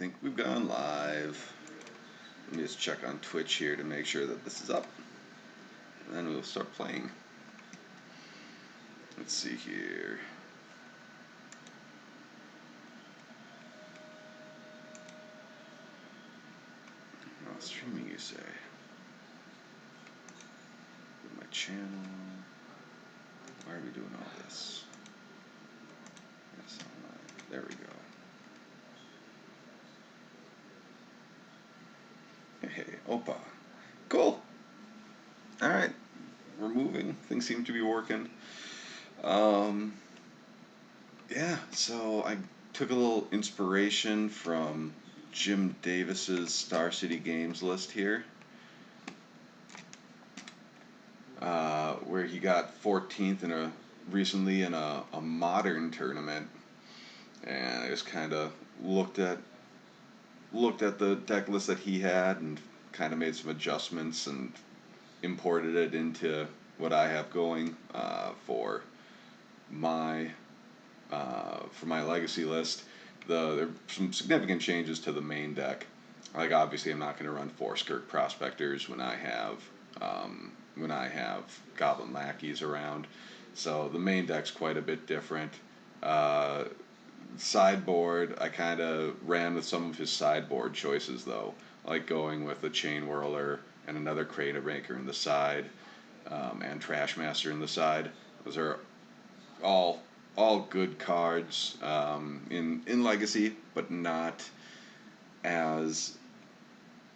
think we've gone live. Let me just check on Twitch here to make sure that this is up. And then we'll start playing. Let's see here. Oh, streaming, you say? My channel. Why are we doing all this? Yes, online. There we go. Hey, Opa. Cool. Alright. We're moving. Things seem to be working. Yeah, so I took a little inspiration from Jim Davis's Star City Games list here. Where he got 14th recently in a modern tournament. And I just kind of looked at the deck list that he had and kind of made some adjustments and imported it into what I have going for my legacy list. There are some significant changes to the main deck. Like obviously, I'm not going to run 4 Skirk Prospectors when I have Goblin Lackeys around. So the main deck's quite a bit different. Sideboard, I kind of ran with some of his sideboard choices though, like going with a Chain Whirler and another Crater Maker in the side, and Trash Master in the side. Those are all good cards in Legacy, but not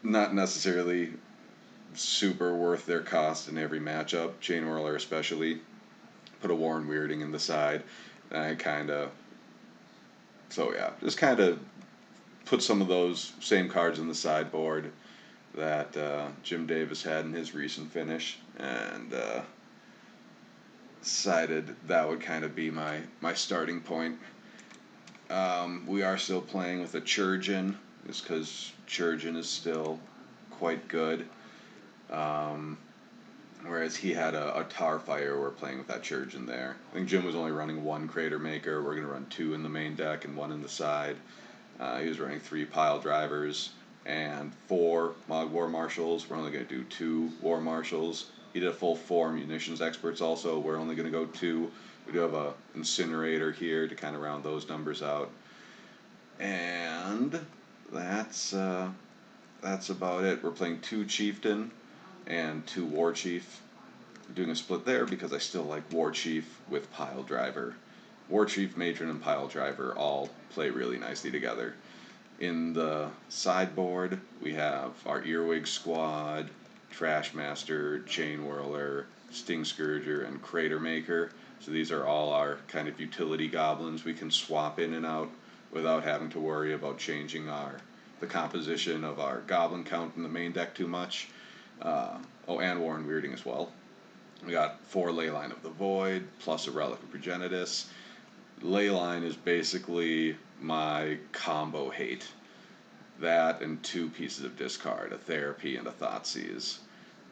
necessarily super worth their cost in every matchup. Chain Whirler especially. Put a Warren Weirding in the side. And just kind of put some of those same cards in the sideboard that Jim Davis had in his recent finish, and decided that would kind of be my starting point. We are still playing with a Churgeon, just because Churgeon is still quite good. Whereas he had a Tarfire, we're playing with that Churgeon there. I think Jim was only running 1 Crater Maker. We're going to run 2 in the main deck and 1 in the side. He was running 3 Pile Drivers and 4 Mog War Marshals. We're only going to do 2 War Marshals. He did a full 4 Munitions Experts also. We're only going to go 2. We do have a Incinerator here to kind of round those numbers out. And that's about it. We're playing 2 Chieftain and 2 War Chief. I'm doing a split there because I still like War Chief with Pile Driver. War Chief, Matron, and Pile Driver all play really nicely together. In the sideboard, we have our Earwig Squad, Trash Master, Chain Whirler, Sting Scourger, and Crater Maker. So these are all our kind of utility goblins we can swap in and out without having to worry about changing the composition of our goblin count in the main deck too much. And Warren Weirding as well. We got 4 Leyline of the Void, plus a Relic of Progenitus. Leyline is basically my combo hate. That and 2 pieces of discard, a Therapy and a Thoughtseize.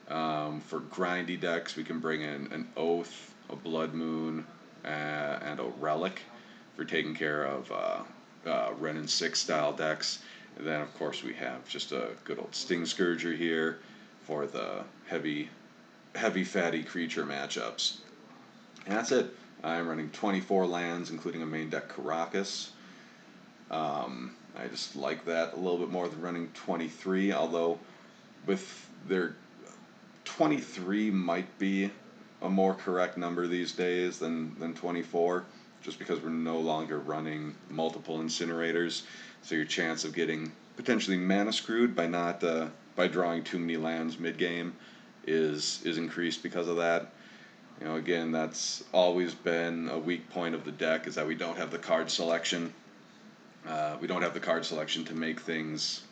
For grindy decks, we can bring in an Oath, a Blood Moon, and a Relic for taking care of Ren and 6 style decks. And then, of course, we have just a good old Sting Scourger here for the heavy fatty creature matchups. And that's it. I'm running 24 lands, including a main deck Caracas. I just like that a little bit more than running 23, although with their 23 might be a more correct number these days than 24, just because we're no longer running multiple Incinerators, so your chance of getting potentially mana screwed by drawing too many lands mid-game is increased because of that. You know, again, that's always been a weak point of the deck, is that we don't have the card selection. We don't have the card selection to make things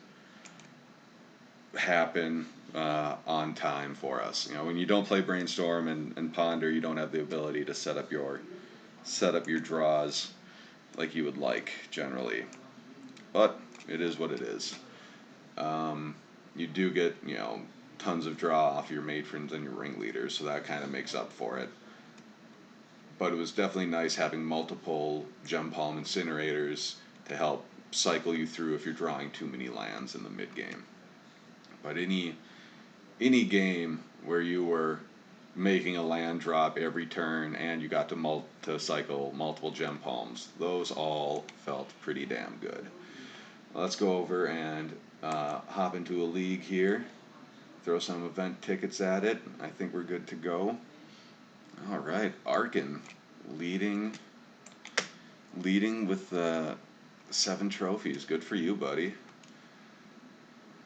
happen on time for us. You know, when you don't play Brainstorm and Ponder, you don't have the ability to set up your draws like you would like generally. But it is what it is. You do get, tons of draw off your matrons and your ringleaders, so that kind of makes up for it. But it was definitely nice having multiple Gem Palm Incinerators to help cycle you through if you're drawing too many lands in the mid game. But any game where you were making a land drop every turn and you got to cycle multiple gem palms, those all felt pretty damn good. Let's go over and hop into a league here. Throw some event tickets at it. I think we're good to go. All right, Arkin leading with 7 trophies. Good for you, buddy.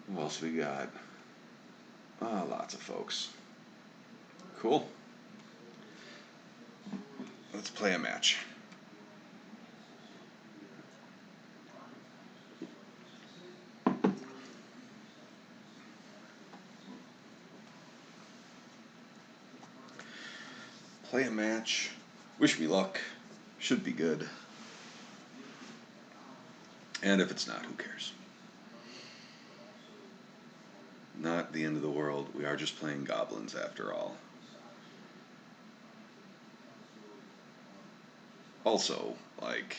Who else we got? Lots of folks. Cool. Let's play a match. Play a match. Wish me luck. Should be good. And if it's not, who cares? Not the end of the world. We are just playing Goblins after all. Also, like,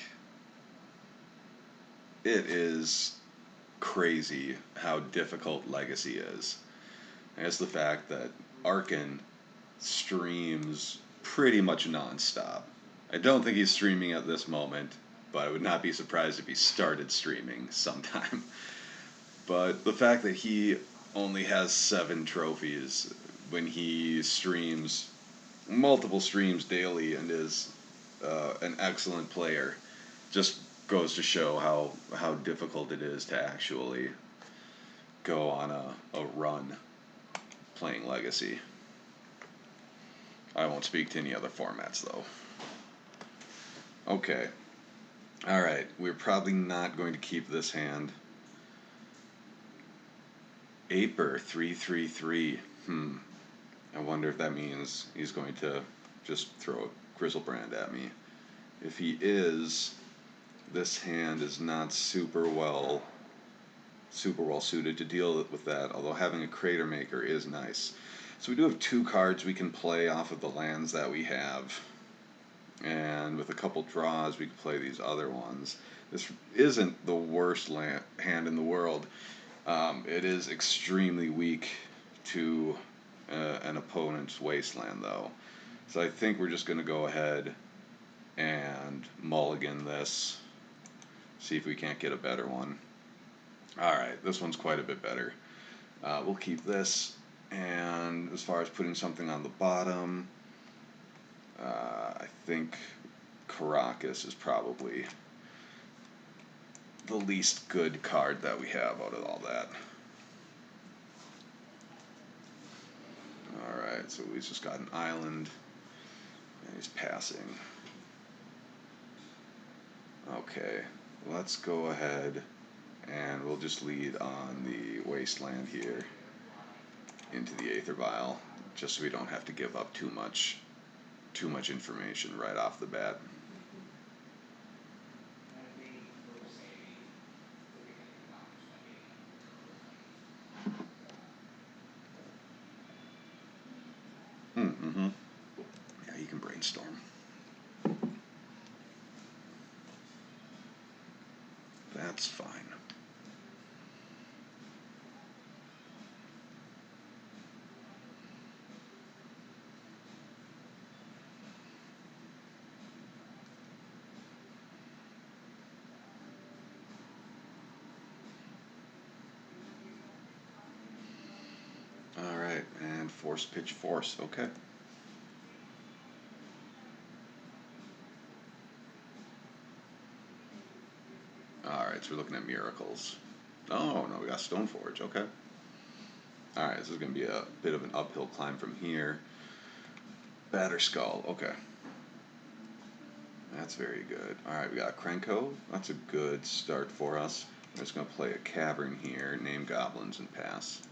it is crazy how difficult Legacy is. I guess the fact that Arkin streams pretty much non-stop. I don't think he's streaming at this moment, but I would not be surprised if he started streaming sometime. But the fact that he only has 7 trophies when he streams multiple streams daily and is an excellent player just goes to show how difficult it is to actually go on a run playing Legacy. I won't speak to any other formats though. Okay. Alright, we're probably not going to keep this hand. Aper 3/3/3. I wonder if that means he's going to just throw a Grizzlebrand at me. If he is, this hand is not super well suited to deal with that, although having a Crater Maker is nice. So we do have 2 cards we can play off of the lands that we have. And with a couple draws, we can play these other ones. This isn't the worst hand in the world. It is extremely weak to an opponent's wasteland, though. So I think we're just going to go ahead and mulligan this. See if we can't get a better one. Alright, this one's quite a bit better. We'll keep this. And as far as putting something on the bottom, I think Caracas is probably the least good card that we have out of all that. Alright, so he's just got an island, and he's passing. Okay, let's go ahead, and we'll just lead on the wasteland here into the Aether Vial, just so we don't have to give up too much information right off the bat. Yeah, you can brainstorm. That's fine. Alright, and Force Pitch Force, okay. Alright, so we're looking at Miracles. Oh, no, we got Stoneforge, okay. Alright, this is going to be a bit of an uphill climb from here. Batterskull, okay. That's very good. Alright, we got Krenko. That's a good start for us. I'm just going to play a Cavern here, name Goblins, and pass.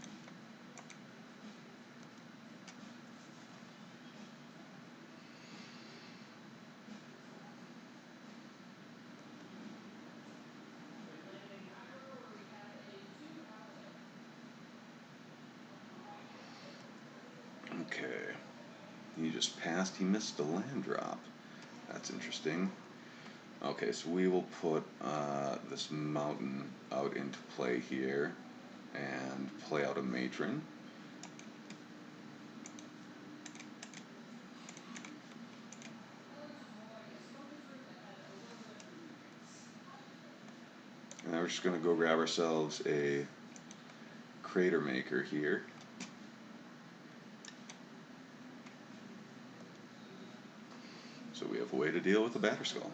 Okay. He just passed. He missed a land drop. That's interesting. Okay, so we will put this mountain out into play here and play out a matron. And now we're just going to go grab ourselves a crater maker here. So we have a way to deal with the Batterskull.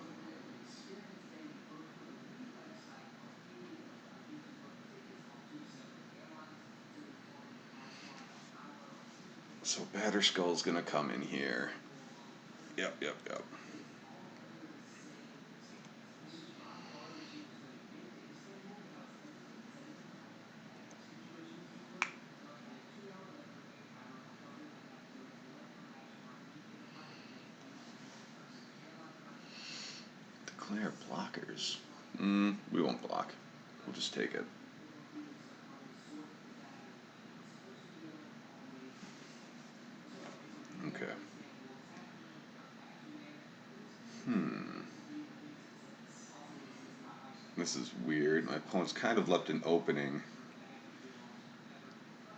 So Batterskull's gonna come in here. Yep, yep, yep. Declare blockers. We won't block. We'll just take it. Okay. This is weird. My opponent's kind of left an opening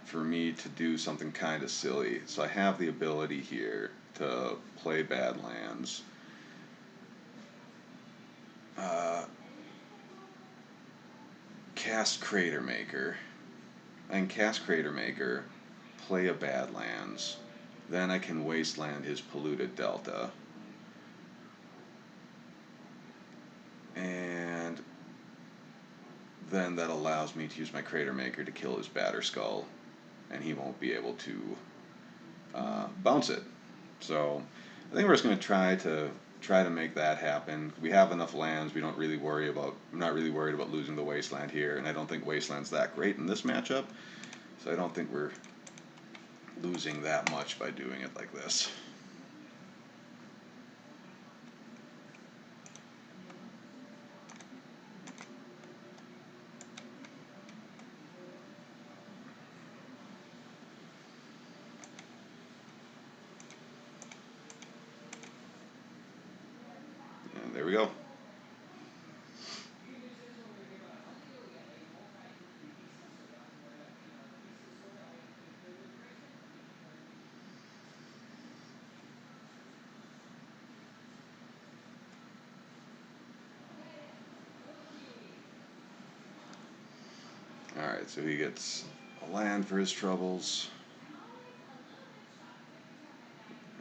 for me to do something kind of silly. So I have the ability here to play Badlands. Cast Crater Maker. I can cast Crater Maker, play a Badlands, then I can Wasteland his Polluted Delta. And then that allows me to use my Crater Maker to kill his Batterskull, and he won't be able to bounce it. So I think we're just going to try to make that happen. We have enough lands. We don't really worry about. I'm not really worried about losing the Wasteland here, and I don't think Wasteland's that great in this matchup. So I don't think we're losing that much by doing it like this. And there we go. Alright, so he gets a land for his troubles.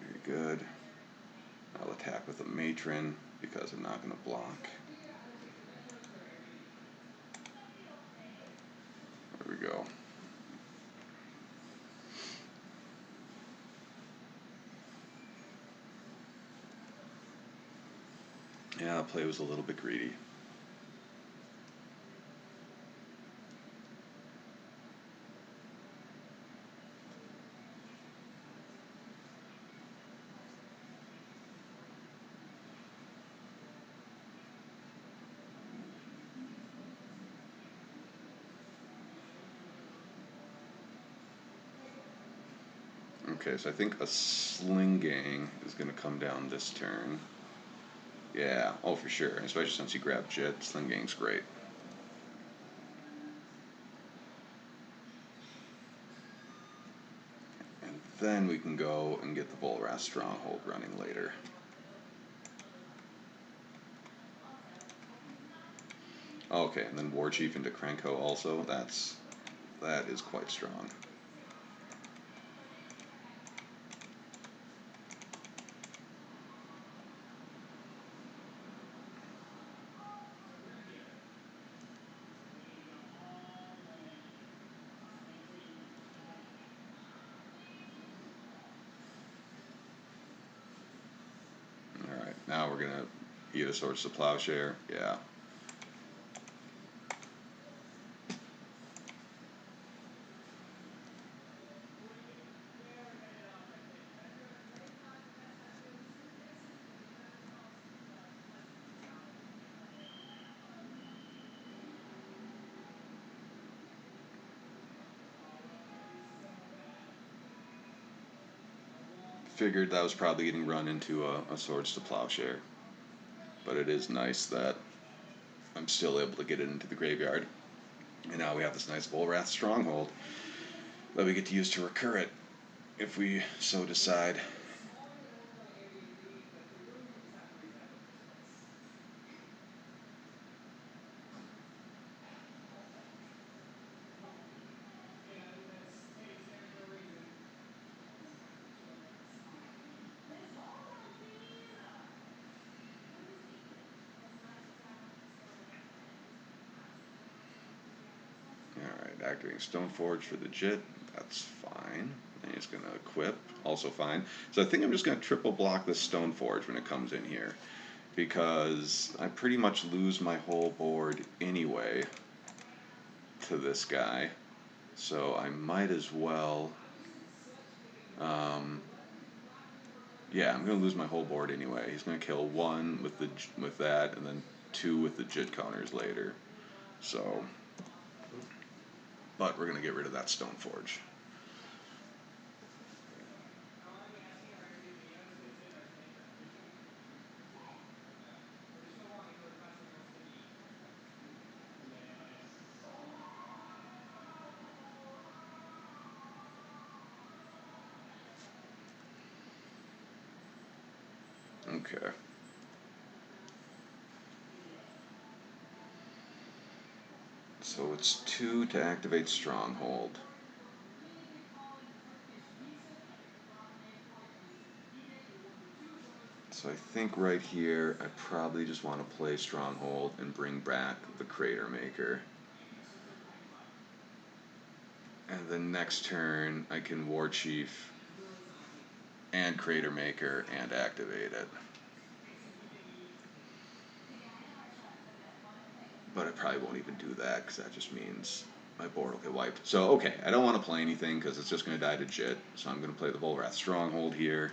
Very good. I'll attack with a matron because I'm not going to block. There we go. Yeah, the play was a little bit greedy. Okay, so I think a Sling Gang is going to come down this turn. Yeah, oh for sure, especially since you grabbed Jit. Sling Gang's great. And then we can go and get the Volrath Stronghold running later. Okay, and then War Chief into Krenko also. That is quite strong. Alright, now we're gonna eat a Swords to Plowshare. Yeah. Figured that was probably getting run into a Swords to Plowshare. but it is nice that I'm still able to get it into the graveyard. And now we have this nice Volrath Stronghold that we get to use to recur it if we so decide. Alright, activating Stoneforge for the Jit. That's fine. And he's going to equip. Also fine. So I think I'm just going to triple block this Stoneforge when it comes in here, because I pretty much lose my whole board anyway to this guy. So I might as well... yeah, I'm going to lose my whole board anyway. He's going to kill 1 with that, and then 2 with the Jit counters later. So... but we're going to get rid of that Stoneforge. Okay. So it's 2 to activate Stronghold. So I think right here I probably just want to play Stronghold and bring back the Crater Maker. And then next turn I can War Chief and Crater Maker and activate it. But I probably won't even do that because that just means my board will get wiped. So okay, I don't want to play anything because it's just going to die to Jit. So I'm going to play the Volrath Stronghold here.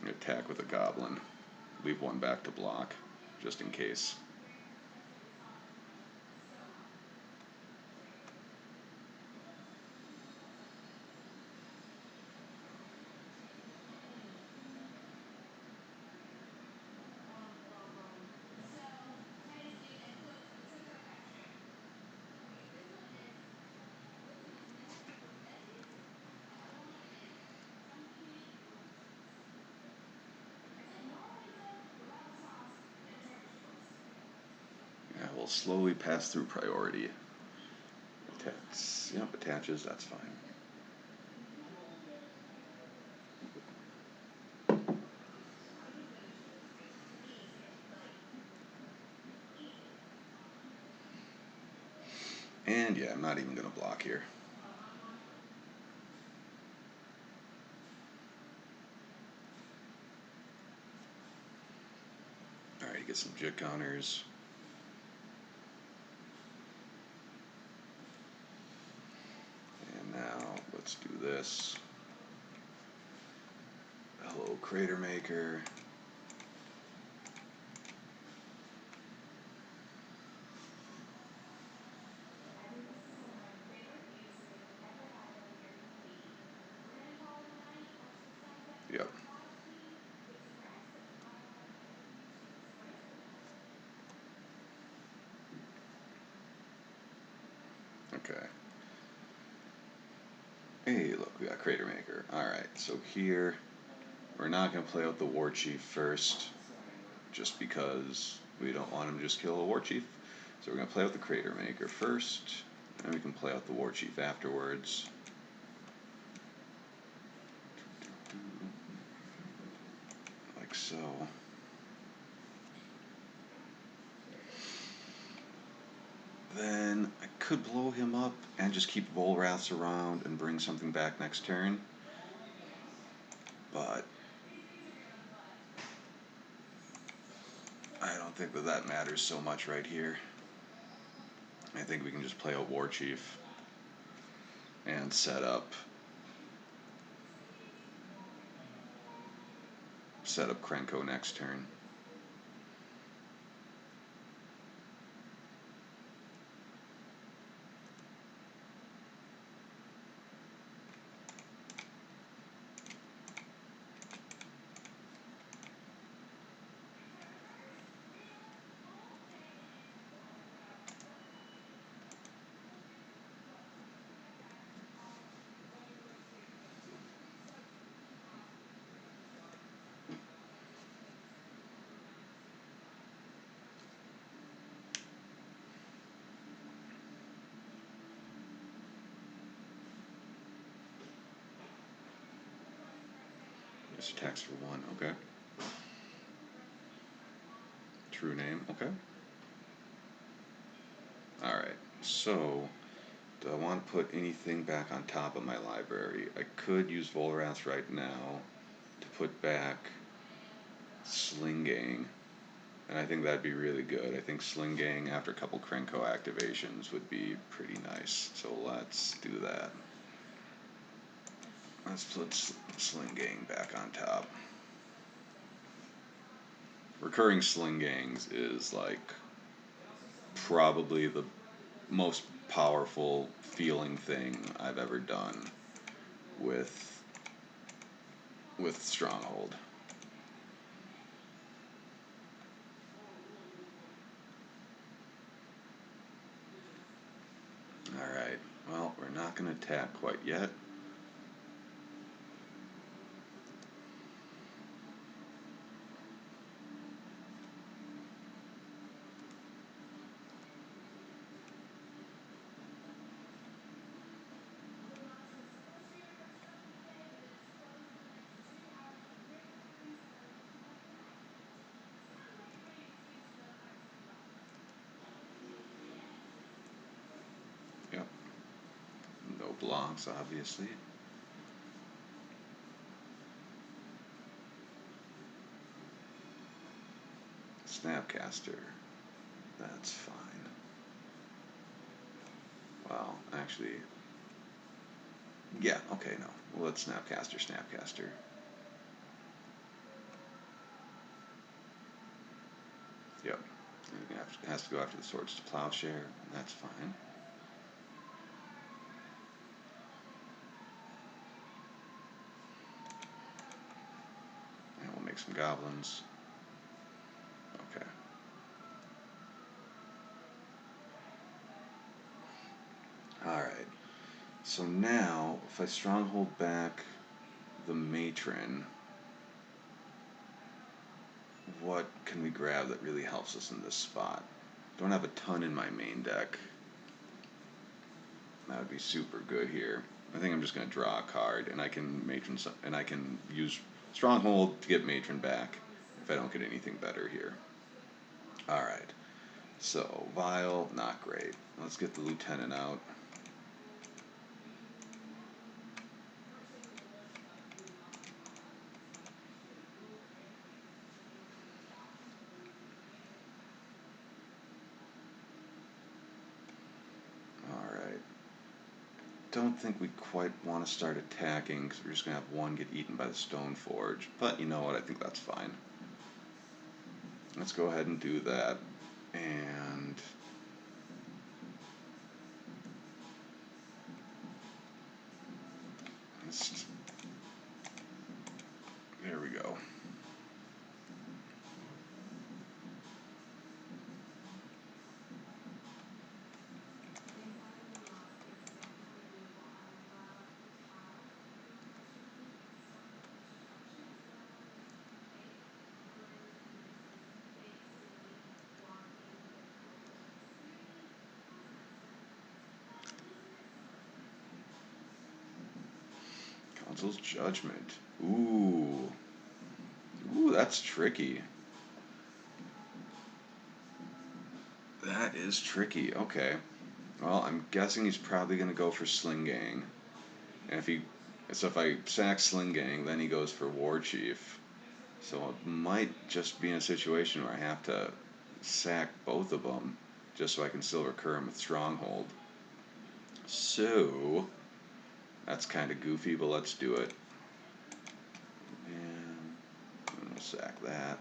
Attack with a Goblin. Leave 1 back to block, just in case. Yeah, we'll slowly pass through priority. Attacks. Yep, attaches, that's fine. And yeah, I'm not even going to block here. Alright, get some Jit counters. And now, let's do this. Hello, Crater Maker. Yep. Okay. Hey, look, we got Crater Maker. Alright, so here, we're not going to play out the War Chief first, just because we don't want him to just kill a War Chief. So we're going to play out the Crater Maker first, and we can play out the War Chief afterwards. Like so. Then I could blow him up and just keep Volraths around and bring something back next turn. But I don't think that matters so much right here. I think we can just play a War Chief and set up Krenko next turn. Just attacks for 1. Okay. True name. Okay. Alright. So, do I want to put anything back on top of my library? I could use Volrath right now to put back Sling Gang. And I think that'd be really good. I think Sling Gang after a couple Krenko activations would be pretty nice. So let's do that. Let's put Sling Gang back on top. Recurring Sling Gangs is like probably the most powerful feeling thing I've ever done with Stronghold. Alright, well, we're not going to attack quite yet. Yep. No blocks, obviously. Snapcaster. That's fine. Well, actually, yeah, okay, no. Well, let's Snapcaster. Yep. It has to go after the Swords to Plowshare. That's fine. And we'll make some goblins. Okay. Alright. So now, if I stronghold back the Matron, what can we grab that really helps us in this spot? Don't have a ton in my main deck. That would be super good here. I think I'm just going to draw a card, and I can use Stronghold to get Matron back if I don't get anything better here. Alright, so Vial, not great. Let's get the Lieutenant out. Alright. Don't think we quite want to start attacking because we're just going to have one get eaten by the Stoneforge. But you know what, I think that's fine. Let's go ahead and do that. And there we go. Council's Judgment. Ooh. Ooh, that's tricky. That is tricky. Okay. Well, I'm guessing he's probably going to go for Sling Gang. And if I sack Sling Gang, then he goes for War Chief. So it might just be in a situation where I have to sack both of them just so I can still recur him with Stronghold. So that's kind of goofy, but let's do it. And I'm going to sack that.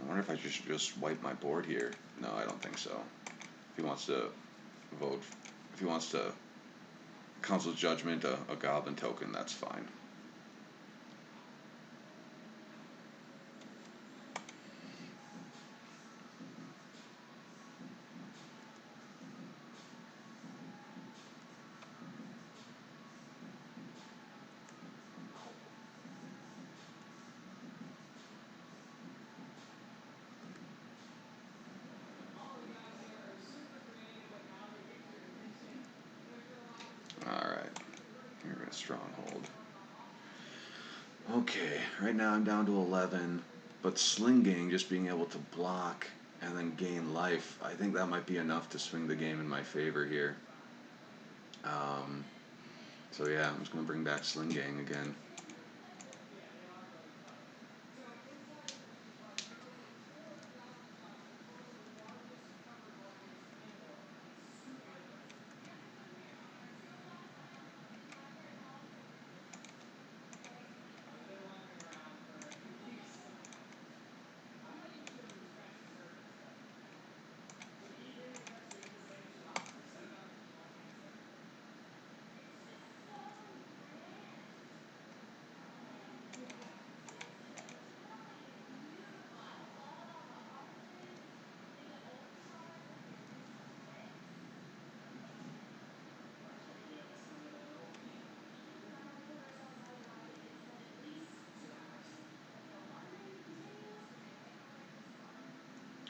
I wonder if I should just wipe my board here. No, I don't think so. If he wants to vote, if he wants to Council's Judgment, a Goblin token, that's fine. Alright, here a stronghold. Okay, right now I'm down to 11, but Sling Gang, just being able to block and then gain life, I think that might be enough to swing the game in my favor here. Um, so yeah, I'm just going to bring back Sling Gang again.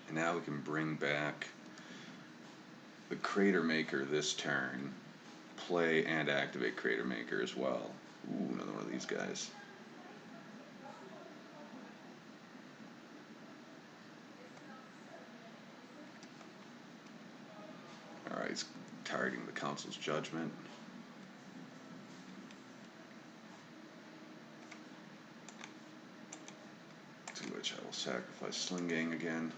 And now we can bring back the Crater Maker this turn, play and activate Crater Maker as well. Ooh, another one of these guys. Alright, he's targeting the Council's Judgment. To which I will sacrifice Sling Gang again.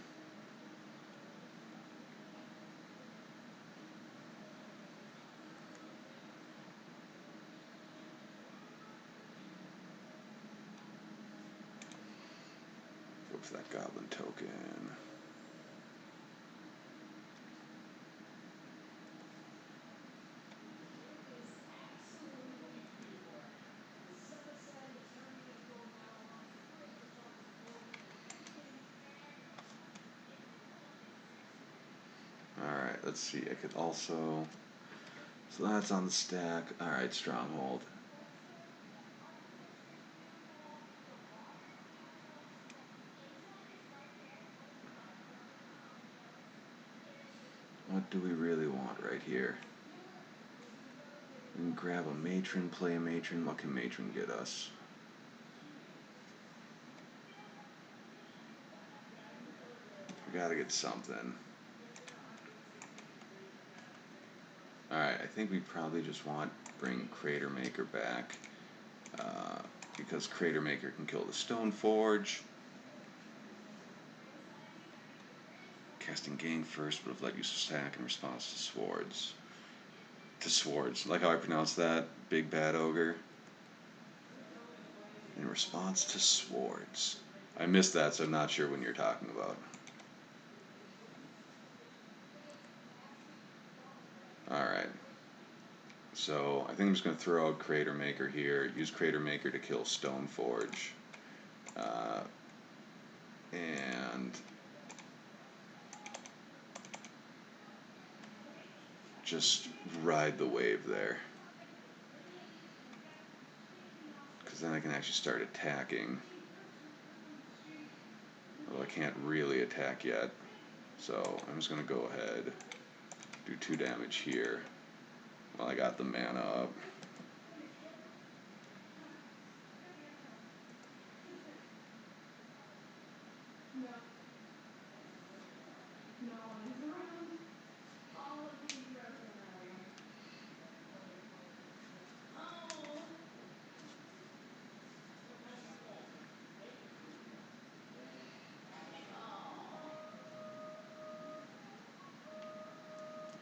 Go for that Goblin token. Alright, let's see. I could also. So that's on the stack. Alright, Stronghold. What do we really want right here? We can grab a Matron, play a Matron. What can Matron get us? We gotta get something. Alright, I think we probably just want bring Crater Maker back. Because Crater Maker can kill the Stone Forge. Casting Gang first, but have let you sack in response to swords. To swords. Like how I pronounce that? Big Bad Ogre. In response to swords. I missed that, so I'm not sure when you're talking about. Alright. So I think I'm just going to throw out Crater Maker here. Use Crater Maker to kill Stone Forge. And just ride the wave there. Because then I can actually start attacking. Although I can't really attack yet. So I'm just going to go ahead, do 2 damage here while I got the mana up.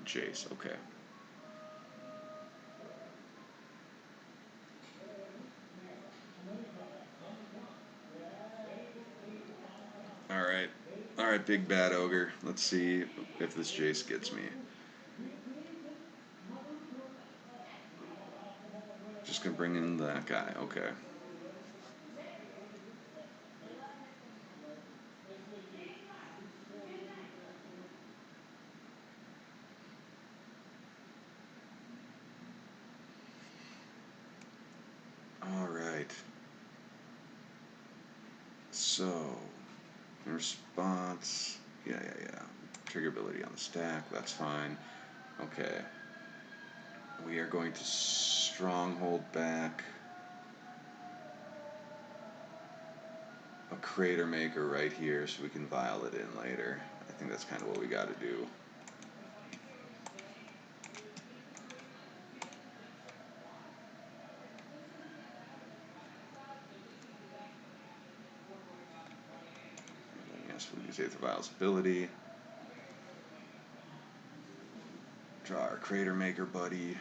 Jace, okay. Alright. Alright, Big Bad Ogre. Let's see if this Jace gets me. Just gonna bring in that guy, okay. Alright. So, in response, yeah. Trigger ability on the stack, that's fine. Okay. We are going to stronghold back a crater maker right here so we can vial it in later. I think that's kind of what we got to do. Yes, we use Aether Vial's ability. Draw our crater maker buddy.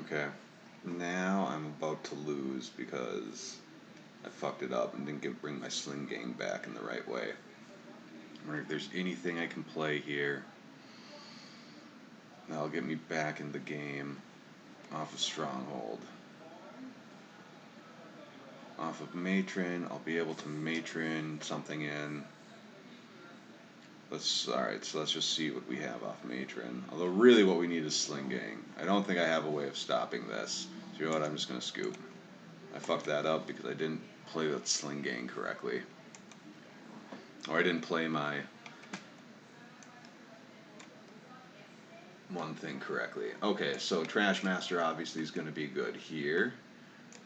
Okay. Now I'm about to lose because I fucked it up and didn't bring my Sling Gang back in the right way. I wonder if there's anything I can play here that'll get me back in the game off of Stronghold. Off of Matron, I'll be able to Matron something in. Alright, so let's just see what we have off Matron. Although really what we need is Sling Gang. I don't think I have a way of stopping this. So you know what, I'm just going to scoop. I fucked that up because I didn't play that Sling Gang correctly. Or I didn't play my one thing correctly. Okay, so Trash Master obviously is going to be good here.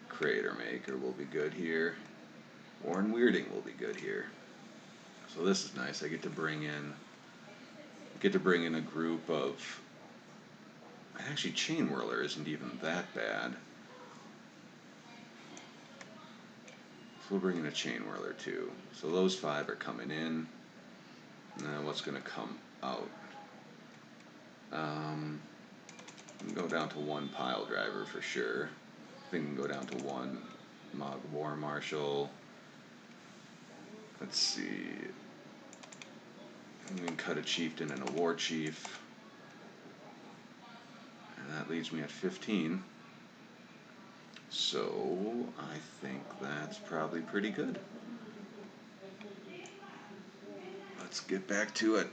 Crater Maker will be good here. Warren Weirding will be good here. So this is nice. I get to bring in a group of. Actually, Chain Whirler isn't even that bad. So we'll bring in a Chain Whirler too. So those 5 are coming in. Now what's going to come out? We can go down to 1 Pile Driver for sure. I think we can go down to 1 Mog War Marshal. Let's see. We can cut a Chieftain and a War Chief. And that leaves me at 15. So I think that's probably pretty good. Let's get back to it.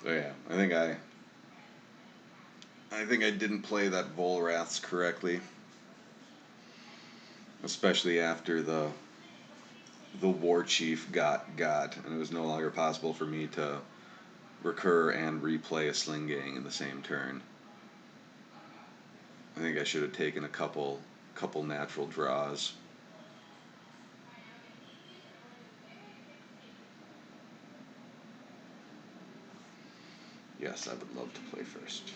So yeah, I think I didn't play that Volraths correctly, especially after the War Chief got, and it was no longer possible for me to recur and replay a Sling Gang in the same turn. I think I should have taken a couple natural draws. Yes, I would love to play first.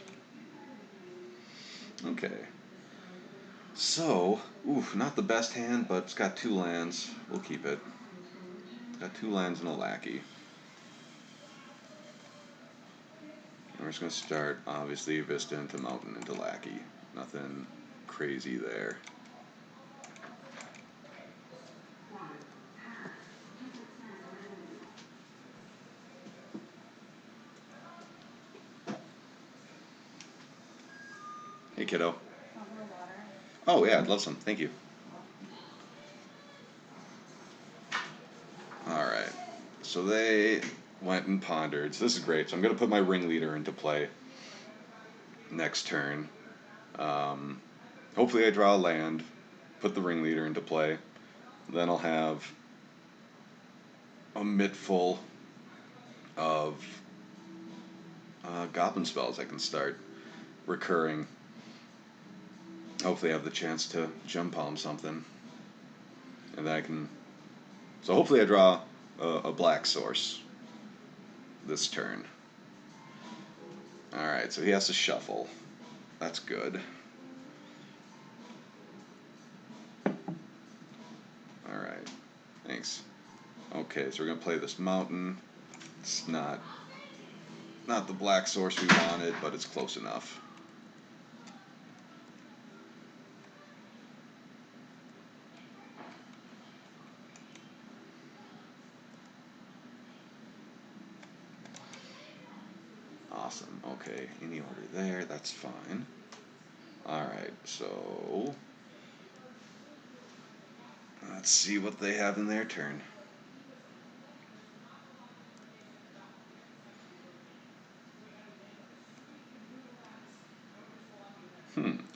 Okay. So, not the best hand, but it's got 2 lands. We'll keep it. It's got 2 lands and a lackey. We're just going to start, obviously, Vista into Mountain into Lackey. Nothing crazy there. Hey, kiddo. Oh, yeah, I'd love some. Thank you. Alright. So they went and pondered. So this is great. So I'm going to put my Ringleader into play next turn. Hopefully I draw a land, put the Ringleader into play. Then I'll have a mitt full of Goblin spells I can start recurring. Hopefully I have the chance to Gem Palm something. And then I can... So hopefully I draw a black source this turn. Alright, so he has to shuffle. That's good. Alright, thanks. Okay, so we're going to play this mountain. It's not the black source we wanted, but it's close enough. Awesome. Okay, any order there, that's fine. Alright, so let's see what they have in their turn.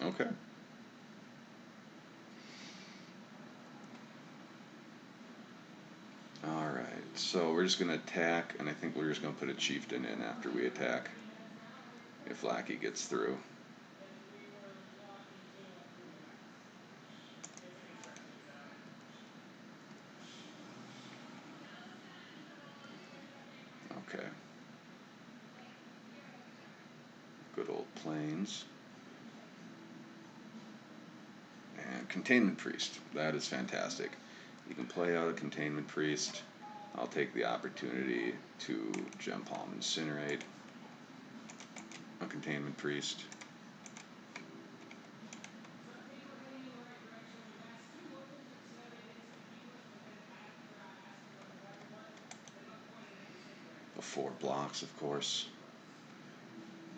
Okay. Alright, so we're just going to attack, and I think we're just going to put a chieftain in after we attack. If Lackey gets through. Okay. Good old plains. And Containment Priest. That is fantastic. You can play out a Containment Priest. I'll take the opportunity to Gem Palm Incinerate a Containment Priest. The 4 blocks, of course.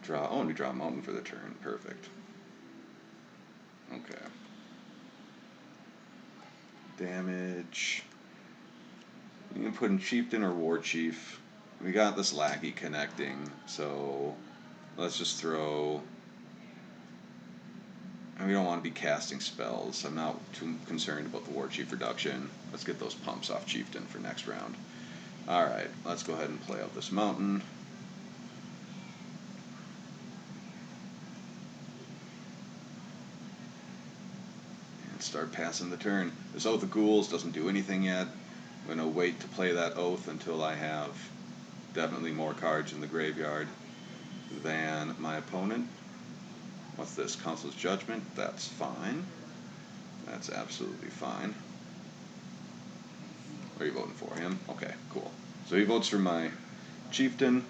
Draw. Oh, and we draw a mountain for the turn. Perfect. Okay. Damage. You can put in Chieftain or War Chief. We got this Lackey connecting, so let's just throw... And we don't want to be casting spells. I'm not too concerned about the War Chief reduction. Let's get those pumps off Chieftain for next round. Alright, let's go ahead and play out this mountain. And start passing the turn. This Oath of Ghouls doesn't do anything yet. I'm going to wait to play that Oath until I have definitely more cards in the graveyard than my opponent. What's this? Council's Judgment? That's fine. That's absolutely fine. Are you voting for him? Okay, cool. So he votes for my Chieftain.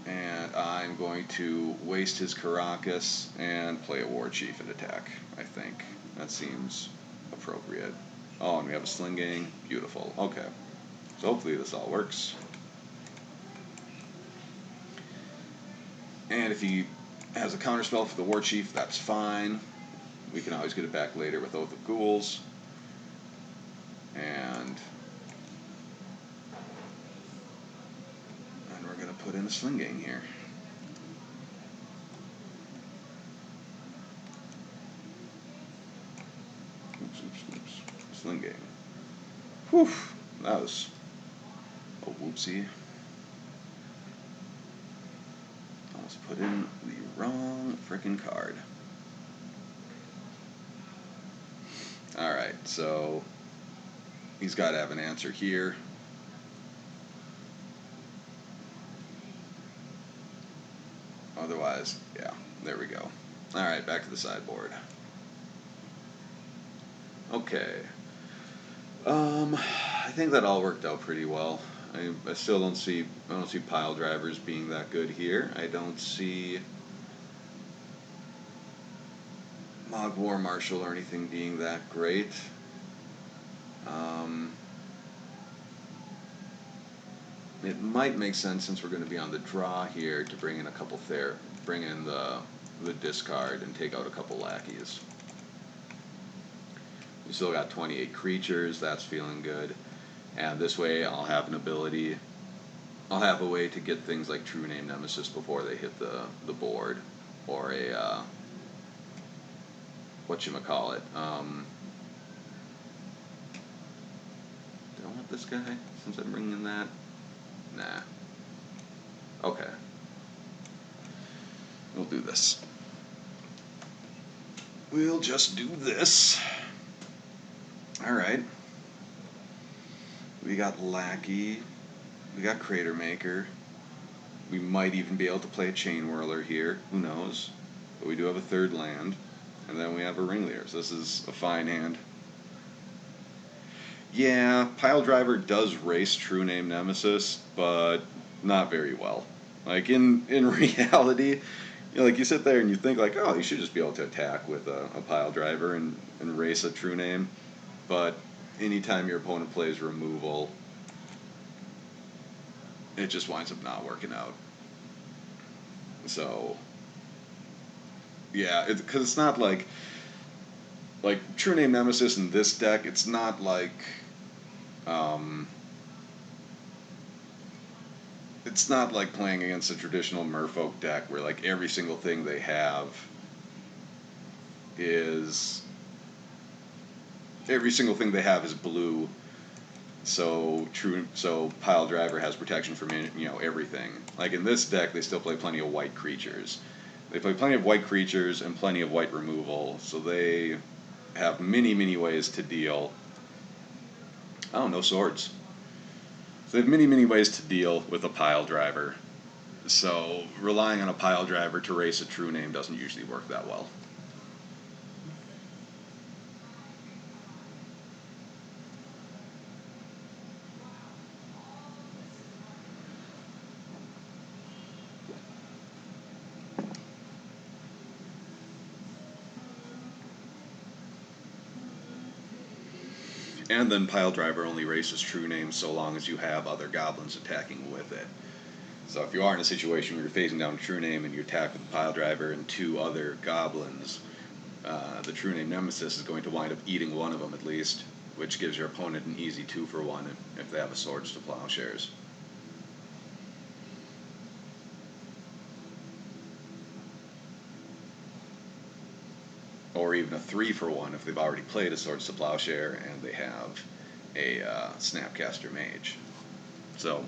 And I'm going to waste his Caracas and play a War Chief and attack, I think. That seems appropriate. Oh, and we have a Sling Gang. Beautiful. Okay. So hopefully this all works. And if he has a counterspell for the War Chief, that's fine. We can always get it back later with Oath of Ghouls. And we're going to put in a Sling Gang here. Oops. Sling Gang. Whew. That was a whoopsie. Almost put in the wrong frickin' card. Alright, so he's got to have an answer here. Otherwise, yeah, there we go. Alright, back to the sideboard. Okay. I think that all worked out pretty well. I still don't see pile drivers being that good here. I don't see Mog War Marshal or anything being that great. It might make sense, since we're going to be on the draw here, to bring in a couple bring in the discard and take out a couple lackeys. We still got 28 creatures. That's feeling good. And this way I'll have an ability. I'll have a way to get things like True Name Nemesis before they hit the board, or a whatchamacallit. Do I want this guy since I'm bringing that? Nah. Okay. We'll do this. We'll just do this. Alright. We got Lackey. We got Crater Maker. We might even be able to play a Chain Whirler here. Who knows? But we do have a third land. And then we have a Ringleader. So this is a fine hand. Yeah, Pile Driver does race True Name Nemesis, but not very well. Like in reality, like you sit there and you think like, oh, you should just be able to attack with a Pile Driver and race a True Name. But anytime your opponent plays removal, it just winds up not working out. So yeah, because it's not like True Name Nemesis in this deck. It's not like um, it's not like playing against a traditional Merfolk deck where like every single thing they have is blue. So Pile Driver has protection from everything. Like in this deck, they still play plenty of white creatures. They play plenty of white creatures and plenty of white removal. So they have many ways to deal. Oh, no swords. So they have many ways to deal with a Pile Driver. So relying on a Pile Driver to race a True Name doesn't usually work that well. And then Pile Driver only races True Name so long as you have other goblins attacking with it. So if you are in a situation where you're facing down a True Name and you attack with a Pile Driver and two other goblins, the True Name Nemesis is going to wind up eating one of them at least, which gives your opponent an easy 2-for-1 if they have a Swords to Plowshares. Or even a 3-for-1 if they've already played a Swords to Plowshare and they have a Snapcaster Mage. So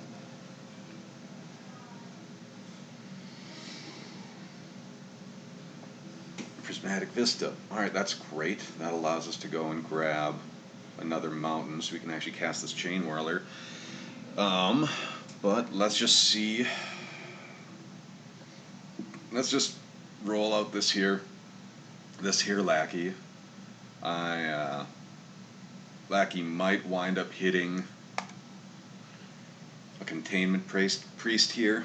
Prismatic Vista. Alright, that's great. That allows us to go and grab another mountain so we can actually cast this Chain Whirler. But let's just see. Let's just roll out this here Lackey. Lackey might wind up hitting a Containment Priest here.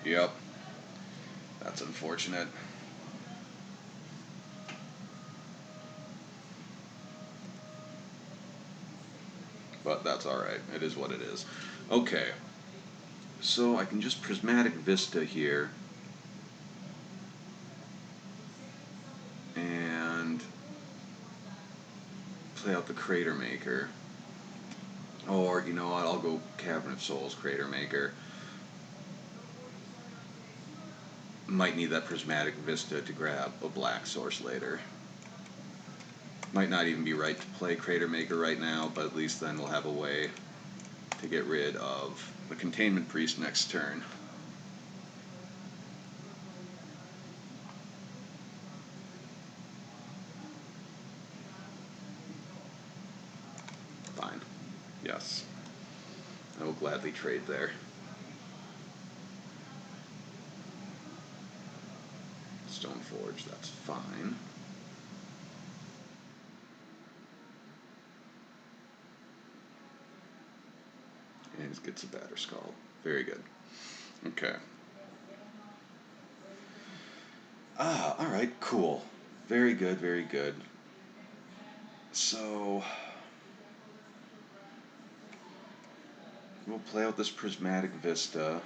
Yep. That's unfortunate. But that's alright. It is what it is. Okay. So I can just Prismatic Vista here. And play out the Crater Maker. Or, you know what, I'll go Cavern of Souls, Crater Maker. Might need that Prismatic Vista to grab a black source later. Might not even be right to play Crater Maker right now, but at least then we'll have a way to get rid of the Containment Priest next turn. Fine. Yes. I will gladly trade there. Stoneforge, that's fine. And he gets a Batterskull. Very good. Okay. Alright, cool. Very good, very good. So we'll play out this Prismatic Vista.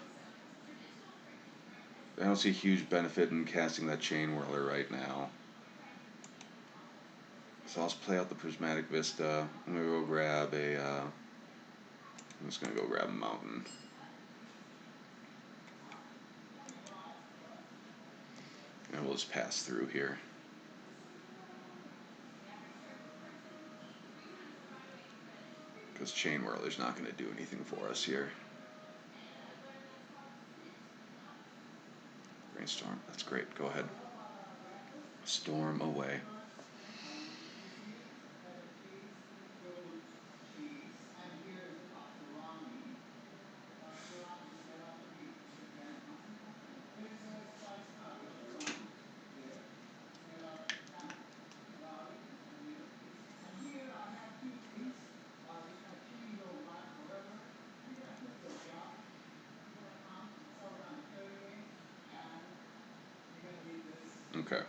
I don't see a huge benefit in casting that Chain Whirler right now. So let's play out the Prismatic Vista. I'm gonna go grab I'm just gonna go grab a mountain. And we'll just pass through here. Because Chain Whirler's not gonna do anything for us here. Brainstorm. That's great. Go ahead. Storm away. Okay.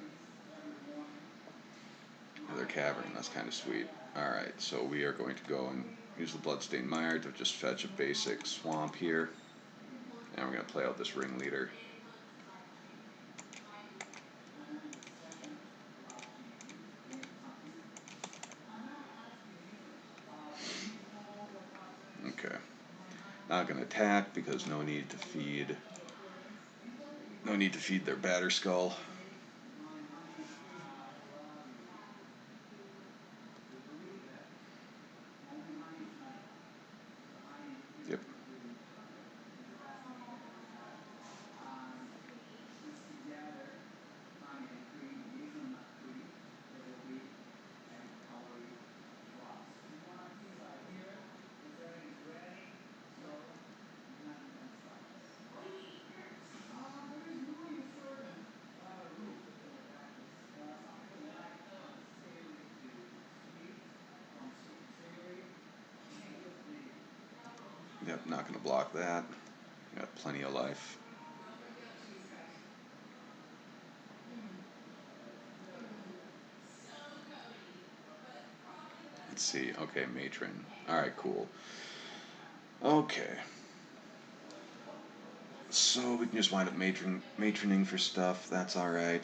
Another cavern. That's kind of sweet. Alright, so we are going to go and use the Bloodstained Mire to just fetch a basic swamp here. And we're going to play out this ringleader. Okay. Not going to attack because no need to feed. No need to feed their batter skull. Yep. Yep, not going to block that. Got plenty of life. Let's see. Okay, matron. Alright, cool. Okay. So we can just wind up matroning for stuff. That's alright.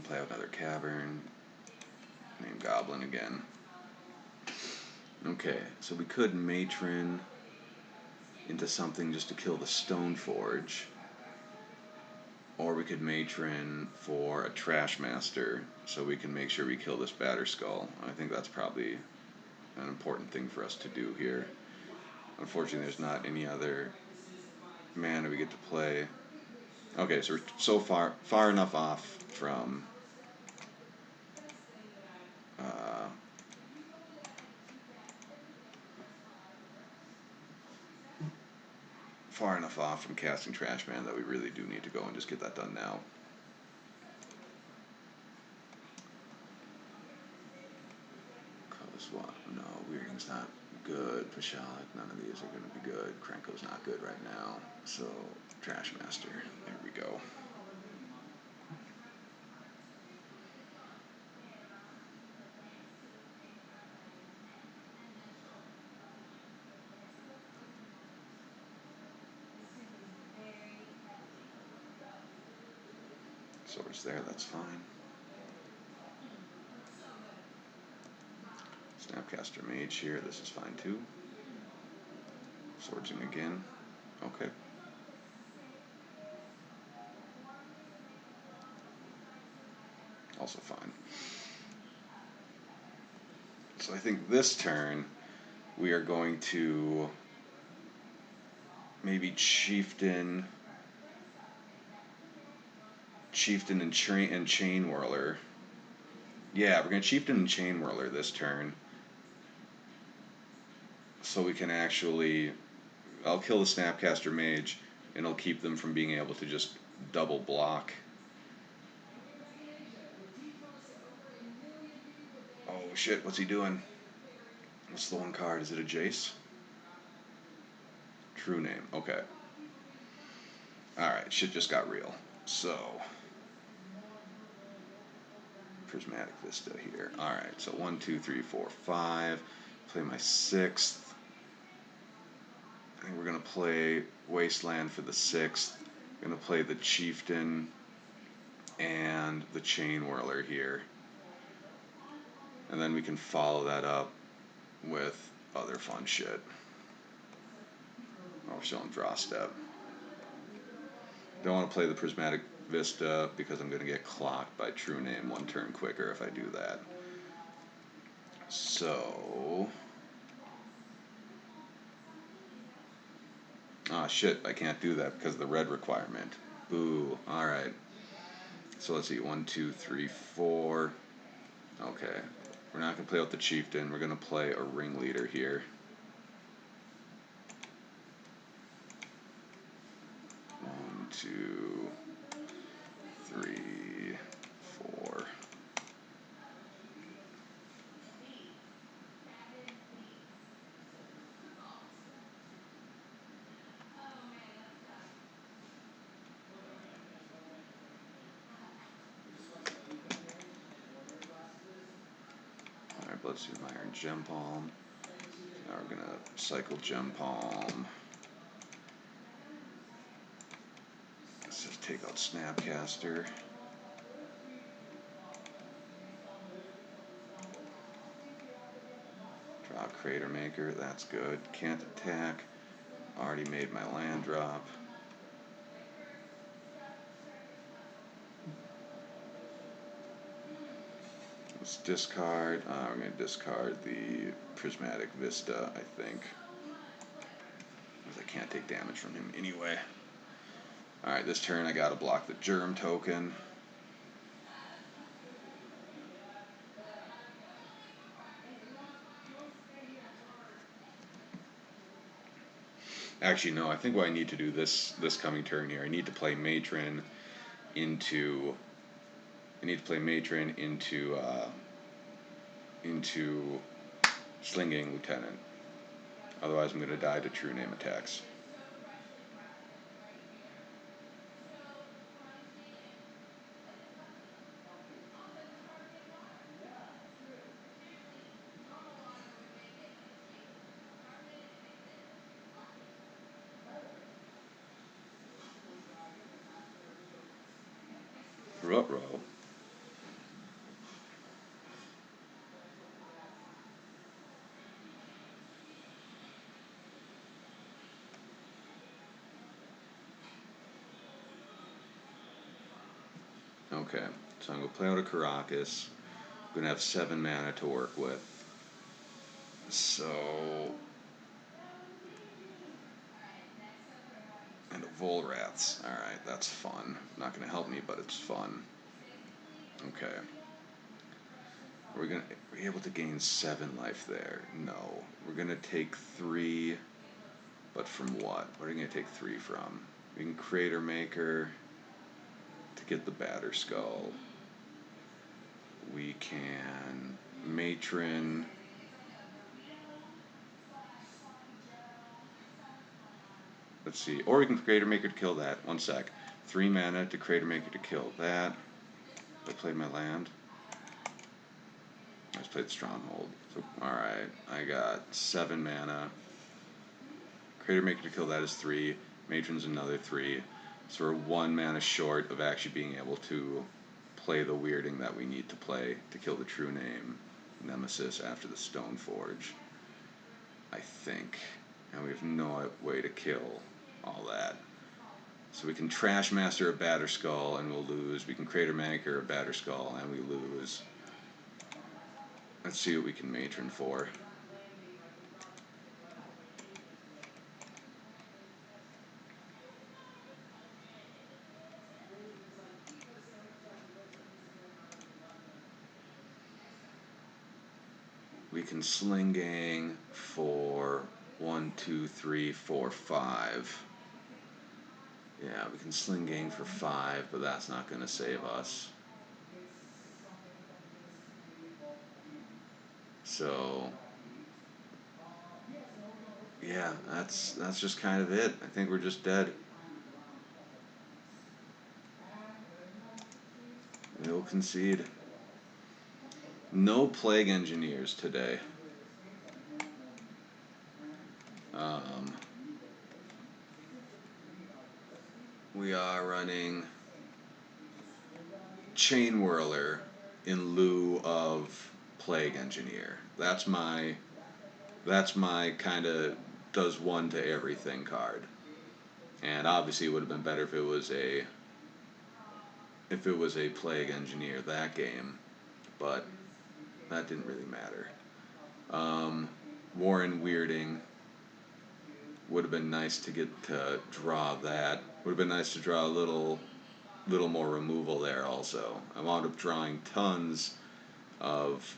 Play out another cavern. Name Goblin again. Okay, so we could matron into something just to kill the Stoneforge. Or we could matron for a Trash Master so we can make sure we kill this Batterskull. I think that's probably an important thing for us to do here. Unfortunately, there's not any other mana we get to play. Okay, so we're so far enough off from uh, far enough off from casting Trash Man that we really do need to go and just get that done now. Cause what? No, Weirding's not good. Pashalik, none of these are going to be good. Krenko's not good right now. So, Trash Master. There we go. Swords there, that's fine. Snapcaster Mage here, this is fine too. Swordsing again. Okay. Also fine. So I think this turn we are going to maybe Chieftain and Chain Whirler. Yeah, we're going to Chieftain and Chain Whirler this turn. So we can actually... I'll kill the Snapcaster Mage, and it'll keep them from being able to just double block. Oh shit, what's he doing? What's the one card? Is it a Jace? True name, okay. Alright, shit just got real. So... Prismatic Vista here. Alright, so 1, 2, 3, 4, 5. Play my 6th. I think we're going to play Wasteland for the 6th. Going to play the Chieftain and the Chain Whirler here. And then we can follow that up with other fun shit. Oh, we're still in draw step. Don't want to play the Prismatic Vista because I'm going to get clocked by True Name one turn quicker if I do that. So... Ah, shit, I can't do that because of the red requirement. Boo. Alright. So let's see. 1, 2, 3, 4. Okay. We're not going to play with the chieftain. We're going to play a ringleader here. 1, 2, 3, 4. Alright, let's do Iron Gem Palm. Now we're going to cycle Gem Palm. Let's just take out Snapcaster. Draw Crater Maker, that's good. Can't attack. Already made my land drop. Let's discard. We're going to discard the Prismatic Vista, I think. Because I can't take damage from him anyway. Alright, this turn I gotta block the Germ token. Actually, no, I think what I need to do this coming turn here, I need to play Matron into into Slinging Lieutenant. Otherwise I'm gonna die to True Name attacks. Ruh-roh. Okay, so I'm gonna play out a Caracas. I'm gonna have 7 mana to work with. So, and a Volraths. Alright, that's fun. Not gonna help me, but it's fun. Okay. Are we able to gain 7 life there? No. We're gonna take 3, but from what? What are we gonna take 3 from? We can Crater Maker to get the Batter Skull. We can Matron. Let's see. Or we can Crater Maker to kill that. 1 sec. 3 mana to Crater Maker to kill that. I played my land. I just played Stronghold. So, alright. I got 7 mana. Crater Maker to kill that is 3. Matron's another 3. So we're 1 mana short of actually being able to play the weirding that we need to play to kill the True Name Nemesis after the Stoneforge. I think. And we have no way to kill all that. So we can Trash Master a Batter Skull and we'll lose. We can Crater Maker a Batter Skull and we lose. Let's see what we can Matron for. We can Sling Gang for 1, 2, 3, 4, 5. Yeah, we can Sling Gang for 5, but that's not going to save us. So, yeah, that's just kind of it. I think we're just dead. We'll concede. No Plague Engineers today. We are running Chain Whirler in lieu of Plague Engineer. That's my kind of does 1 to everything card. And obviously it would have been better if it was a Plague Engineer that game, but that didn't really matter. Warren Weirding. Would have been nice to get to draw that. Would have been nice to draw a little more removal there also. I wound up drawing tons of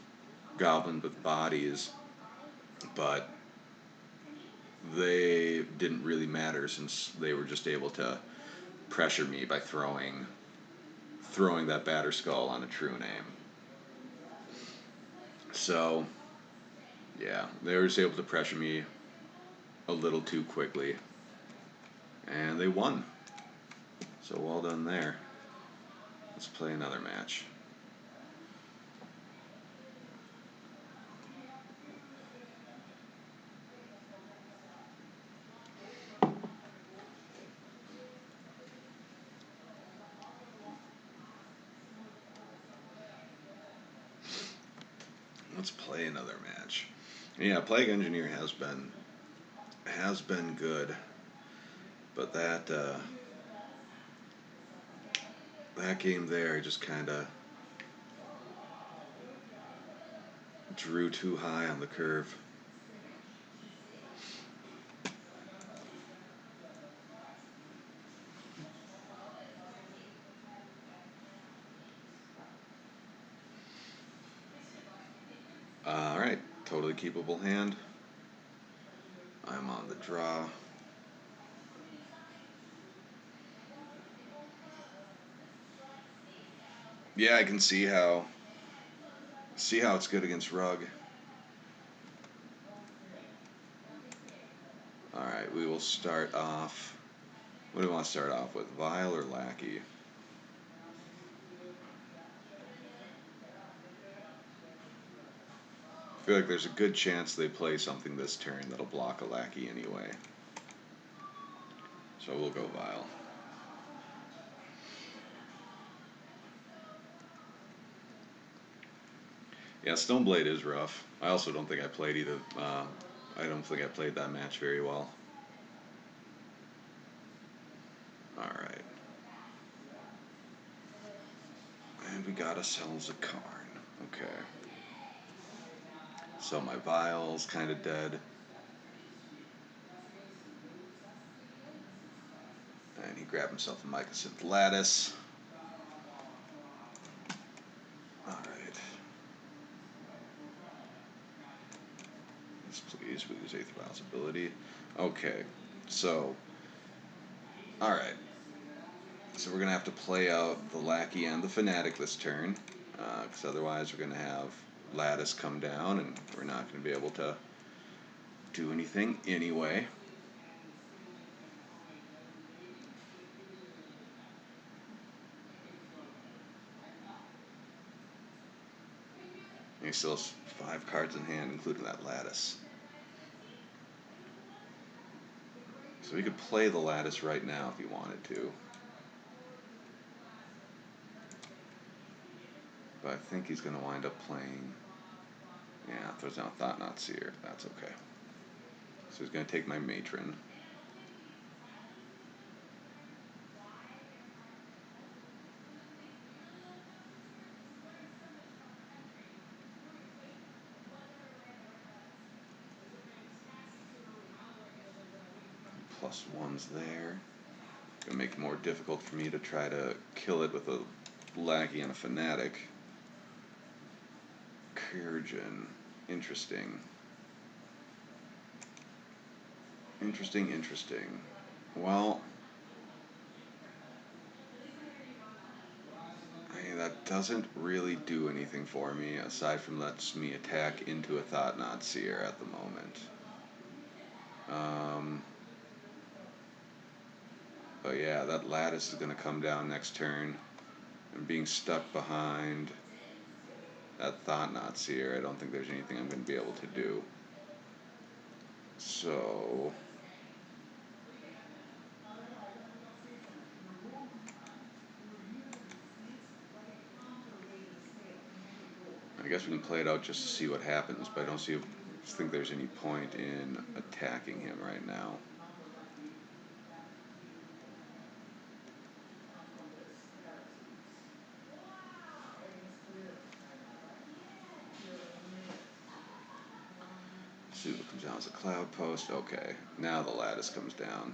goblins with bodies, but they didn't really matter since they were just able to pressure me by throwing that batter skull on a true name. So yeah, they were just able to pressure me a little too quickly, and they won. So well done there. Let's play another match. Let's play another match. Yeah, Plague Engineer has been good, but that game there just kind of drew too high on the curve. All right, totally keepable hand. I'm on the draw. Yeah, I can see how it's good against Rug. All right, we will start off. What do we want to start off with, Vile or Lackey? I feel like there's a good chance they play something this turn that'll block a Lackey anyway. So we'll go Vile. Yeah, Stoneblade is rough. I also don't think I played either. I don't think I played that match very well. All right. And we got ourselves a Karn. Okay. So my Vile's kind of dead. And he grabbed himself a Mycosynth Lattice. Alright. Yes, please, we lose Eighth Vile's ability. Okay, so. Alright. So we're going to have to play out the Lackey and the Fanatic this turn. Because otherwise we're going to have Lattice come down and we're not going to be able to do anything anyway. And he still has 5 cards in hand, including that Lattice. So he could play the Lattice right now if he wanted to. But I think he's going to wind up playing. Yeah, throws down Thought-Knot Seer. That's okay. So he's going to take my Matron. +1's there. Gonna make it more difficult for me to try to kill it with a Lackey and a Fanatic. Kurgan. Interesting. Interesting. Well, that doesn't really do anything for me aside from lets me attack into a Thought-Knot Seer at the moment. But yeah, that Lattice is going to come down next turn. And being stuck behind that Thought-Knot Seer, I don't think there's anything I'm going to be able to do. So I guess we can play it out just to see what happens, but I don't think there's any point in attacking him right now. Suba comes down as a cloud post. Okay, now the lattice comes down.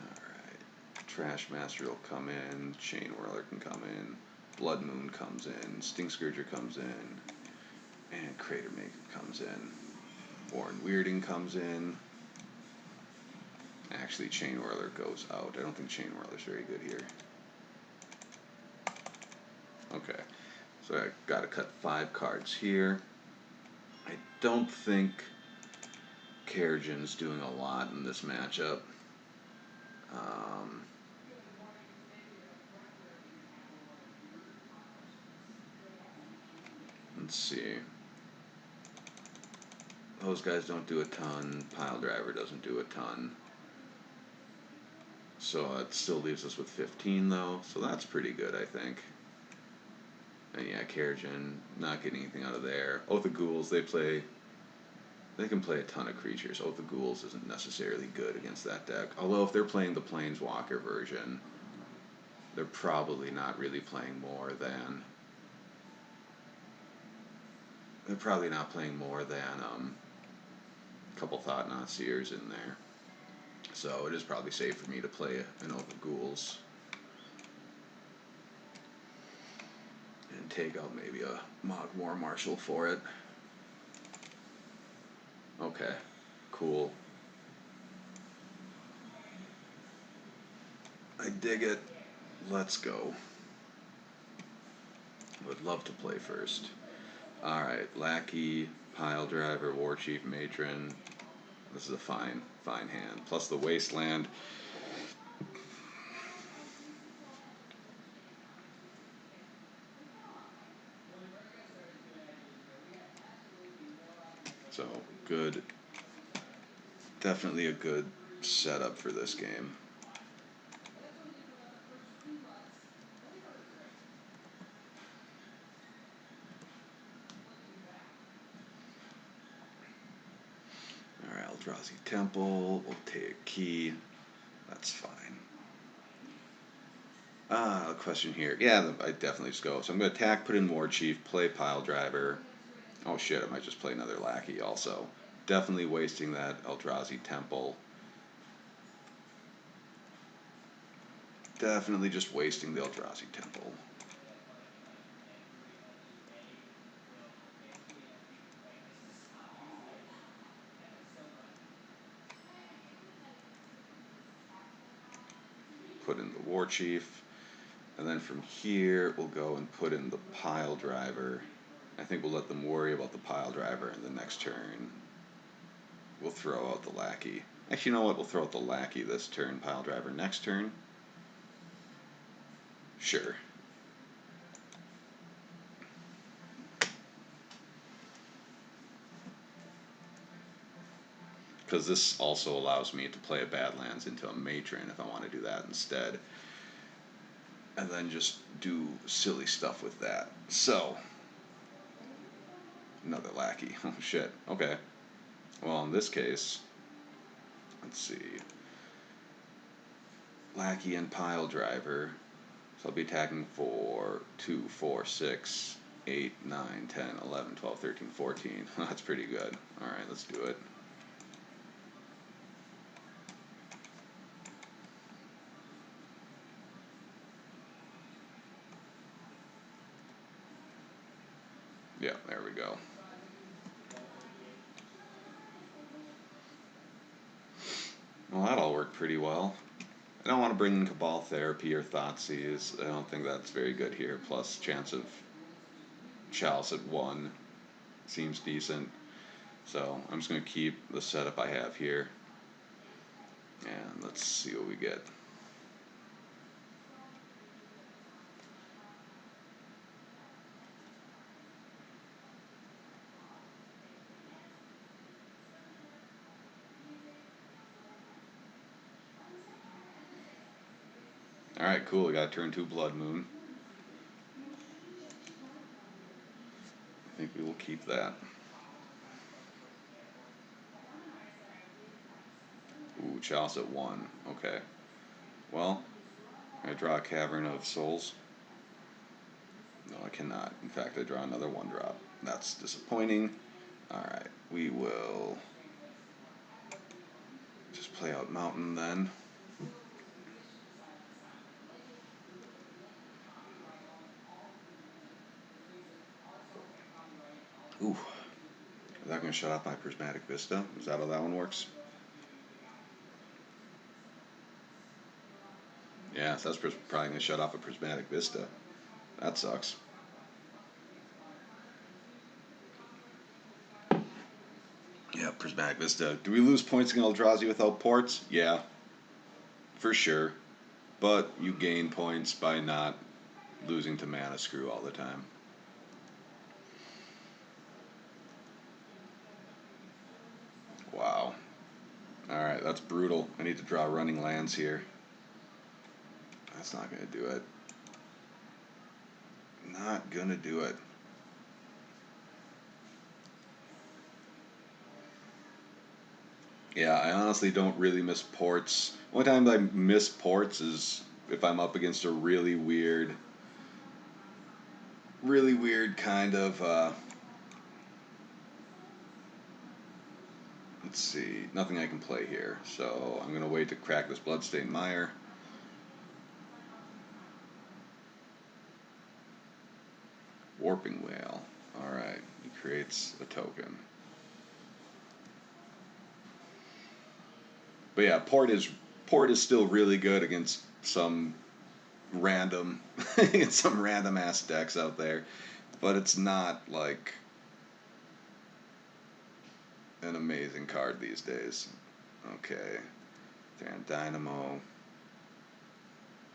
Alright. Trash Master will come in. Chain Whirler can come in. Blood Moon comes in. Stink Scourger comes in. And Crater Maker comes in. Warren Weirding comes in. Actually, Chain Whirler goes out. I don't think Chain Whirler's very good here. Okay, so I gotta cut 5 cards here. I don't think Kerrigan's doing a lot in this matchup. Let's see. Those guys don't do a ton. Pile Driver doesn't do a ton. So it still leaves us with 15 though, so that's pretty good, I think. And yeah, Kerrigan, not getting anything out of there. Oath of Ghouls, they can play a ton of creatures. Oath of Ghouls isn't necessarily good against that deck. Although if they're playing the Planeswalker version, they're probably not really playing more than... They're probably not playing more than a couple Thought-Knot Seers in there. So it is probably safe for me to play an Oath of Ghouls. And take out maybe a Mog War Marshal for it. Okay, cool. I dig it. Let's go. Would love to play first. Alright, Lackey, Pile Driver, War Chief, Matron. This is a fine hand. Plus the Wasteland. So, good. Definitely a good setup for this game. Alright, Eldrazi Temple. We'll take Key. That's fine. A question here. Yeah, I definitely just go. So I'm going to attack, put in War Chief, play Pile Driver. Oh shit, I might just play another Lackey also. Definitely wasting that Eldrazi Temple. Definitely just wasting the Eldrazi Temple. Put in the War Chief. And then from here, we'll go and put in the Pile Driver. I think we'll let them worry about the Pile Driver in the next turn. We'll throw out the Lackey. Actually, you know what? We'll throw out the Lackey this turn, Pile Driver next turn. Sure. Because this also allows me to play a Badlands into a Matron if I want to do that instead. And then just do silly stuff with that. So, another Lackey. Oh shit. Okay. Well, in this case, let's see. Lackey and Pile Driver. So I'll be attacking for 2, 4, 6, 8, 9, 10, 11, 12, 13, 14. That's pretty good. Alright, let's do it. Yeah, there we go. Well, that all worked pretty well. I don't want to bring in Cabal Therapy or Thoughtseize. I don't think that's very good here. Plus, chance of Chalice at 1 seems decent. So, I'm just going to keep the setup I have here. And let's see what we get. Alright, cool. We got turn 2 Blood Moon. I think we will keep that. Ooh, Chalice at 1. Okay. Well, I draw a Cavern of Souls. No, I cannot. In fact, I draw another 1-drop. That's disappointing. Alright, we will just play out Mountain then. Ooh. Is that going to shut off my Prismatic Vista? Is that how that one works? Yeah, so that's probably going to shut off a Prismatic Vista. That sucks. Yeah, Prismatic Vista. Do we lose points against Eldrazi without ports? Yeah, for sure. But you gain points by not losing to Mana Screw all the time. Wow. Alright, that's brutal. I need to draw running lands here. That's not going to do it. Not going to do it. Yeah, I honestly don't really miss ports. Only time I miss ports is if I'm up against a really weird kind of, let's see, nothing I can play here. So I'm going to wait to crack this Bloodstained Mire. Warping Whale. Alright, he creates a token. But yeah, port is still really good against some random some random ass decks out there. But it's not like an amazing card these days. Okay. Theron Dynamo.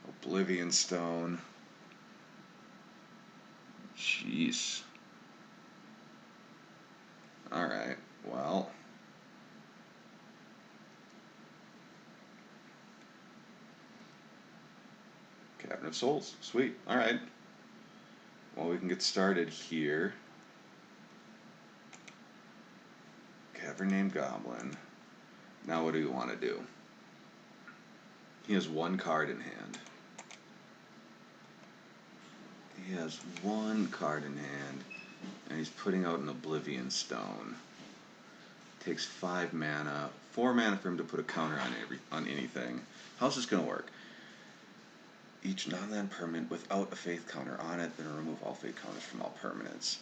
Oblivion Stone. Jeez. Alright, well. Cavern of Souls. Sweet. Alright. Well, we can get started here. Cavern named Goblin. Now what do we want to do? He has 1 card in hand. He has 1 card in hand, and he's putting out an Oblivion Stone. Takes 5 mana, 4 mana for him to put a counter on anything. How's this gonna work? Each non-land permanent without a faith counter on it, then remove all faith counters from all permanents.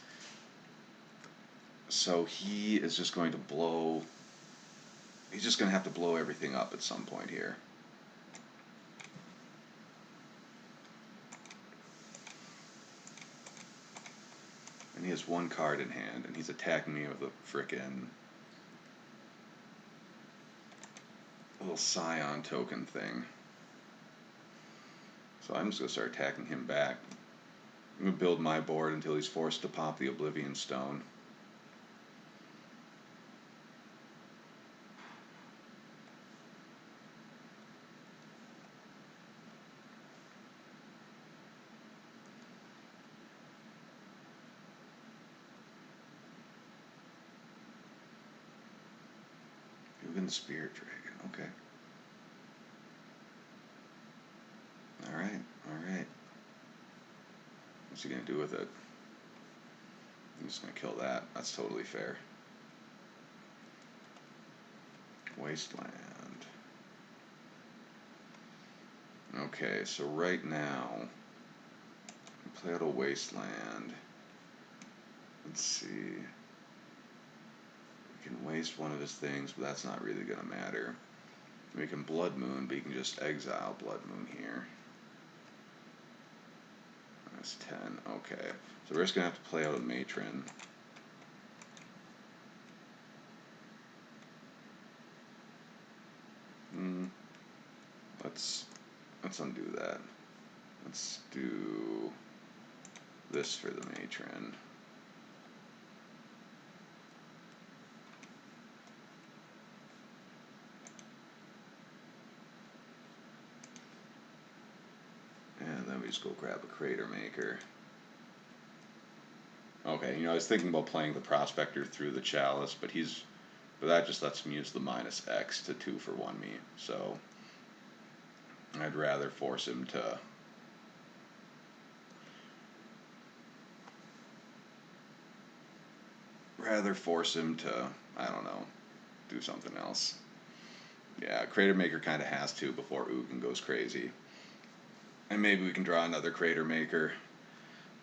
So he is just going to blow. He's just gonna have to blow everything up at some point here. And he has 1 card in hand, and he's attacking me with a frickin' little Scion token thing. So I'm just going to start attacking him back. I'm going to build my board until he's forced to pop the Oblivion Stone. Even the Spirit Dragon, okay. Alright. What's he going to do with it? He's just going to kill that. That's totally fair. Wasteland. Okay, so right now, play out a Wasteland. Let's see. We can waste one of his things, but that's not really going to matter. We can Blood Moon, but you can just exile Blood Moon here. That's 10. Okay. So we're just going to have to play out a Matron. Let's undo that. Let's do this for the Matron. And then we just go grab a Crater Maker. Okay, I was thinking about playing the Prospector through the Chalice, but that just lets him use the -X to 2 for 1 me. So I'd rather force him to I don't know, do something else. Yeah, Crater Maker kind of has to before Ugin goes crazy. And maybe we can draw another Crater Maker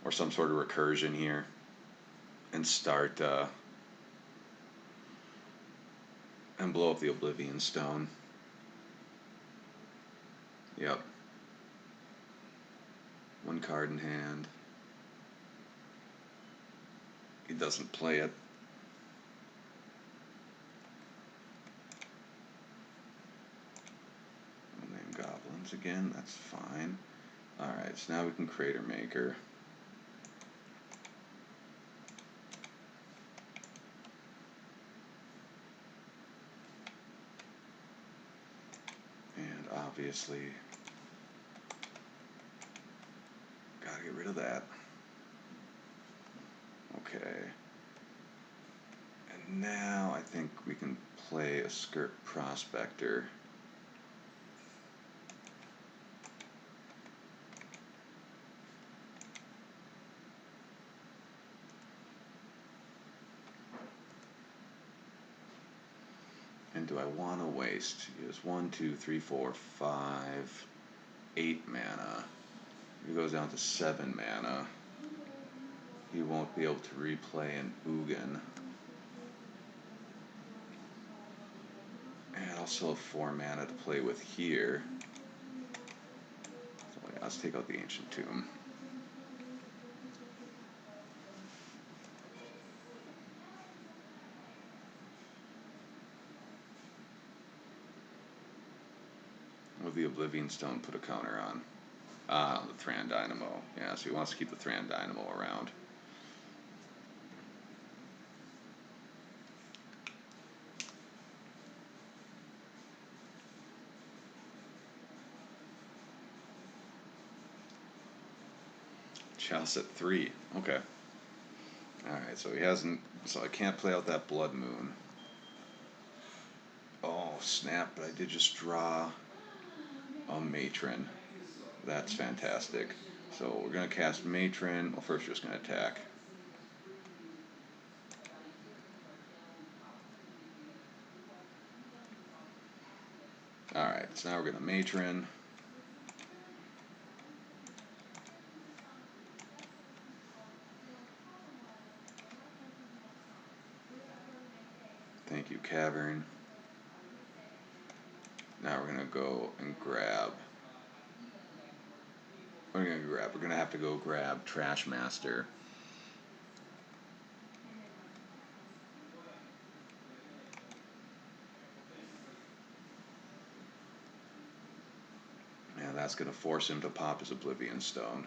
or some sort of recursion here and start and blow up the Oblivion Stone. Yep. One card in hand. He doesn't play it. We'll name Goblins again, that's fine. Alright, so now we can Crater Maker. And obviously, gotta get rid of that. Okay. And now I think we can play a Skirt Prospector. And do I want to waste? Use 1, 2, 3, 4, 5, 8 mana. He goes down to 7 mana. He won't be able to replay an Ugin. And I'll still have 4 mana to play with here. So yeah, let's take out the Ancient Tomb. With the Oblivion Stone, put a counter on. The Thran Dynamo. Yeah, so he wants to keep the Thran Dynamo around. Chalice at 3. Okay. Alright, so he hasn't. So I can't play out that Blood Moon. Oh, snap, but I did just draw a Matron. That's fantastic. So we're going to cast Matron. Well, first we're just going to attack. Alright, so now we're going to Matron. Thank you, Cavern. Now we're going to go and grab. We're going to have to go grab Trash Master. And that's going to force him to pop his Oblivion Stone.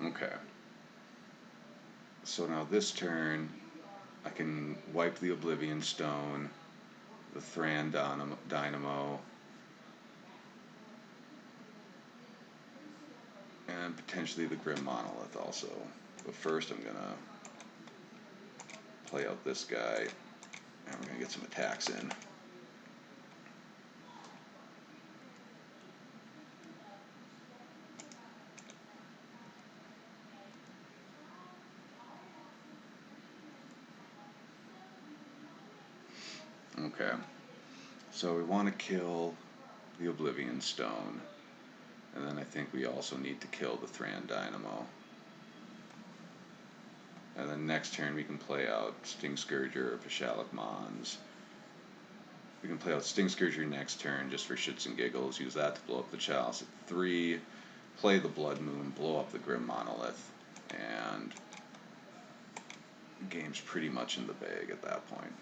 Okay. So now this turn, I can wipe the Oblivion Stone, the Thran Dynamo, and potentially the Grim Monolith also. But first I'm going to play out this guy, and we're going to get some attacks in. Okay. So we want to kill the Oblivion Stone. And then I think we also need to kill the Thran Dynamo. And then next turn we can play out Sting Scourger or Vishalik Mons. We can play out Sting Scourger next turn just for shits and giggles. Use that to blow up the Chalice at 3. Play the Blood Moon, blow up the Grim Monolith. And the game's pretty much in the bag at that point.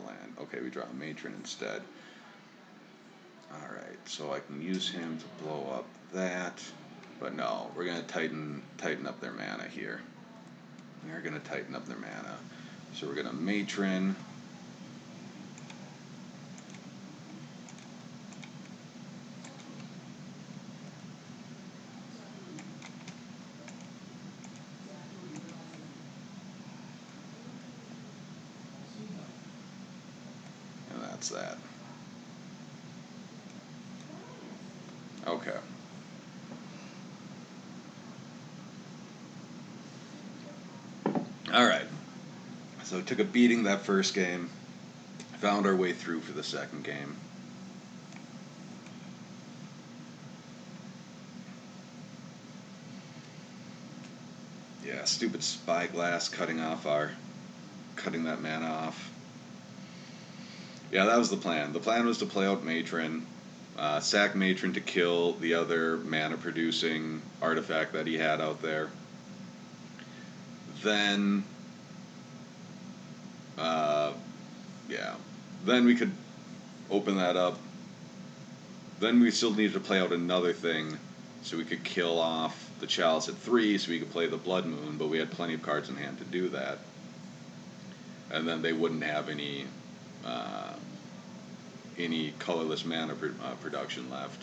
a land. Okay, we draw a matron instead. Alright, so I can use him to blow up that. But no, we're going to tighten up their mana here. We're going to tighten up their mana. So we're going to matron. And that's that. Okay. Alright. So we took a beating that first game. Found our way through for the second game. Yeah, stupid spyglass cutting that mana off. Yeah, that was the plan. The plan was to play out Matron, sack Matron to kill the other mana producing artifact that he had out there. Then, then we could open that up. Then we still needed to play out another thing, so we could kill off the Chalice at 3, so we could play the Blood Moon, but we had plenty of cards in hand to do that. And then they wouldn't have any colorless mana production left,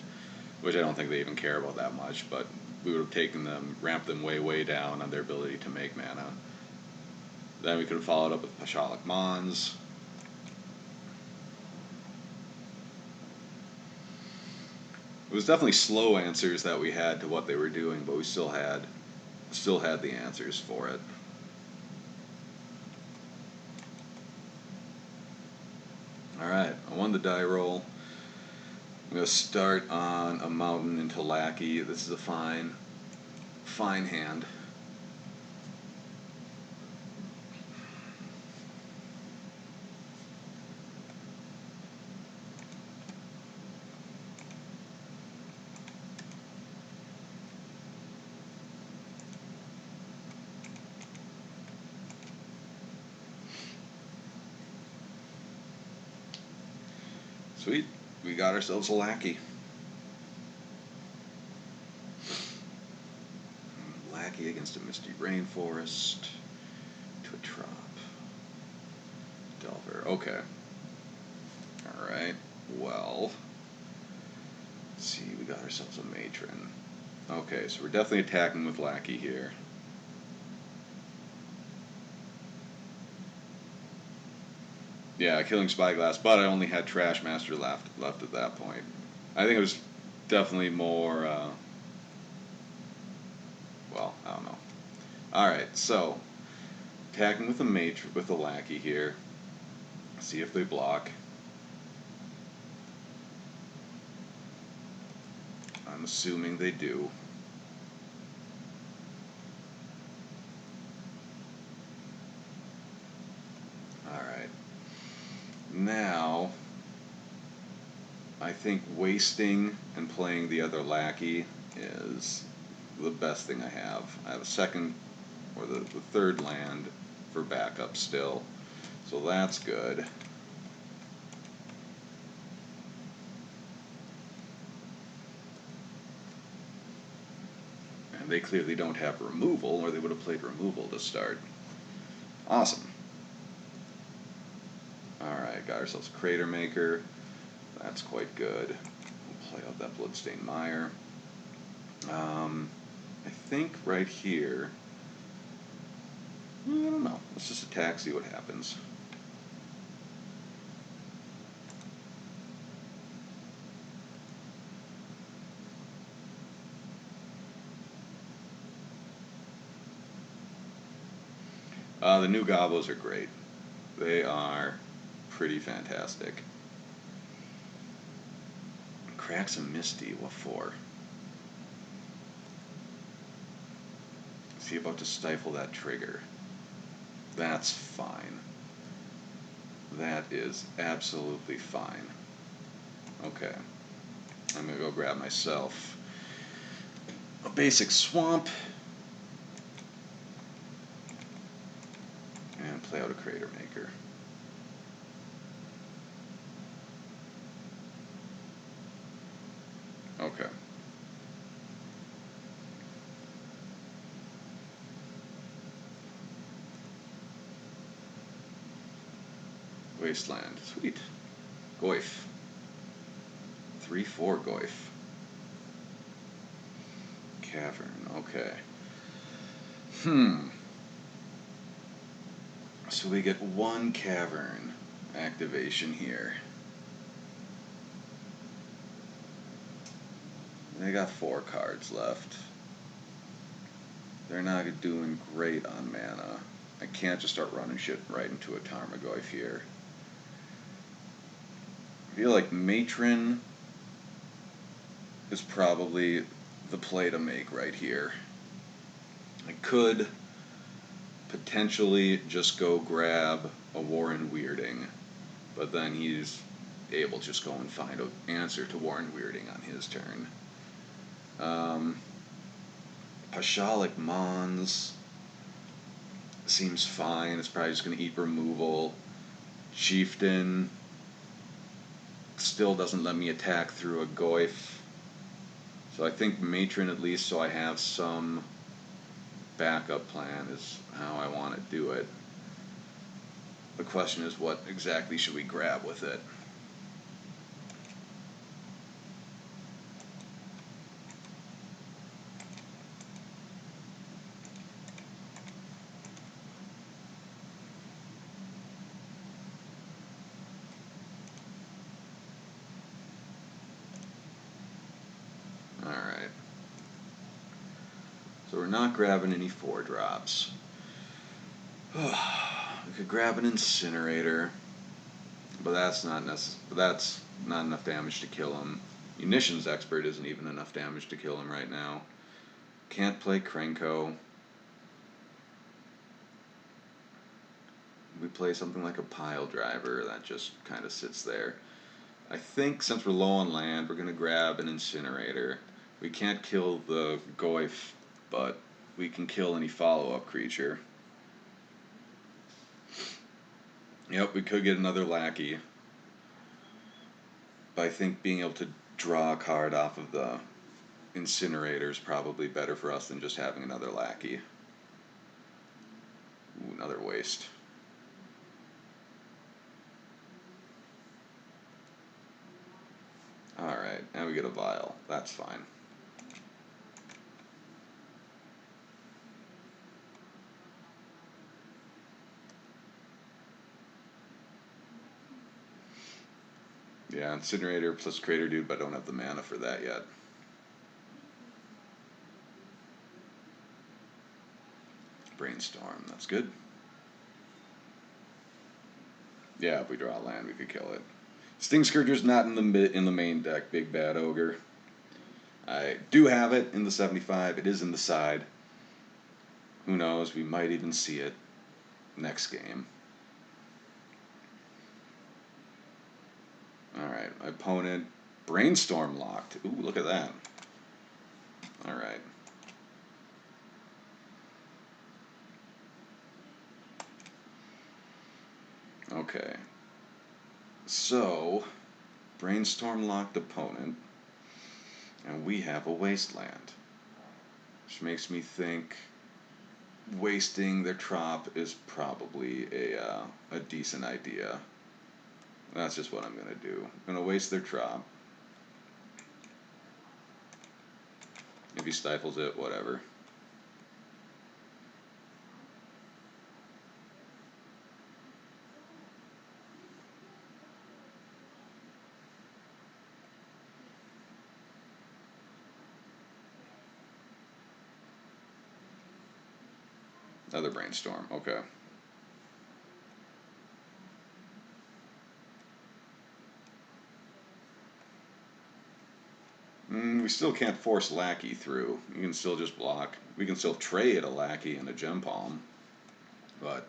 which I don't think they even care about that much, but we would have taken them, ramped them way down on their ability to make mana. Then we could have followed up with Pashalik Mons. It was definitely slow answers that we had to what they were doing, but we still had the answers for it. Alright, I won the die roll. I'm going to start on a mountain into Lackey. This is a fine hand. Sweet, we got ourselves a Lackey. Lackey against a Misty Rainforest to a Trop. Delver, okay. Alright, well, let's see, we got ourselves a Matron. Okay, so we're definitely attacking with Lackey here. Yeah, killing Spyglass, but I only had Trash Master left at that point. I think it was definitely more, well, I don't know. Alright, so, attacking with a Lackey here. See if they block. I'm assuming they do. Alright. Now, I think wasting and playing the other Lackey is the best thing I have. I have a second, or the third land for backup still. So that's good. And they clearly don't have removal, or they would have played removal to start. Awesome. Alright, got ourselves a Crater Maker. That's quite good. We'll play out that Bloodstained Mire. I think right here, I don't know. Let's just attack, see what happens. The new Gobos are great. They are pretty fantastic. Cracks a Misty, what for? Is he about to stifle that trigger? That's fine. That is absolutely fine. Okay. I'm gonna go grab myself a basic swamp and play out a Crater Maker. Wasteland. Sweet. Goyf. 3/4 Goyf. Cavern. Okay. So we get one cavern activation here. They got 4 cards left. They're not doing great on mana. I can't just start running shit right into a Tarmogoyf here. I feel like Matron is probably the play to make right here. I could potentially just go grab a Warren Weirding, but then he's able to just go and find an answer to Warren Weirding on his turn. Pashalik Mons seems fine. It's probably just going to eat removal. Chieftain still doesn't let me attack through a Goyf. So I think Matron, at least so I have some backup plan, is how I want to do it. The question is, what exactly should we grab with it? Alright. So we're not grabbing any 4-drops. We could grab an Incinerator, but that's not enough damage to kill him. Munitions Expert isn't even enough damage to kill him right now. Can't play Krenko. We play something like a Pile Driver that just kind of sits there. I think since we're low on land, we're going to grab an Incinerator. We can't kill the Goyf, but we can kill any follow-up creature. Yep, we could get another Lackey. But I think being able to draw a card off of the Incinerator is probably better for us than just having another Lackey. Ooh, another waste. Alright, now we get a Vial. That's fine. Yeah, Incinerator plus Crater Dude, but I don't have the mana for that yet. Brainstorm, that's good. Yeah, if we draw land, we could kill it. Sting Scourger's not in the main deck, Big Bad Ogre. I do have it in the 75. It is in the side. Who knows? We might even see it next game. Alright, my opponent, Brainstorm locked. Ooh, look at that. Alright. Okay. So, Brainstorm locked opponent, and we have a Wasteland. Which makes me think wasting their Trop is probably a decent idea. That's just what I'm going to do. I'm going to waste their Trop. If he stifles it, whatever. Another Brainstorm, okay. We still can't force Lackey through. You can still just block. We can still trade a Lackey and a Gem Palm. But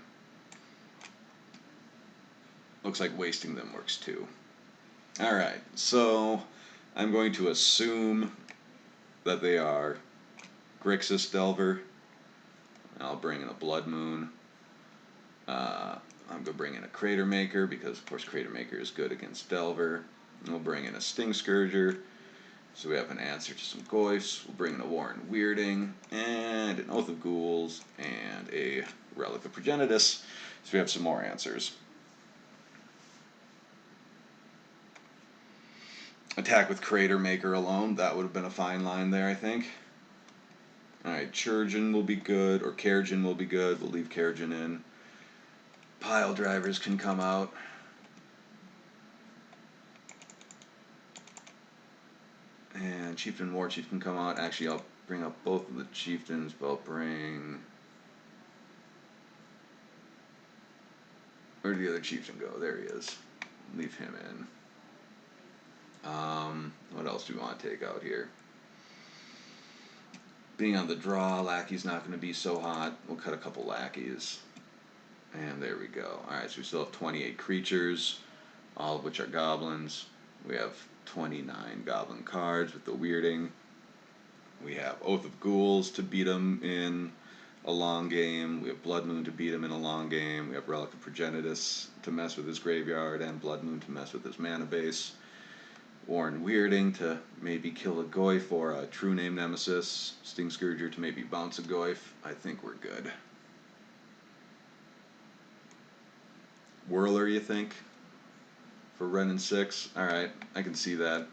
looks like wasting them works too. Alright, so I'm going to assume that they are Grixis Delver. I'll bring in a Blood Moon. I'm going to bring in a Crater Maker because, of course, Crater Maker is good against Delver. And we'll bring in a Sting Scourger. So we have an answer to some Goyfs. We'll bring in a Warren Weirding, and an Oath of Ghouls, and a Relic of Progenitus. So we have some more answers. Attack with Crater Maker alone, that would have been a fine line there, I think. Alright, Churgeon will be good, or Kerrigan will be good. We'll leave Kerrigan in. Pile drivers can come out. And Chieftain War Chief can come out. Actually, I'll bring up both of the Chieftains, but I'll bring... Where did the other Chieftain go? There he is. Leave him in. What else do we want to take out here? Being on the draw, Lackey's not going to be so hot. We'll cut a couple Lackeys. And there we go. Alright, so we still have 28 creatures, all of which are goblins. We have 29 goblin cards with the weirding. We have Oath of Ghouls to beat him in a long game. We have Blood Moon to beat him in a long game. We have Relic of Progenitus to mess with his graveyard, and Blood Moon to mess with his mana base. Warren Weirding to maybe kill a Goyf or a True Name Nemesis. Sting Scourger to maybe bounce a Goyf. I think we're good. Whirler, you think? For Ren and 6? Alright, I can see that.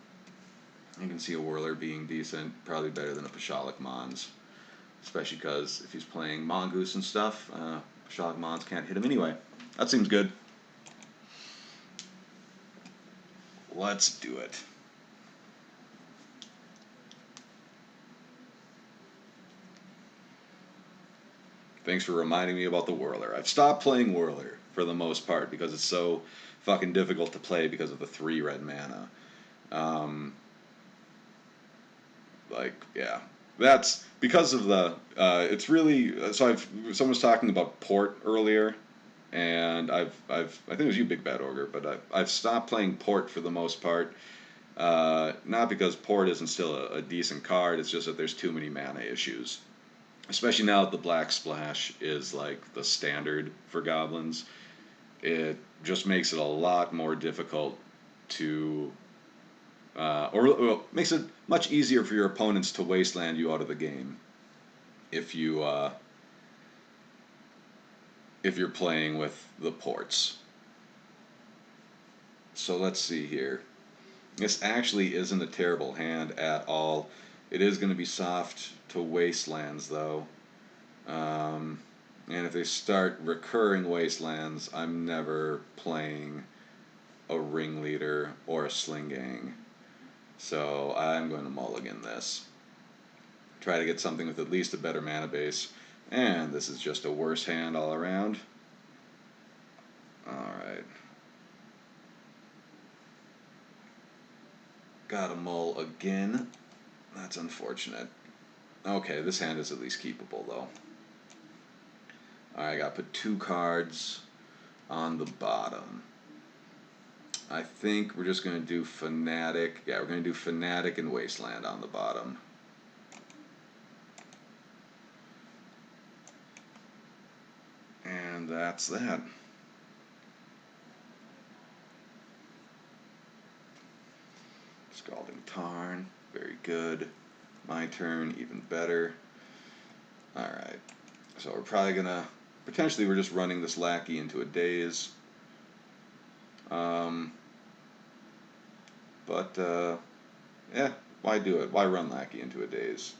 I can see a Whirler being decent. Probably better than a Pashalik Mons. Especially because if he's playing Mongoose and stuff, Pashalik Mons can't hit him anyway. That seems good. Let's do it. Thanks for reminding me about the Whirler. I've stopped playing Whirler for the most part because it's so fucking difficult to play because of the 3 red mana. Yeah. That's because of the, it's really, so someone was talking about Port earlier, and I think it was you, Big Bad Ogre, but I've stopped playing Port for the most part. Not because Port isn't still a decent card, it's just that there's too many mana issues. Especially now that the Black Splash is like the standard for goblins. It just makes it a lot more difficult to, makes it much easier for your opponents to wasteland you out of the game if you're playing with the ports. So let's see here. This actually isn't a terrible hand at all. It is going to be soft to wastelands, though. And if they start recurring wastelands, I'm never playing a ringleader or a sling gang. So I'm going to mulligan this. Try to get something with at least a better mana base. And this is just a worse hand all around. Alright. Gotta mull again. That's unfortunate. Okay, this hand is at least keepable, though. Alright, I gotta put 2 cards on the bottom. I think we're just gonna do Fanatic. Yeah, we're gonna do Fanatic and Wasteland on the bottom. And that's that. Scalding Tarn, very good. My turn, even better. Alright, so we're probably gonna, potentially we're just running this Lackey into a daze. Yeah, why do it? Why run Lackey into a daze?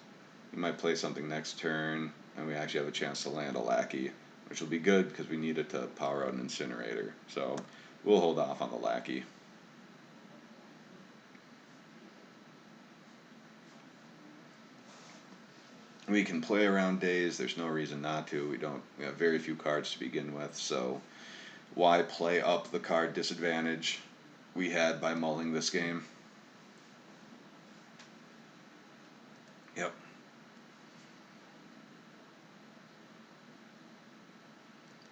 We might play something next turn, and we actually have a chance to land a Lackey, which will be good because we need it to power out an Incinerator. So we'll hold off on the Lackey. We can play around days. There's no reason not to. We have very few cards to begin with, so why play up the card disadvantage we had by mulling this game? Yep.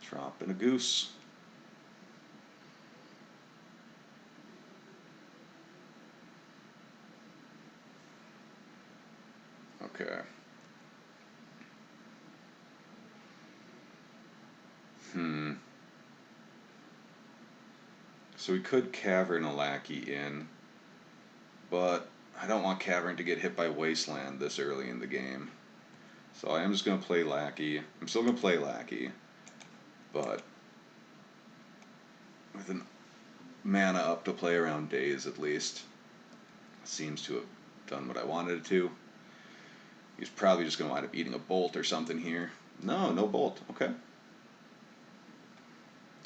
Tromp and a goose. Okay. So we could Cavern a Lackey in, but I don't want Cavern to get hit by Wasteland this early in the game. So I am just going to play Lackey. I'm still going to play Lackey, but with an mana up to play around days at least. Seems to have done what I wanted it to. He's probably just going to wind up eating a bolt or something here. No, no bolt. Okay.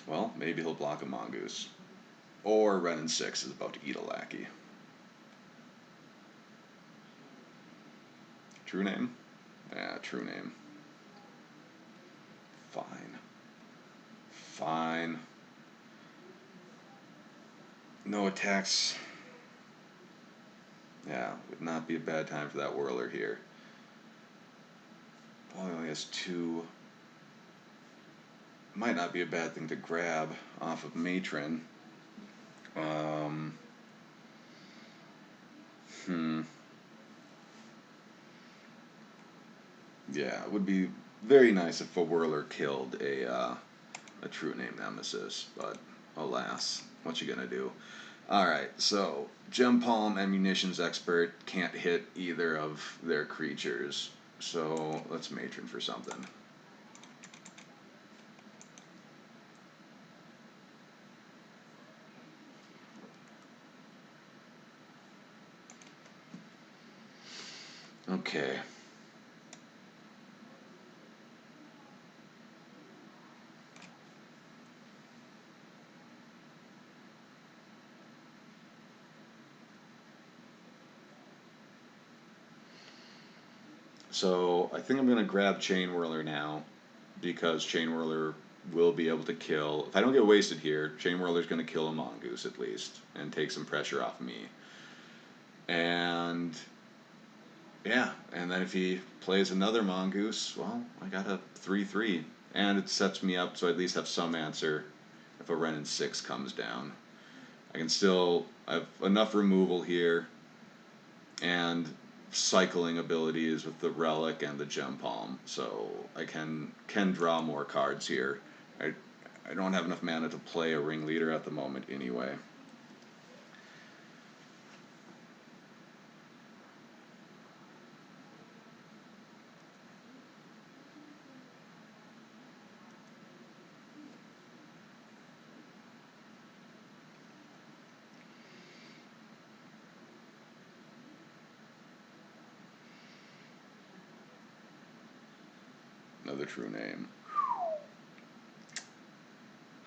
Well, maybe he'll block a mongoose. Or Renin 6 is about to eat a lackey. True name? Yeah, true name. Fine. Fine. No attacks. Yeah, would not be a bad time for that whirler here. Well, he only has 2. Might not be a bad thing to grab off of Matron. Hmm. Yeah, it would be very nice if a whirler killed a true name nemesis, but alas, what you gonna do? Alright, so Gem Palm and Munitions Expert can't hit either of their creatures, so let's Matron for something. Okay. So I think I'm gonna grab Chain Whirler now, because Chain Whirler will be able to kill. If I don't get wasted here, Chain Whirler's gonna kill a mongoose at least and take some pressure off me. And yeah, and then if he plays another mongoose, well, I got a 3/3, and it sets me up so I at least have some answer if a Renin 6 comes down. I can still I have enough removal here, and cycling abilities with the relic and the gem palm, so I can draw more cards here. I don't have enough mana to play a ringleader at the moment anyway. Another true name.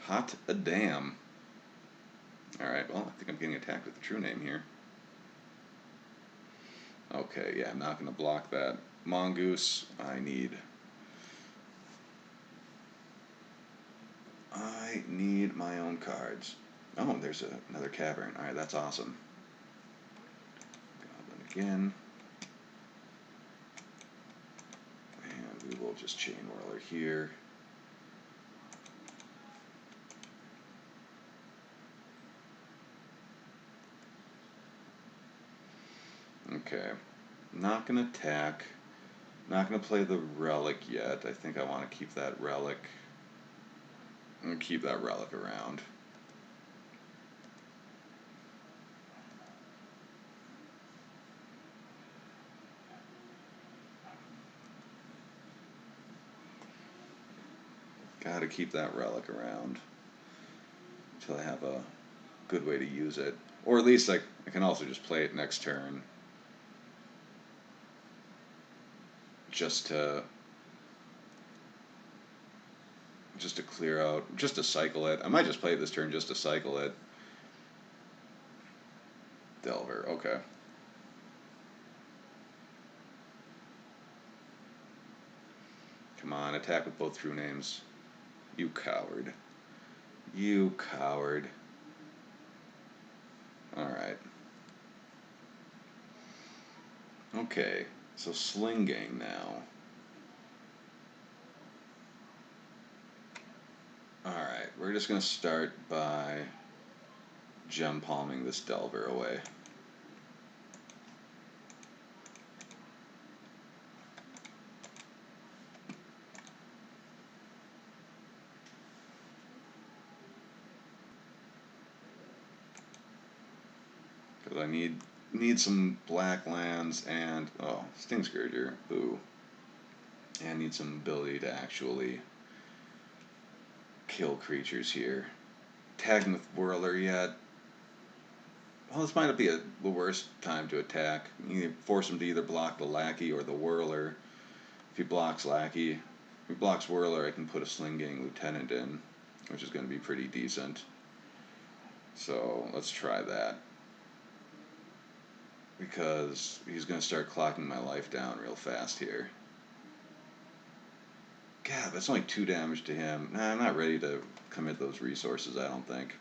Hot a damn. Alright, well, I think I'm getting attacked with the true name here. Okay, yeah, I'm not going to block that. Mongoose, I need my own cards. Oh, there's another cavern. Alright, that's awesome. Goblin again. And we will just Chain Whirler here. Okay. Not going to attack. Not going to play the relic yet. I think I want to keep that relic. I'm going to keep that relic around. Gotta keep that relic around until I have a good way to use it. Or at least I can also just play it next turn. Just to clear out, just to cycle it. I might just play it this turn just to cycle it. Delver, okay. Come on, attack with both true names. You coward. You coward. Alright. Okay, so Sling Gang now. Alright, we're just going to start by gem palming this Delver away. Because I need some black lands and, oh, Sting Scourger, boo. And need some ability to actually kill creatures here. Tagging with Whirler yet. Well, this might not be the worst time to attack. You force him to either block the lackey or the whirler. If he blocks lackey, if he blocks whirler, I can put a sling gang lieutenant in, which is going to be pretty decent. So let's try that. Because he's going to start clocking my life down real fast here. God, that's only 2 damage to him. Nah, I'm not ready to commit those resources, I don't think.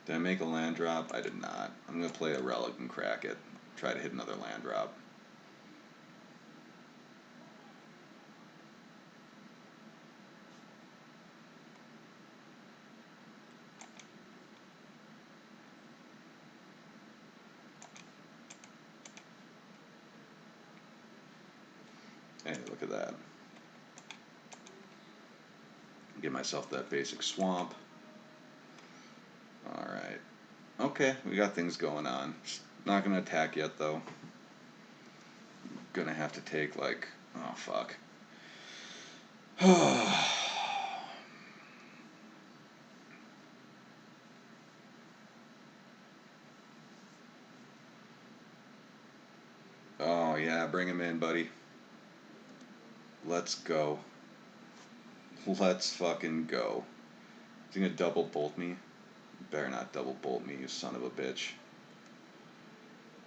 Did I make a land drop? I did not. I'm going to play a relic and crack it. Try to hit another land drop. Hey, look at that. Give myself that basic swamp. Alright. Okay, we got things going on. Not going to attack yet, though. Gonna have to take, like... Oh, fuck. Oh, yeah, bring him in, buddy. Let's go. Let's fucking go. Is he gonna double bolt me? Better not double bolt me, you son of a bitch.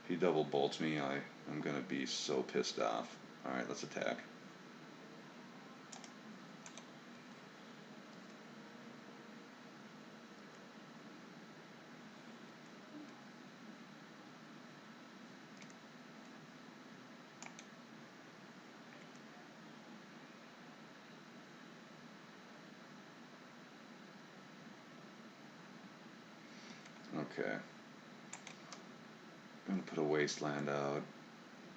If he double bolts me, I'm gonna be so pissed off. Alright, let's attack. Okay. Gonna put a wasteland out.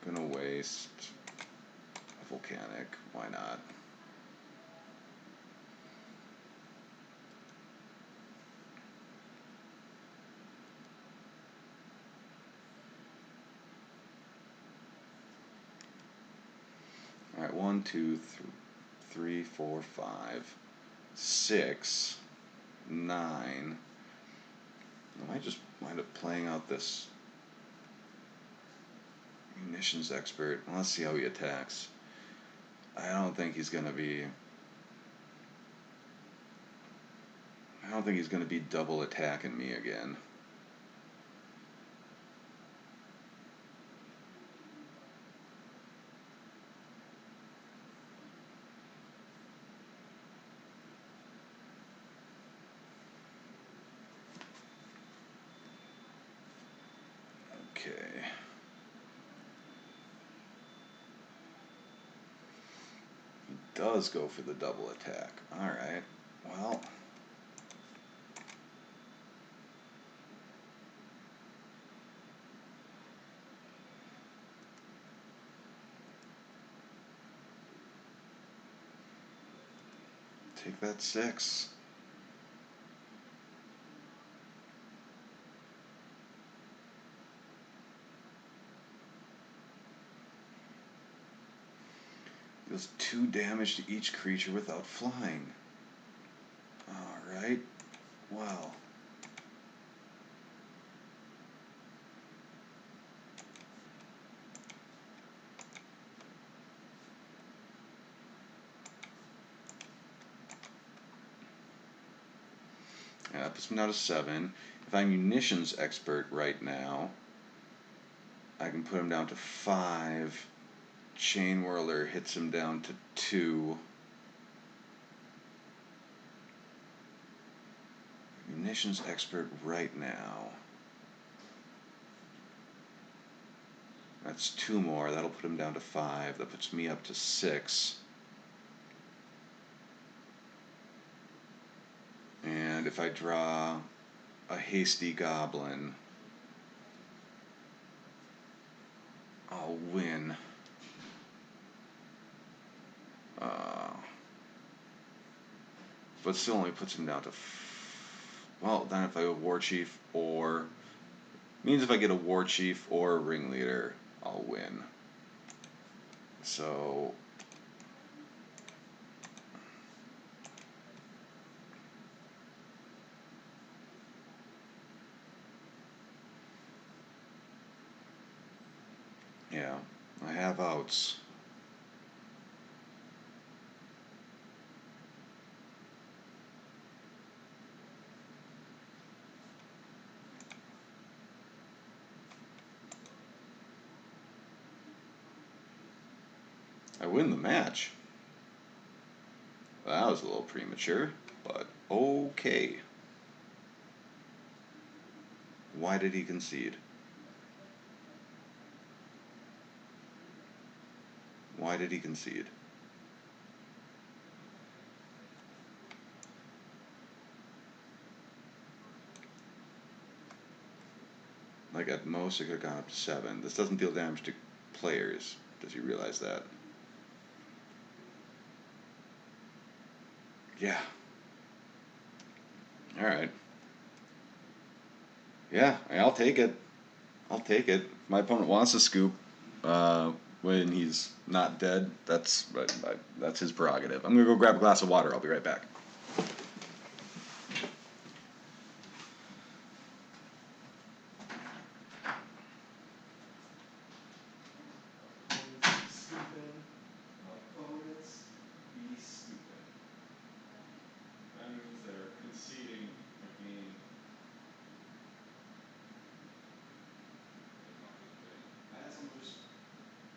Gonna waste a volcanic. Why not? Alright, 1, 2, 3, 4, 5, 6, 9. I might just wind up playing out this munitions expert. Well, let's see how he attacks. I don't think he's gonna be double attacking me again. Okay. He does go for the double attack. Alright. Well. Take that 6. Deals 2 damage to each creature without flying. Alright. Wow. Yeah, that puts me down to 7. If I'm munitions expert right now, I can put him down to 5. Chain Whirler hits him down to 2. Munitions expert right now. That's 2 more. That'll put him down to 5. That puts me up to 6. And if I draw a hasty goblin, I'll win. But still only puts him down to... Well, then if I go war chief or... Means if I get a war chief or a ringleader, I'll win. So... Yeah, I have outs. I win the match. That was a little premature, but okay. Why did he concede? Why did he concede? Like at most, it could have gone up to 7. This doesn't deal damage to players. Does he realize that? Yeah. All right. Yeah, I'll take it. I'll take it. If my opponent wants to scoop when he's not dead, that's his prerogative. I'm gonna go grab a glass of water. I'll be right back. Opponents be stupid. That means they're conceding a game. I had someone just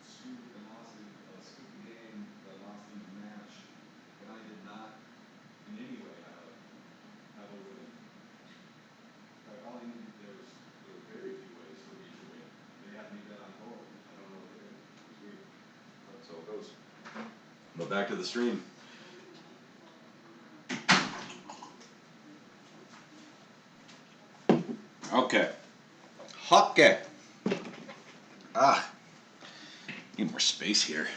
scoop and lost scoop the game that lost in the match, but I did not in any way have a win. All I needed there were very few ways for me to win. They had me bet on both. I don't know what they did. It was weird. But so it goes. But back to the stream. Okay. Hockey. Ah. Need more space here.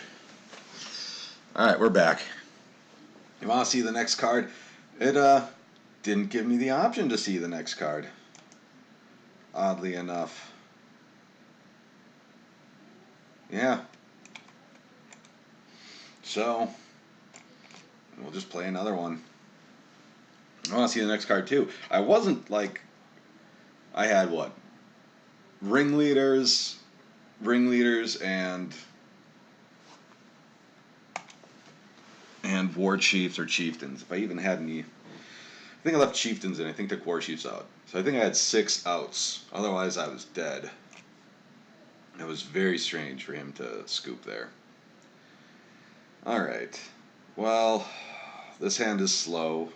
Alright, we're back. You want to see the next card? It didn't give me the option to see the next card. Oddly enough. Yeah. So we'll just play another one. I want to see the next card too. I wasn't like I had what? Ringleaders, and war chiefs or chieftains. If I even had any, I think I left chieftains in. I think took war chiefs out. So I think I had 6 outs. Otherwise, I was dead. It was very strange for him to scoop there. All right. Well, this hand is slow.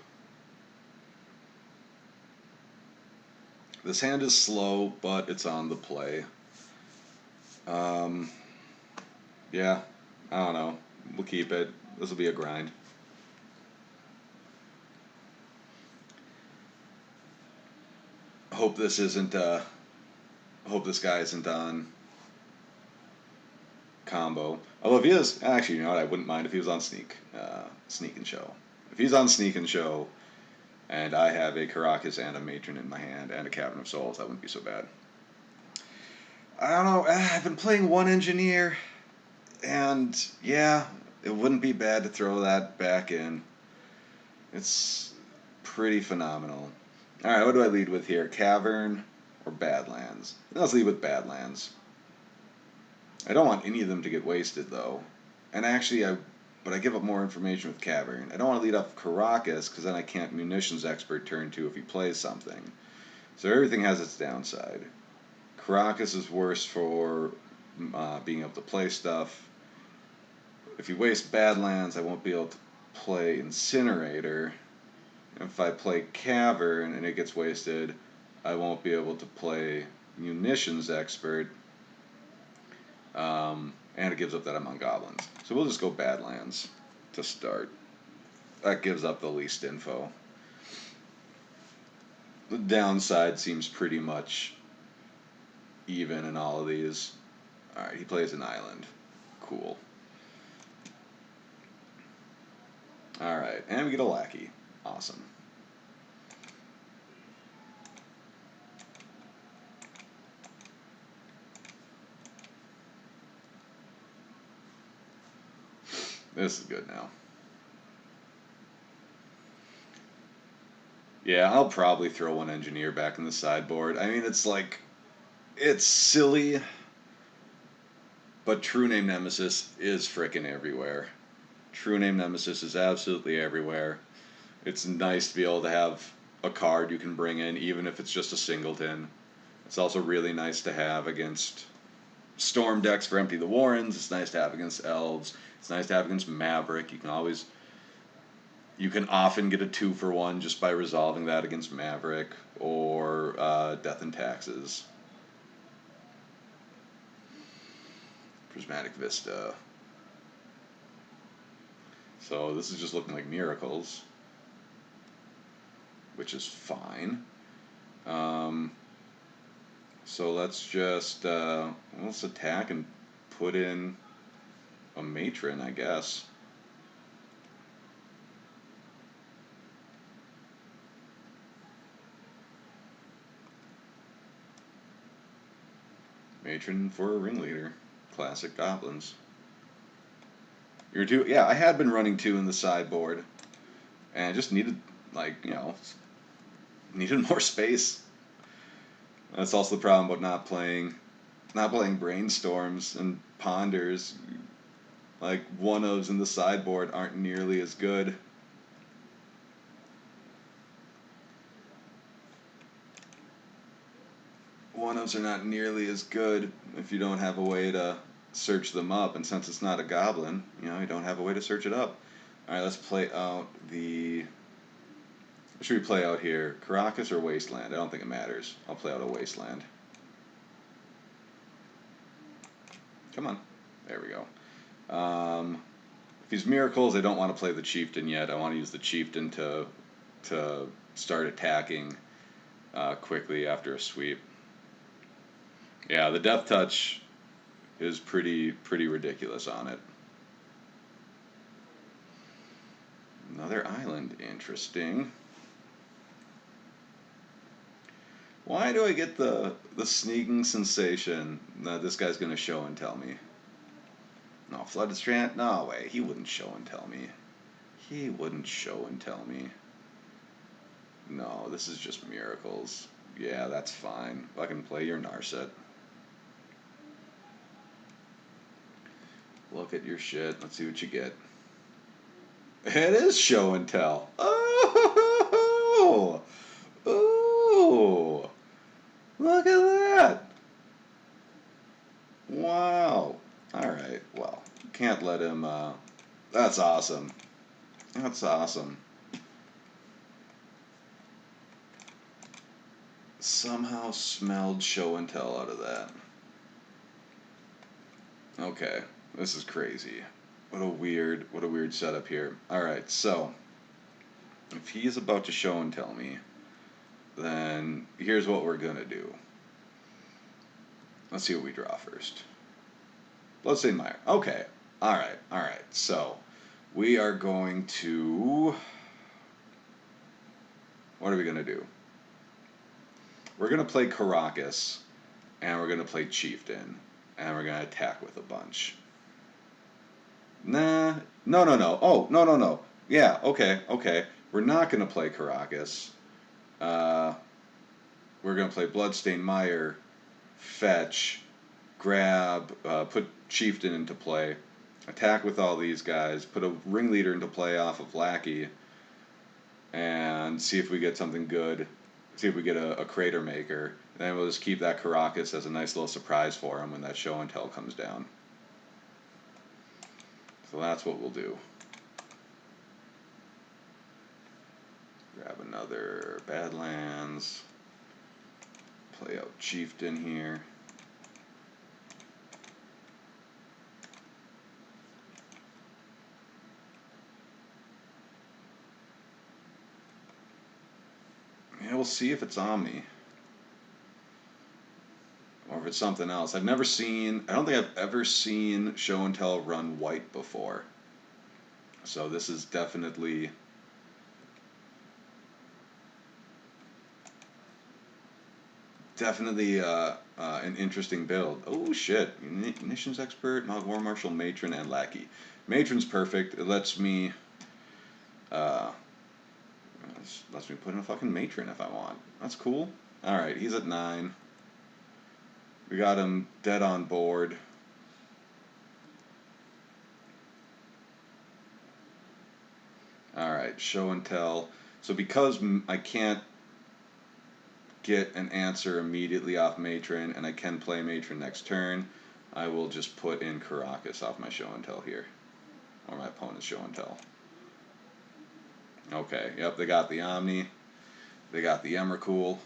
This hand is slow, but it's on the play. Yeah, I don't know. We'll keep it. This will be a grind. Hope this isn't. Hope this guy isn't on combo. Although if he is, actually, you know what? I wouldn't mind if he was on sneak and show. If he's on sneak and show, and I have a Caracas and a Matron in my hand and a Cavern of Souls, that wouldn't be so bad. I don't know. I've been playing one engineer, and yeah, it wouldn't be bad to throw that back in. It's pretty phenomenal. All right, what do I lead with here? Cavern or Badlands? Let's lead with Badlands. I don't want any of them to get wasted though, and actually but I give up more information with Cavern. I don't want to lead off Caracas because then I can't munitions expert turn 2 if he plays something. So everything has its downside. Caracas is worse for being able to play stuff. If you waste Badlands, I won't be able to play Incinerator. If I play Cavern and it gets wasted, I won't be able to play Munitions Expert. And it gives up that I'm on Goblins. So we'll just go Badlands to start. That gives up the least info. The downside seems pretty much even in all of these. Alright, he plays an island. Cool. Alright, and we get a lackey. Awesome. This is good now. Yeah, I'll probably throw one engineer back in the sideboard. I mean, it's silly, But True Name Nemesis is frickin' everywhere. True Name Nemesis is absolutely everywhere. It's nice to be able to have a card you can bring in, even if it's just a singleton. It's also really nice to have against Storm decks for Empty the Warrens. It's nice to have against Elves. It's nice to have against Maverick. You can often get a 2-for-1 just by resolving that against Maverick or Death and Taxes. Prismatic Vista. So this is just looking like miracles, which is fine. So let's just let's attack and put in a matron, I guess. Matron for a ringleader. Classic Goblins. You're two. Yeah, I had been running 2 in the sideboard, and I just needed, needed more space. That's also the problem about not playing brainstorms and ponders. Like, 1-ofs in the sideboard aren't nearly as good. One-ofs are not nearly as good if you don't have a way to search them up, and since it's not a goblin, you don't have a way to search it up. Alright, let's play out the... What should we play out here? Caracas or Wasteland? I don't think it matters. I'll play out a Wasteland. Come on. There we go. If he's Miracles, I don't want to play the Chieftain yet. I want to use the Chieftain to start attacking quickly after a sweep. Yeah, the Death Touch is pretty ridiculous on it. Another island. Interesting. Why do I get the sneaking sensation that this guy's going to show and tell me? No, Flooded Strand? No way. He wouldn't show and tell me. He wouldn't show and tell me. No, this is just miracles. Yeah, that's fine. Fucking play your Narset. Look at your shit. Let's see what you get. It is show and tell. Oh! Oh! Look at that! Wow. Alright, well, can't let him, that's awesome. That's awesome. Somehow smelled show and tell out of that. Okay, this is crazy. What a weird setup here. Alright, so if he's about to show and tell me, then here's what we're gonna do. Let's see what we draw first. Let's say Meyer. Okay. Alright. So we are going to... What are we going to do? We're going to play Caracas, and we're going to play Chieftain, and we're going to attack with a bunch. Nah. No. Oh, no. Yeah, okay. We're not going to play Caracas. We're going to play Bloodstained Mire, fetch, grab, put Chieftain into play, attack with all these guys, put a Ringleader into play off of Lackey, and see if we get something good. See if we get a Crater Maker. Then we'll just keep that Caracas as a nice little surprise for him when that show and tell comes down. So that's what we'll do. Grab another Badlands. Play out Chieftain here. Yeah, we'll see if it's Omni. Or if it's something else. I don't think I've ever seen show and tell run white before. So this is definitely an interesting build. Oh shit. Munitions Expert, War Marshal, Matron, and Lackey. Matron's perfect. It lets me put in a fucking Matron if I want. That's cool. Alright, he's at 9. We got him dead on board. Alright, show and tell. So because I can't get an answer immediately off Matron, and I can play Matron next turn, I will just put in Caracas off my show and tell here. Or my opponent's show and tell. Okay, yep, they got the Omni. They got the Emrakul.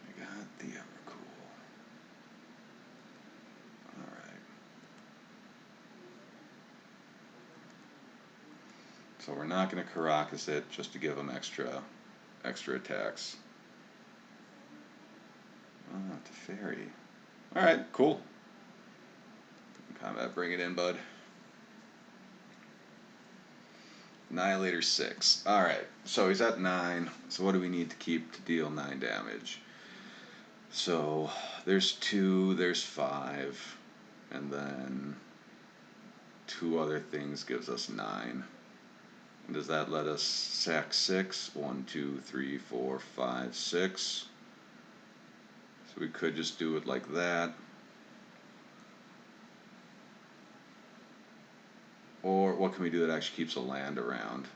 They got the Emrakul. Alright. So we're not going to Caracas it just to give them extra attacks. Oh, Teferi. Alright, cool. Combat, bring it in, bud. Annihilator 6. Alright, so he's at 9. So what do we need to keep to deal 9 damage? So there's 2, there's 5, and then 2 other things gives us 9. And does that let us sack 6? 1, 2, 3, 4, 5, 6. So we could just do it like that. Or what can we do that actually keeps a land around?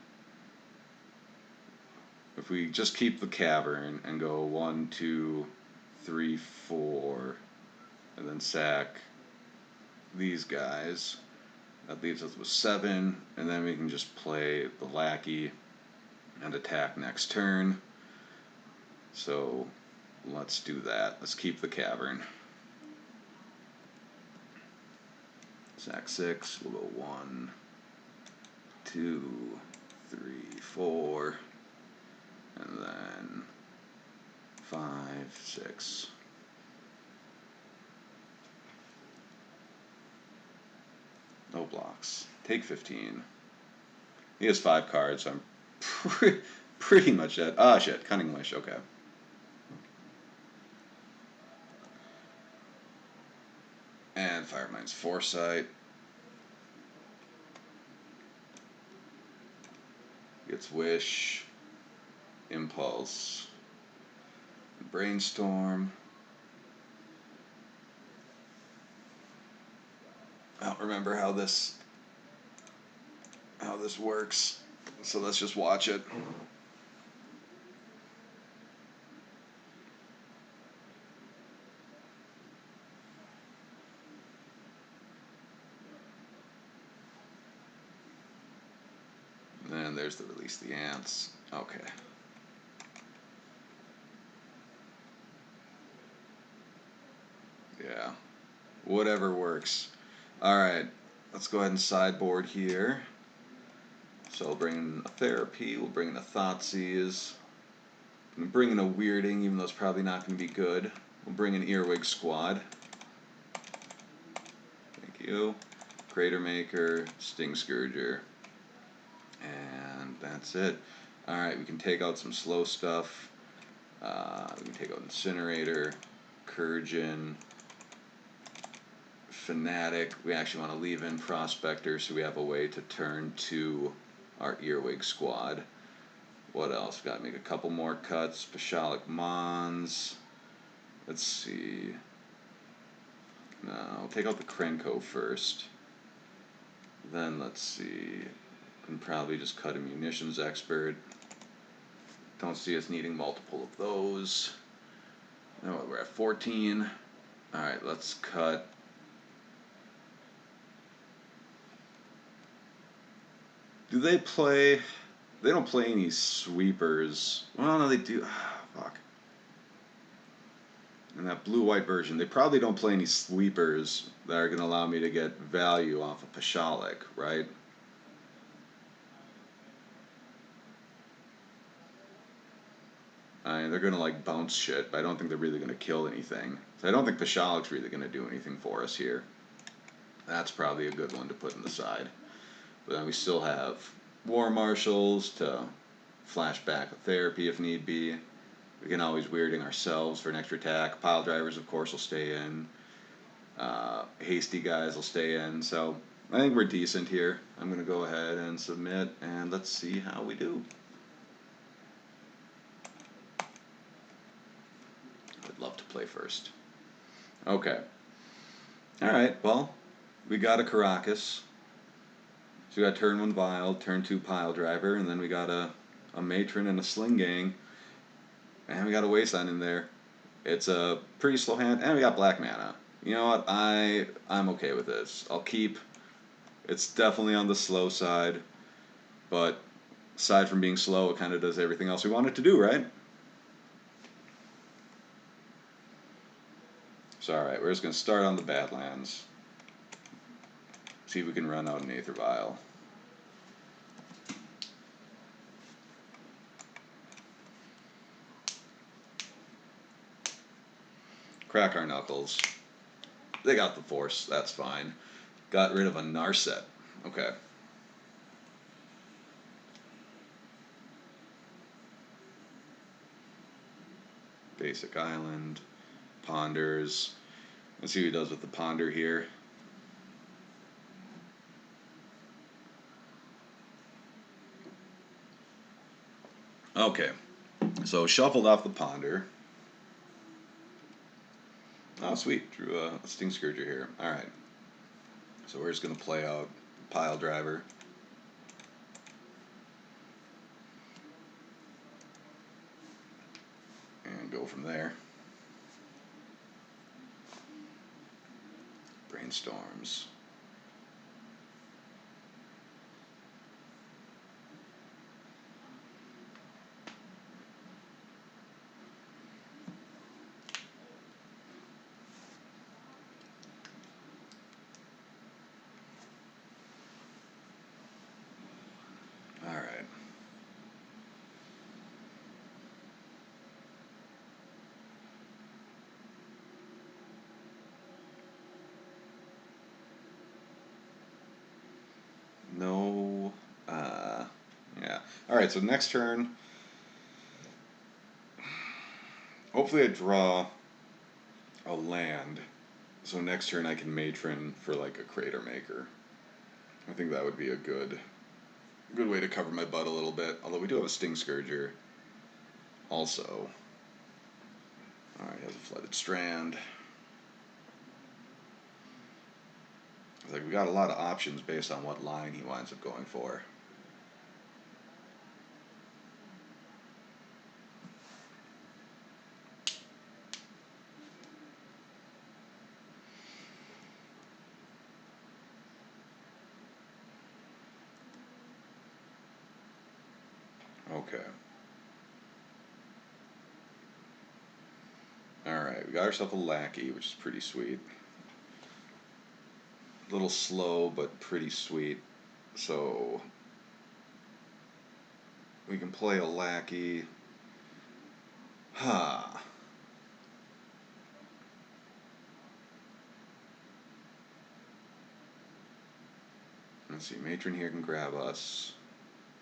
If we just keep the cavern and go 1, 2, 3, 4, and then sack these guys, that leaves us with 7, and then we can just play the lackey and attack next turn. So let's do that. Let's keep the cavern. Sack 6, we'll go 1, 2, 3, 4, and then 5, 6. No blocks. Take 15. He has 5 cards, so I'm pretty much dead. Ah, shit. Cunning Wish, okay. And Firemind's Foresight. Gets Wish. Impulse. Brainstorm. I don't remember how this works, so let's just watch it. And there's the release the ants. Okay. Yeah. Whatever works. Alright. Let's go ahead and sideboard here. So I'll bring in a Therapy. We'll bring in a Thoughtseize. We'll bring in a Weirding, even though it's probably not going to be good. We'll bring in Earwig Squad. Thank you. Crater Maker, Sting Scourger. And that's it. Alright, we can take out some slow stuff. We can take out Incinerator, Kurgan, Fanatic. We actually want to leave in Prospector so we have a way to turn to our Earwig Squad. What else? Got to make a couple more cuts. Pashalic Mons. Let's see. No, I'll take out the Krenko first. Then let's see. Can probably just cut a Munitions Expert. Don't see us needing multiple of those. No, we're at 14. Alright, let's cut. Do they play? They don't play any sweepers. Well, no, they do. Fuck. In that blue-white version, they probably don't play any sweepers that are going to allow me to get value off of Pashalic, right? I mean, they're going to like bounce shit, but I don't think they're really going to kill anything. So I don't think Pashalic's really going to do anything for us here. That's probably a good one to put in the side. But then we still have War Marshals to flash back a Therapy if need be. We can always Weirding ourselves for an extra attack. Pile Drivers, of course, will stay in. Hasty guys will stay in. So I think we're decent here. I'm going to go ahead and submit, and let's see how we do. Good love to play first. Okay. Alright, well, we got a Caracas. So we got turn 1 Vial, turn 2 Pile Driver, and then we got a Matron and a Sling Gang. And we got a Wasteland in there. It's a pretty slow hand, and we got black mana. You know what? I'm okay with this. I'll keep. It's definitely on the slow side, but aside from being slow, it kind of does everything else we want it to do, right? So alright, we're just going to start on the Badlands. See if we can run out an Aether Vial. Crack our knuckles. They got the force, that's fine. Got rid of a Narset. Okay. Basic Island. Ponders. Let's see what he does with the Ponder here. Okay. So shuffled off the Ponder. Oh, sweet. Drew a Sting Scourger here. Alright. So we're just going to play out Pile Driver. And go from there. Brainstorms. Alright. No. Yeah. Alright, so next turn. Hopefully I draw a land. So next turn I can Matron for like a Crater Maker. I think that would be a good way to cover my butt a little bit. Although we do have a Sting Scourger. Also. Alright, he has a Flooded Strand. Like we got a lot of options based on what line he winds up going for. Okay. Alright, we got ourselves a Lackey, which is pretty sweet. A little slow, but pretty sweet. So we can play a Lackey. Ha. Let's see, Matron here can grab us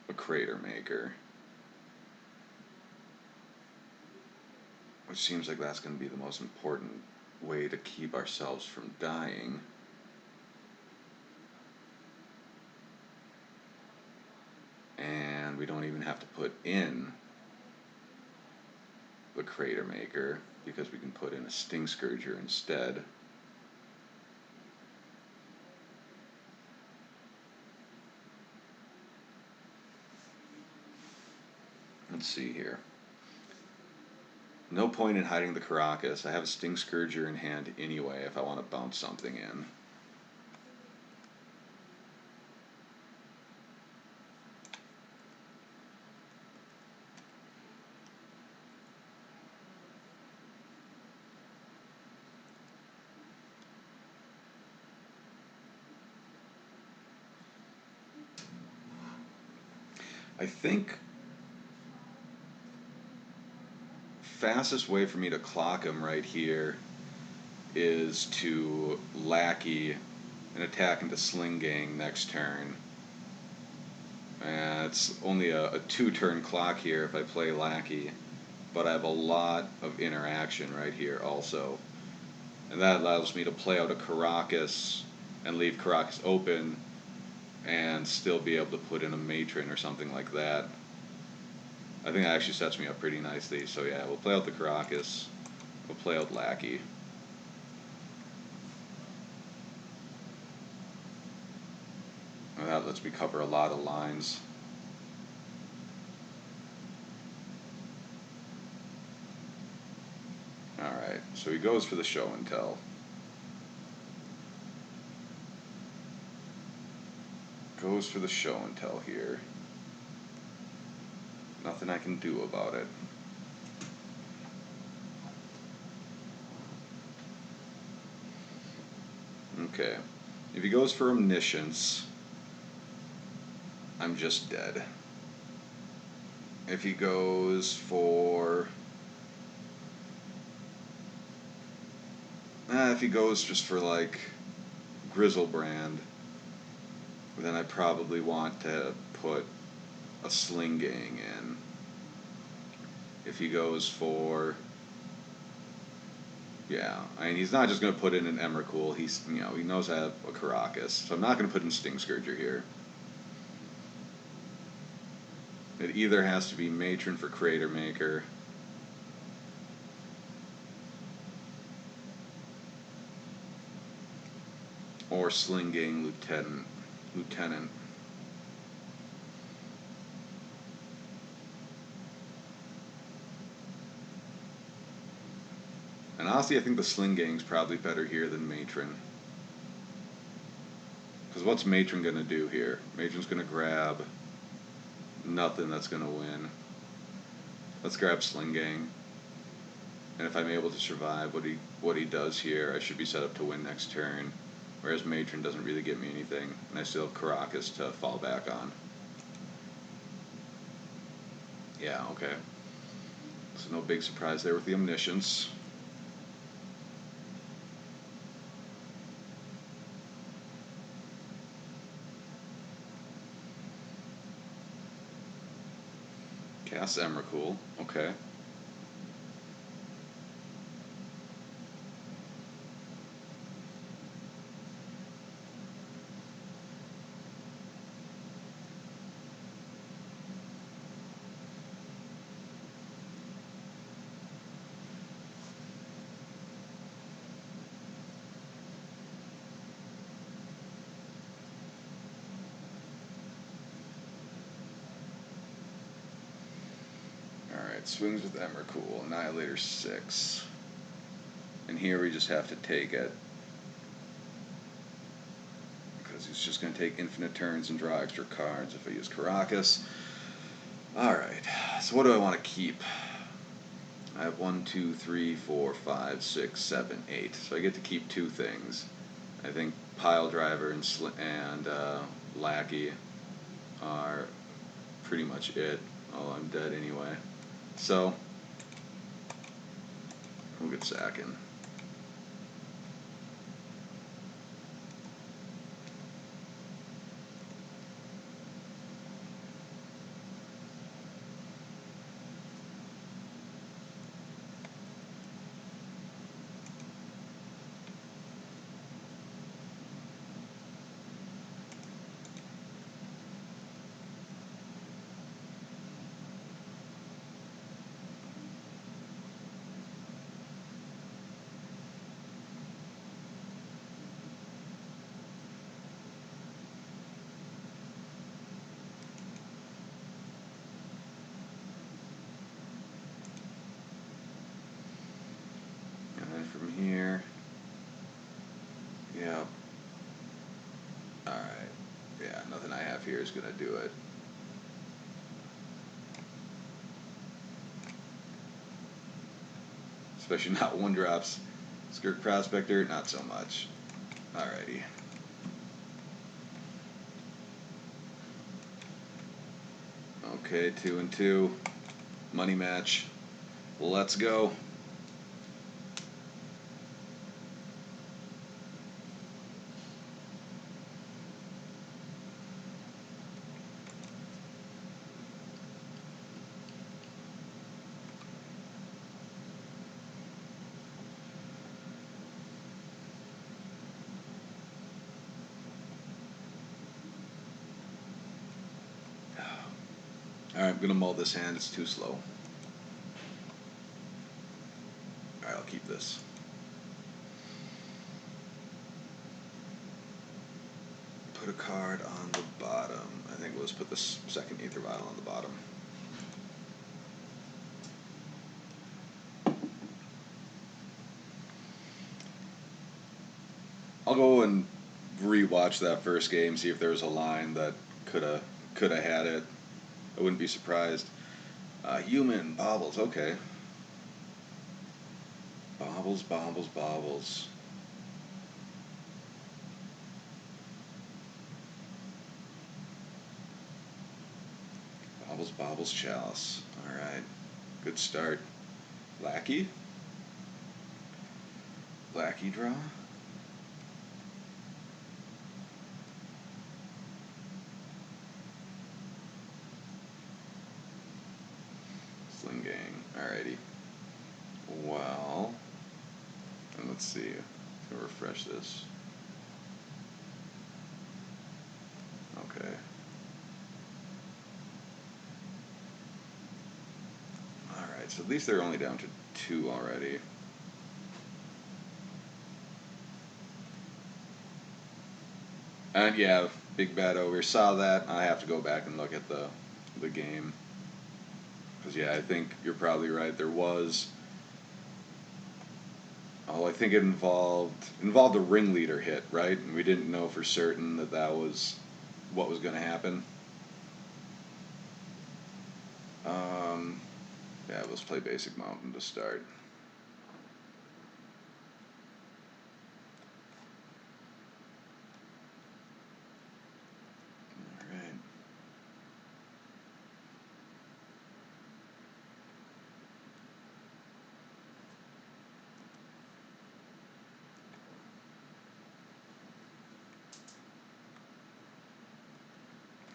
a Crater Maker. Which seems like that's going to be the most important way to keep ourselves from dying. And we don't even have to put in the Crater Maker because we can put in a Sting Scourger instead. Let's see here. No point in hiding the Caracas. I have a Sting Scourger in hand anyway if I want to bounce something in. I think fastest way for me to clock him right here is to Lackey and attack into Sling Gang next turn. It's only a 2-turn clock here if I play Lackey, but I have a lot of interaction right here also. And that allows me to play out a Caracas and leave Caracas open and still be able to put in a Matron or something like that. I think that actually sets me up pretty nicely. So yeah, we'll play out the Caracas. We'll play out Lackey. And that lets me cover a lot of lines. Alright, so he goes for the show and tell. Goes for the show and tell here. Nothing I can do about it. Okay. If he goes for Omniscience, I'm just dead. If he goes for... if he goes just for, like, Grizzlebrand, then I probably want to put a Sling Gang in. If he goes for... yeah, I mean, he's not just going to put in an Emrakul. He's, he knows I have a Caracas. So I'm not going to put in Sting Scourger here. It either has to be Matron for Crater Maker, or Sling Gang Lieutenant. And honestly, I think the Sling Gang's probably better here than Matron. Because what's Matron going to do here? Matron's going to grab nothing that's going to win. Let's grab Sling Gang. And if I'm able to survive what he does here, I should be set up to win next turn. Whereas Matron doesn't really get me anything. And I still have Caracas to fall back on. Yeah, okay. So no big surprise there with the Omniscience. Cast Emrakul, okay. Alright, swings with Emrakul, Annihilator 6. And here we just have to take it. Because he's just going to take infinite turns and draw extra cards if I use Caracas. Alright, so what do I want to keep? I have 1, 2, 3, 4, 5, 6, 7, 8. So I get to keep two things. I think Pile Driver and Lackey are pretty much it. Oh, I'm dead anyway. So, we'll get sacking. From here, yep. Alright, yeah, nothing I have here is gonna do it. Especially not one drops. Skirk Prospector, not so much. Alrighty. Okay, 2 and 2. Money match. Let's go. Alright, I'm going to mull this hand. It's too slow. Alright, I'll keep this. Put a card on the bottom. I think we'll just put this second ether vial on the bottom. I'll go and rewatch that first game, see if there was a line that coulda had it. I wouldn't be surprised. Human baubles, okay. Baubles, baubles, baubles. Baubles, baubles, chalice. All right, good start. Lackey. Lackey draw. Sling gang. Alrighty. Well, and let's see. Let's refresh this. Okay. Alright, so at least they're only down to 2 already. And yeah, big bad over. Saw that. I have to go back and look at the game. Because yeah, I think you're probably right. There was. Oh, I think it involved a ringleader hit, right? And we didn't know for certain that was what was going to happen. Yeah, let's play Basic Mountain to start.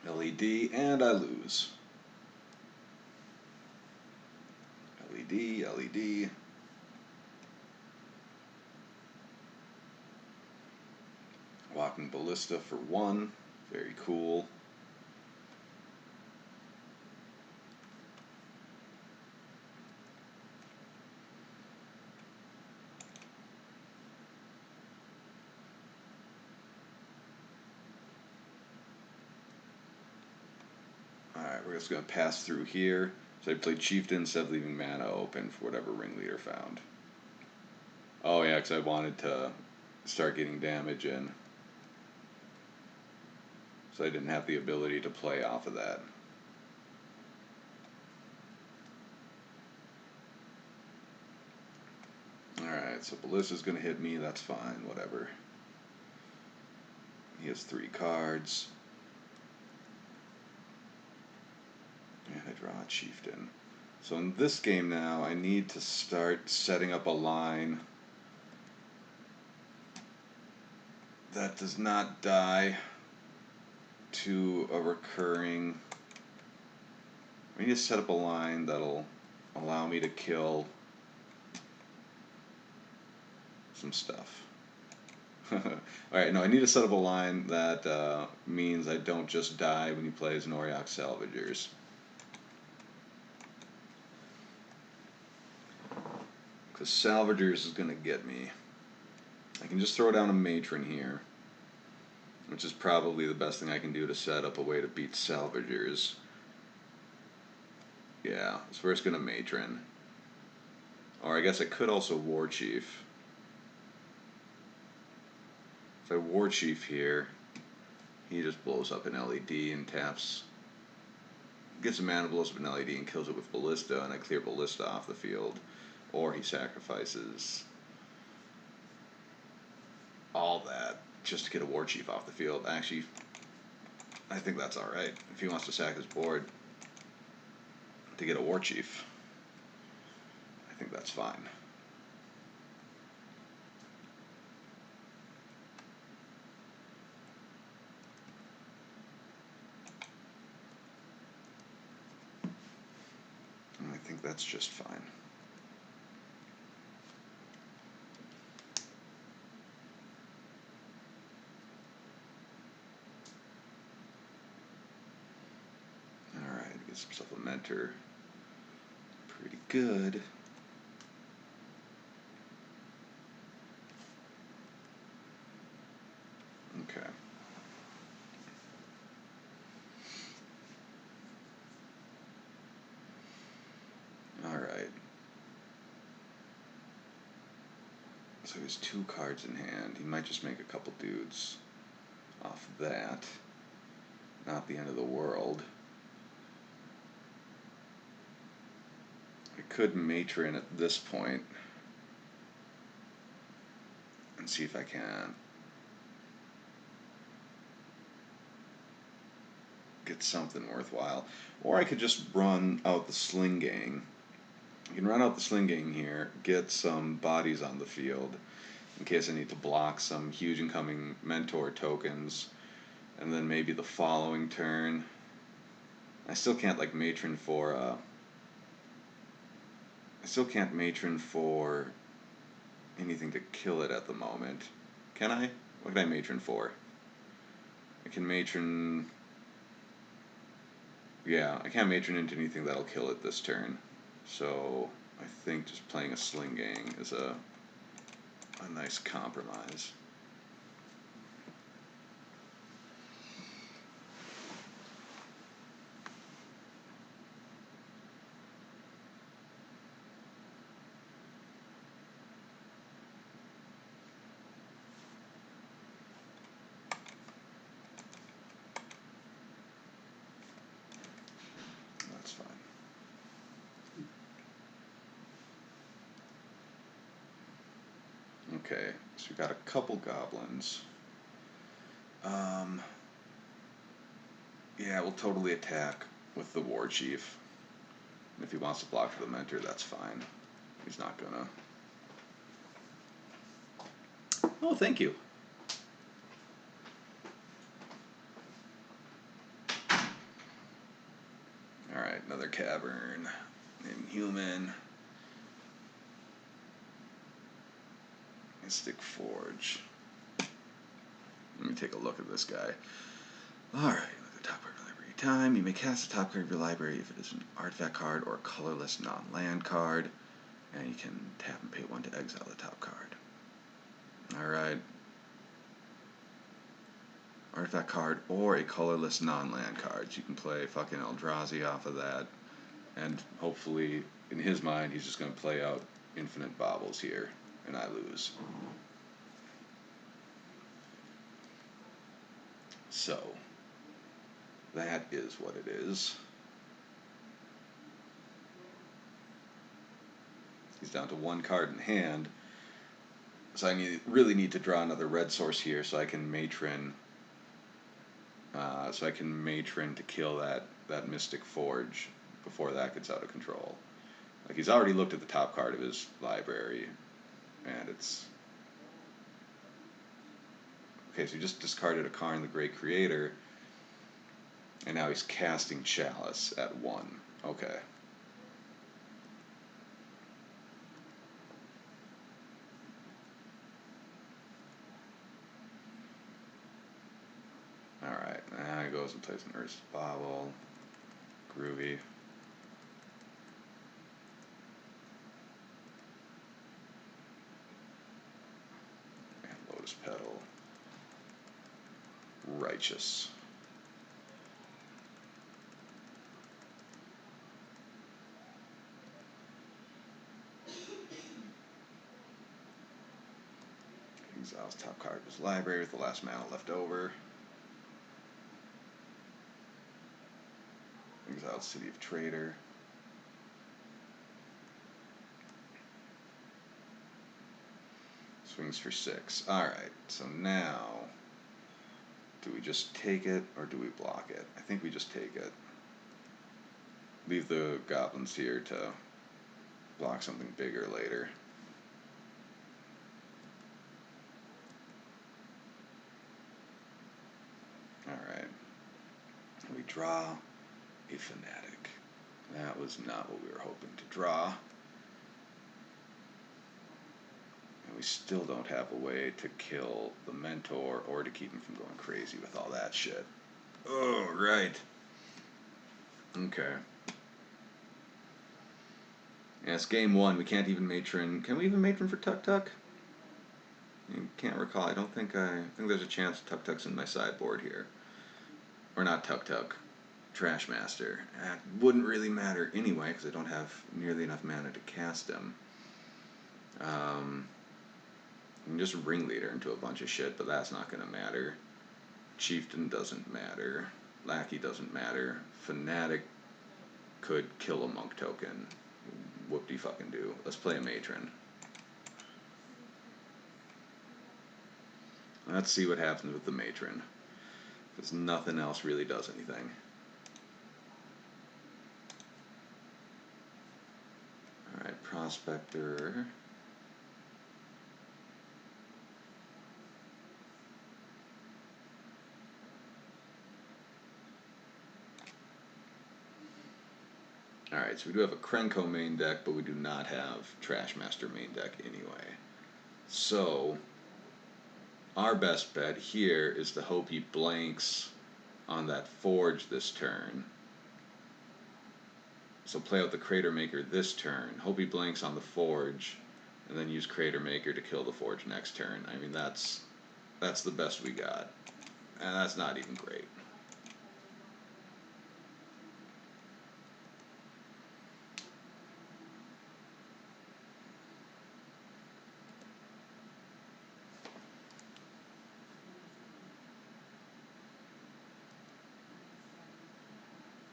Alright. LED, and I lose. LED, LED. Walking Ballista for 1. Very cool. Alright, we're just going to pass through here. So I played Chieftain instead of leaving mana open for whatever ringleader found. Oh yeah, because I wanted to start getting damage in. So I didn't have the ability to play off of that. Alright, so Ballista's going to hit me, that's fine, whatever. He has 3 cards. And I draw a Chieftain. So in this game now, I need to start setting up a line that does not die to a recurring. I need to set up a line that'll allow me to kill some stuff. Alright, no, I need to set up a line that means I don't just die when he plays Noriok Salvagers. Because Salvagers is going to get me. I can just throw down a Matron here, which is probably the best thing I can do to set up a way to beat Salvagers. Yeah, so we're just going to Matron. Or I guess I could also War Chief. If I War Chief here, he just blows up an LED and taps. Gets a mana, blows up an LED and kills it with Ballista, and I clear Ballista off the field. Or he sacrifices all that just to get a War Chief off the field. Actually, I think that's alright. If he wants to sack his board to get a War Chief, I think that's fine. And I think that's just fine. Alright, get some Supplementer. Pretty good. So he has 2 cards in hand. He might just make a couple dudes off that. Not the end of the world. I could matron at this point and see if I can get something worthwhile. Or I could just run out the Sling Gang. I can run out the Sling Gang here, get some bodies on the field in case I need to block some huge incoming mentor tokens, and then maybe the following turn. I still can't like matron for I still can't matron for anything to kill it at the moment. Can I? What can I matron for? I can matron. Yeah, I can't matron into anything that'll kill it this turn. So I think just playing a Sling Gang is a nice compromise. That's fine. Okay, so we got a couple goblins. Yeah, we'll totally attack with the war chief. If he wants to block for the mentor, that's fine. He's not gonna. Oh, thank you. Alright, another cavern. Inhuman. Mystic Forge. Let me take a look at this guy. Alright, look at the top card of the library. Time, you may cast the top card of your library if it is an artifact card or a colorless non-land card. And you can tap and pay 1 to exile the top card. Alright. Artifact card or a colorless non-land card. So you can play fucking Eldrazi off of that. And hopefully, in his mind, he's just going to play out infinite baubles here. And I lose. So, that is what it is. He's down to 1 card in hand. So I really need to draw another red source here so I can matron. To kill that Mystic Forge before that gets out of control. Like he's already looked at the top card of his library, and it's okay. So he just discarded a Karn the Great Creator, and now he's casting Chalice at 1. Okay. Alright, now he goes and plays an Urza's Bauble. Groovy. And Lotus Petal. Righteous. Exiles top card of his library with the last mana left over. Exiled City of Trader. Swings for 6. Alright, so now, do we just take it or do we block it? I think we just take it. Leave the goblins here to block something bigger later. Alright. We draw a Fanatic. That was not what we were hoping to draw. And we still don't have a way to kill the mentor or to keep him from going crazy with all that shit. Oh, right. Okay. Yeah, it's game 1. We can't even matron. Can we even matron for Tuk Tuk? I can't recall. I think there's a chance Tuk Tuk's in my sideboard here. Or not Tuk Tuk. Trashmaster. It wouldn't really matter anyway, because I don't have nearly enough mana to cast him. You can just ringleader into a bunch of shit, but that's not gonna matter. Chieftain doesn't matter. Lackey doesn't matter. Fanatic could kill a monk token. Whoop-de-fucking-do. Let's play a matron. Let's see what happens with the matron. Because nothing else really does anything. Alright, prospector. Alright, so we do have a Krenko main deck, but we do not have Trashmaster main deck anyway. So, our best bet here is to hope he blanks on that Forge this turn. So play out the Crater Maker this turn. Hope he blanks on the Forge, and then use Crater Maker to kill the Forge next turn. I mean, that's the best we got. And that's not even great.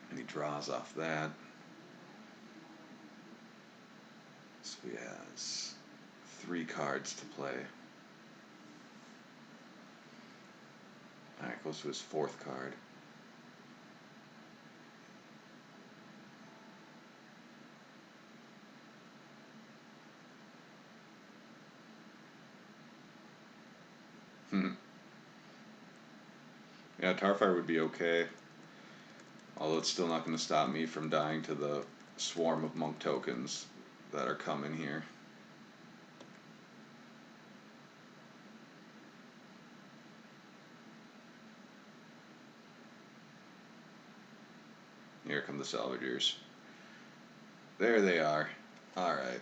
And he draws off that. So he has 3 cards to play. Alright, goes to his 4th card. Yeah, Tarfire would be okay. Although it's still not going to stop me from dying to the swarm of monk tokens that are coming here. Here come the salvagers. There they are. Alright.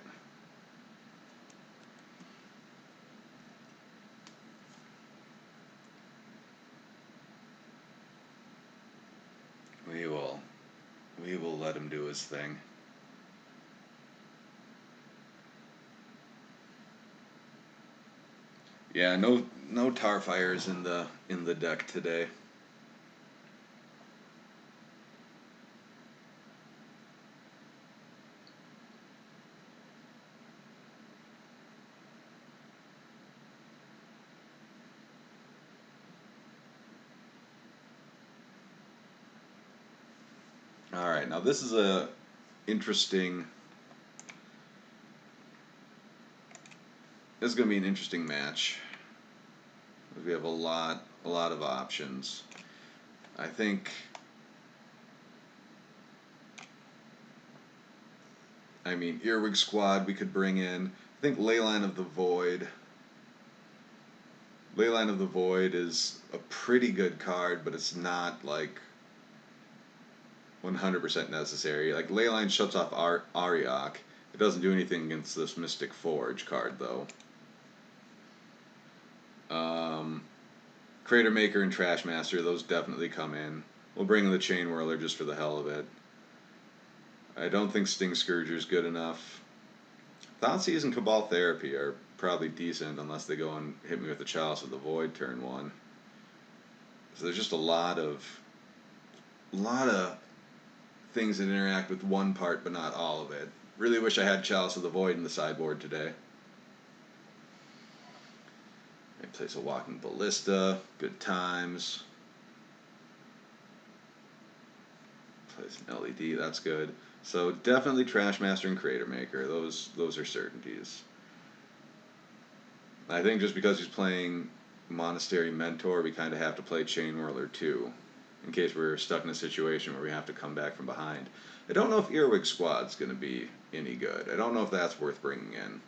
We will let him do his thing. Yeah, no Tarfires in the deck today. Alright, now this is a interesting. This is going to be an interesting match. We have a lot of options. I think. I mean, Earwig Squad we could bring in. I think Leyline of the Void. Leyline of the Void is a pretty good card, but it's not like 100% necessary. Like, Leyline shuts off Ariok. It doesn't do anything against this Mystic Forge card, though. Crater Maker and Trashmaster, those definitely come in. We'll bring in the Chain Whirler just for the hell of it. I don't think Sting Scourger's good enough. Thoughtseize and Cabal Therapy are probably decent unless they go and hit me with the Chalice of the Void turn 1. So there's just a lot of things that interact with one part but not all of it. Really wish I had Chalice of the Void in the sideboard today. I place a Walking Ballista, good times. Place an LED, that's good. So definitely Trashmaster and Crater Maker. Those are certainties. I think just because he's playing Monastery Mentor, we kind of have to play Chain Whirler too, in case we're stuck in a situation where we have to come back from behind. I don't know if Earwig Squad's going to be any good. I don't know if that's worth bringing in.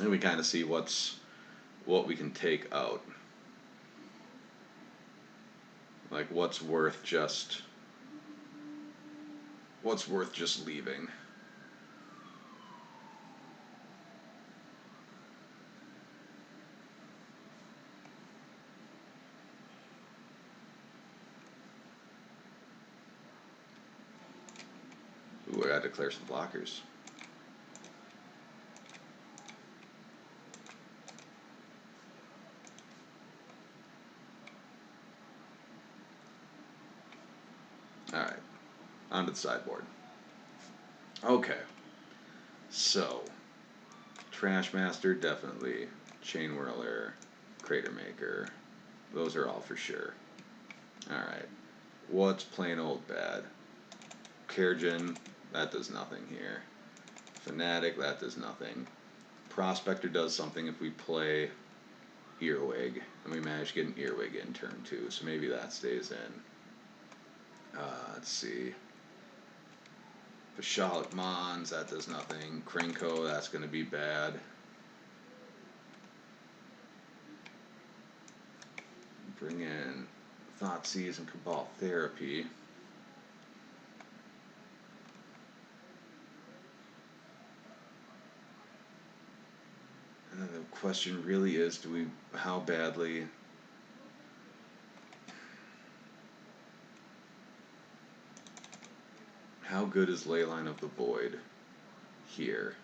And we kind of see what we can take out. Like, what's worth just leaving. Ooh, I gotta declare some blockers. onto the sideboard. Okay. So, Trashmaster, definitely. Chain Whirler, Crater Maker. Those are all for sure. Alright. What's plain old bad? Kerrigan, that does nothing here. Fanatic, that does nothing. Prospector does something if we play Earwig, and we manage to get an Earwig in turn 2, so maybe that stays in. Let's see. Vishalik Mons, that does nothing. Krinko, that's going to be bad. Bring in Thoughtseize and Cabal Therapy. And then the question really is, how badly... How good is Leyline of the Void here?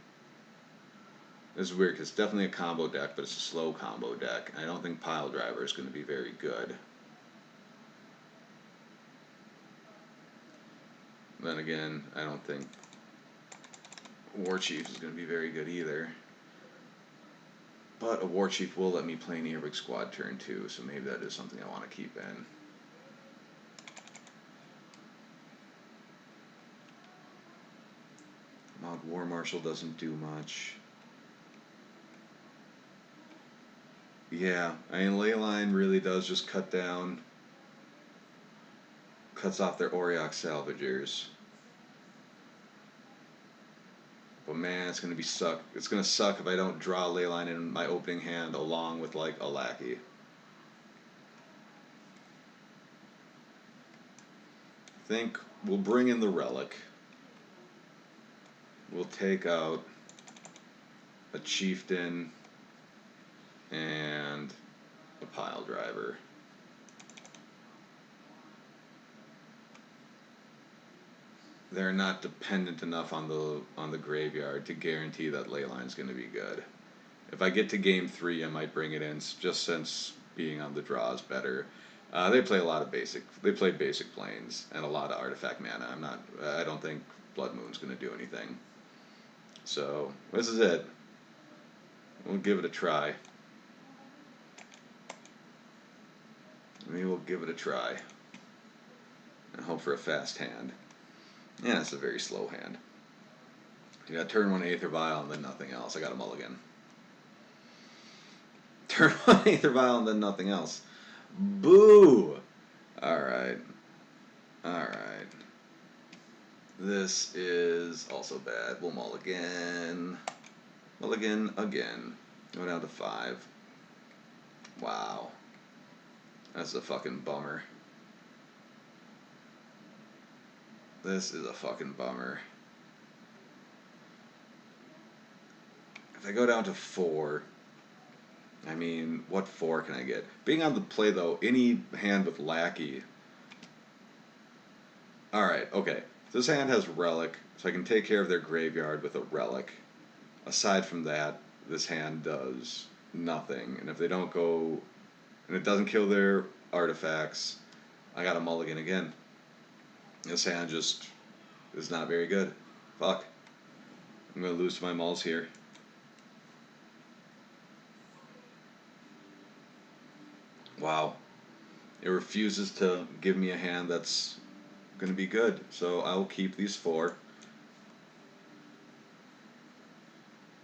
This is weird because it's definitely a combo deck, but it's a slow combo deck. I don't think Pile Driver is going to be very good. Then again, I don't think War Chief is going to be very good either. But a War Chief will let me play an Earwig Squad turn 2, so maybe that is something I want to keep in. Mog War Marshal doesn't do much. Yeah, I mean, Leyline really does just cuts off their Auriok Salvagers. But man, it's gonna suck if I don't draw Leyline in my opening hand along with like a Lackey. I think we'll bring in the Relic. We'll take out a Chieftain and a Pile Driver. They're not dependent enough on the graveyard to guarantee that Leyline's going to be good. If I get to game 3, I might bring it in just since being on the draw is better. They play a lot of basic. They play basic planes and a lot of artifact mana. I don't think Blood Moon's going to do anything. So this is it. We'll give it a try. Maybe we'll give it a try and hope for a fast hand. Yeah, it's a very slow hand. You got turn 1 Aether Vial and then nothing else. I got a mulligan. Turn 1 Aether Vial and then nothing else. Boo! Alright. Alright. This is also bad. We'll mulligan. Mulligan again. Go down to 5. Wow. That's a fucking bummer. This is a fucking bummer. If I go down to 4, I mean, what 4 can I get? Being on the play, though, any hand with Lackey. Alright, okay. This hand has Relic, so I can take care of their graveyard with a Relic. Aside from that, this hand does nothing. And if they don't go... And it doesn't kill their artifacts, I got a mulligan again. This hand just is not very good. Fuck. I'm going to lose to my mulls here. Wow. It refuses to give me a hand that's going to be good. So I'll keep these 4.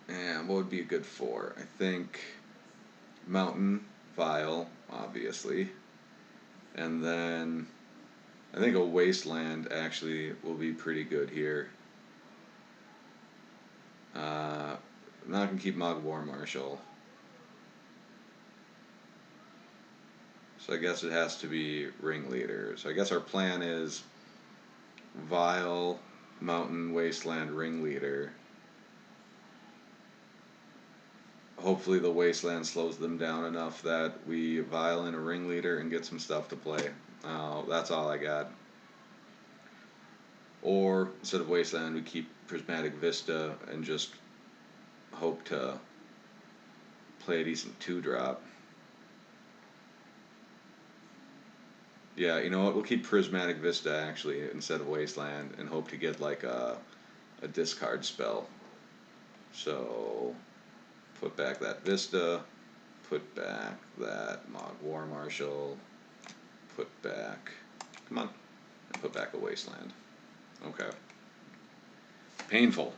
And what would be a good 4? I think Mountain, Vial, obviously. And then I think a Wasteland actually will be pretty good here. I'm not going to keep Mog War Marshal. So I guess it has to be Ringleader. So I guess our plan is Vial, Mountain, Wasteland, Ringleader. Hopefully the Wasteland slows them down enough that we Vial in a Ringleader and get some stuff to play. That's all I got. Or instead of Wasteland, we keep Prismatic Vista and just hope to play a decent 2-drop. Yeah, you know what? We'll keep Prismatic Vista actually instead of Wasteland and hope to get like a discard spell. So put back that Vista, put back that Mog War Marshal, put back, come on, and put back a Wasteland. Okay. Painful.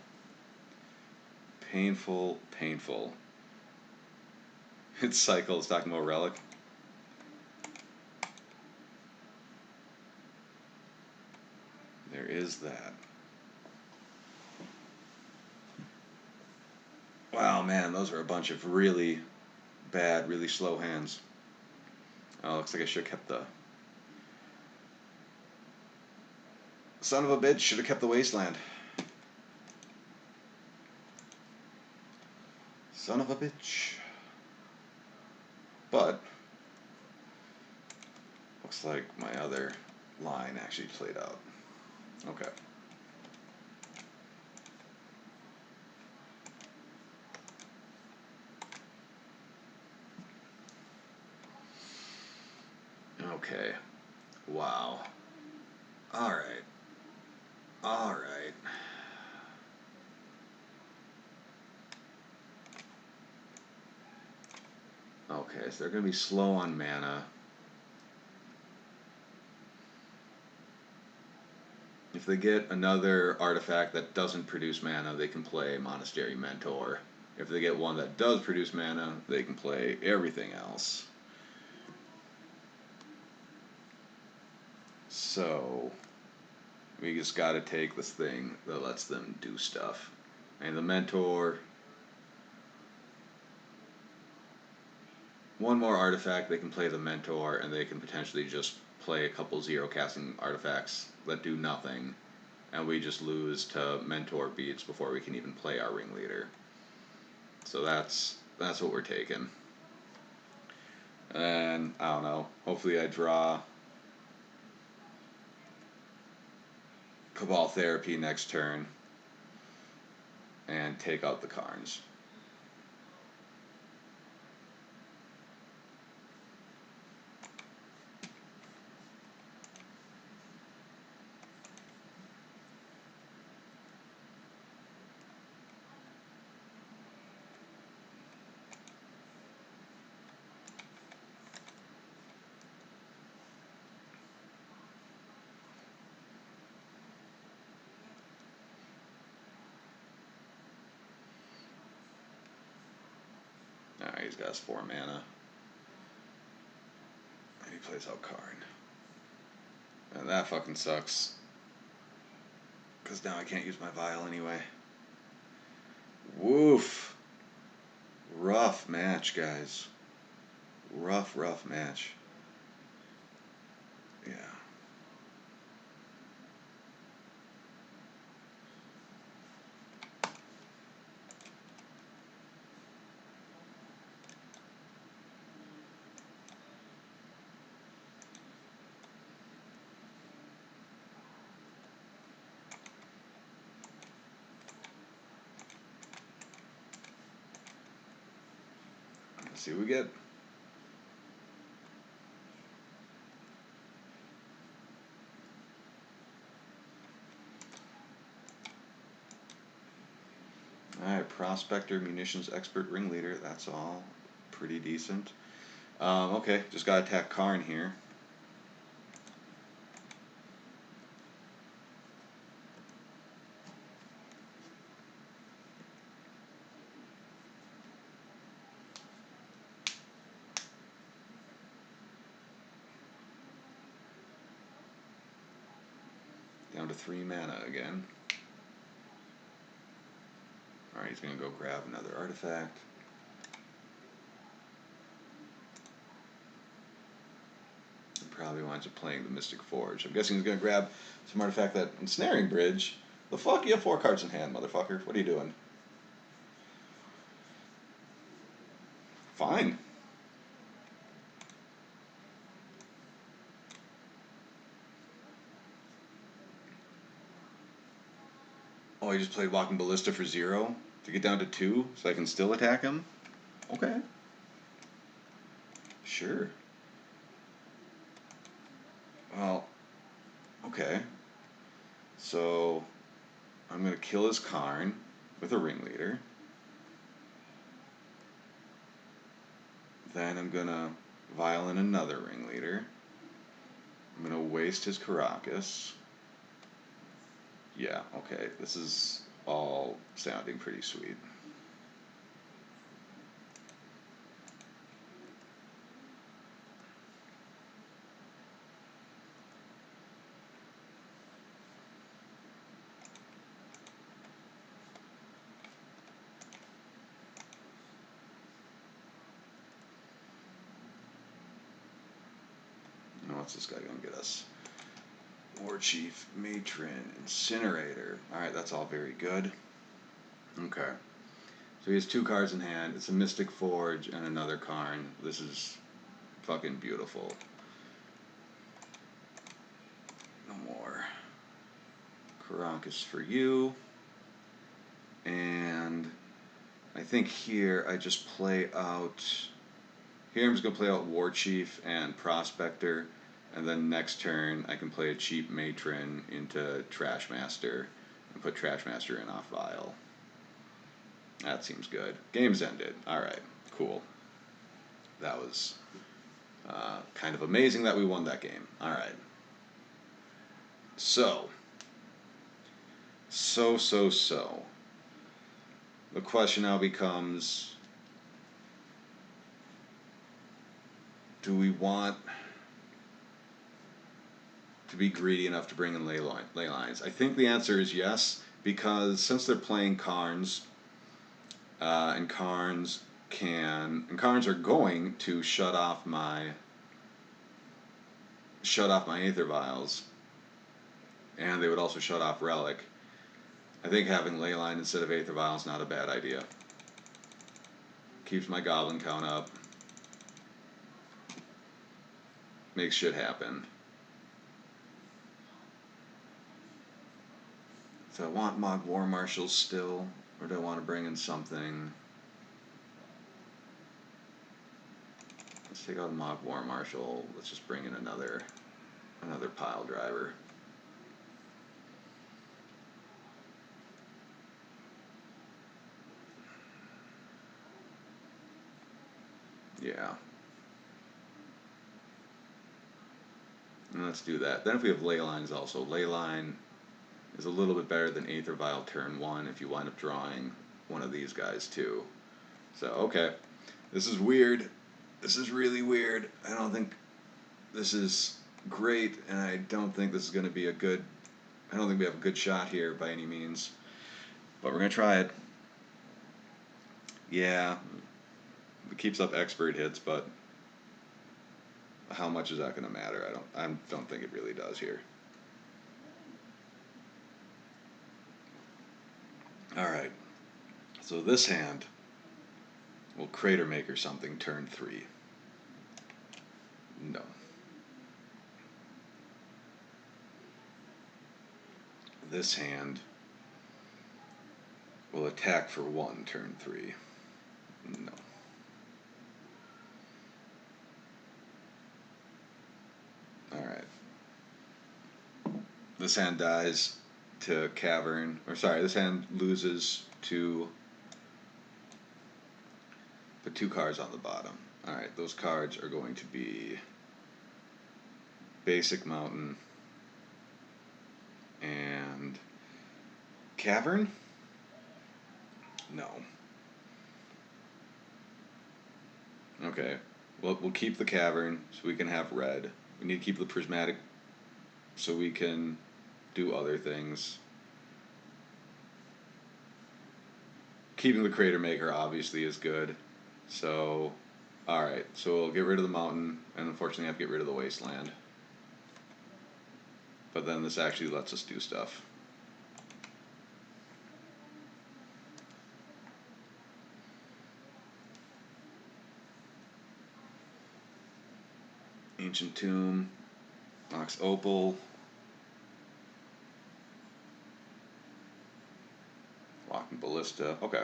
Painful, painful. It's Cycle, it's talking about Relic. There is that. Wow, man, those are a bunch of really bad, really slow hands. Oh, looks like I should have kept the... Son of a bitch, should have kept the Wasteland. Son of a bitch. But, looks like my other line actually played out. Okay. Okay. Wow. Alright. Alright. Okay, so they're going to be slow on mana. If they get another artifact that doesn't produce mana, they can play Monastery Mentor. If they get one that does produce mana, they can play everything else. So, we just gotta take this thing that lets them do stuff. And the Mentor, one more artifact, they can play the Mentor, and they can potentially just play a couple zero casting artifacts that do nothing. And we just lose to Mentor beats before we can even play our Ringleader. So that's what we're taking. And I don't know. Hopefully, I draw Cabal Therapy next turn and take out the Karns. Alright, he's got his 4 mana. And he plays out Karn. And that fucking sucks. Because now I can't use my Vial anyway. Woof. Rough match, guys. Rough match. Yeah. Let's see what we get. Alright, Prospector, Munitions Expert, Ringleader. That's all pretty decent. Okay, just gotta attack Karn here. Down to 3 mana again. Alright, he's gonna go grab another artifact. He probably winds up playing the Mystic Forge. I'm guessing he's gonna grab some artifact that Ensnaring Bridge. The fuck? You have 4 cards in hand, motherfucker. What are you doing? Fine. Oh, he just played Walking Ballista for 0 to get down to 2 so I can still attack him? Okay. Sure. Well, okay. So I'm gonna kill his Karn with a ringleader. Then I'm gonna violin another ringleader. I'm gonna waste his Caracas. Yeah, okay. This is all sounding pretty sweet. Now, what's this guy gonna get us? War Chief, Matron, Incinerator. Alright, that's all very good. Okay. So he has 2 cards in hand. It's a Mystic Forge and another Karn. This is fucking beautiful. No more. Caracas for you. And I think here I just play out. Here I'm just going to play out War Chief and Prospector. And then next turn I can play a cheap Matron into Trashmaster and put Trashmaster in off Vial. That seems good. Game's ended. Alright, cool. That was kind of amazing that we won that game. Alright. So. The question now becomes, do we want to be greedy enough to bring in ley lines? I think the answer is yes, because since they're playing Karns, and Karns are going to shut off my Aether Vials, and they would also shut off Relic. I think having Leyline instead of Aether Vial is not a bad idea. Keeps my Goblin count up. Makes shit happen. So I want Mog War Marshals still, or do I want to bring in something? Let's take out a Mog War Marshal. Let's just bring in another pile driver. Yeah. And let's do that. Then if we have Leylines also, Leyline is a little bit better than Aether Vial turn 1 if you wind up drawing one of these guys too. So, okay. This is weird. This is really weird. I don't think this is great, and I don't think this is going to be a good... I don't think we have a good shot here by any means. But we're going to try it. Yeah. It keeps up expert hits, but how much is that going to matter? I don't think it really does here. Alright. So this hand will Crater Maker something turn 3. No. This hand will attack for 1 turn 3. No. Alright. This hand dies to Cavern. Or sorry, this hand loses to... Put 2 cards on the bottom. Alright, those cards are going to be Basic Mountain and Cavern? No. Okay. Well, we'll keep the Cavern so we can have red. We need to keep the Prismatic so we can do other things. Keeping the Crater Maker obviously is good. So, alright. So we'll get rid of the mountain, and unfortunately have to get rid of the wasteland. But then this actually lets us do stuff. Ancient Tomb, Ox Opal, Walking Ballista. Okay.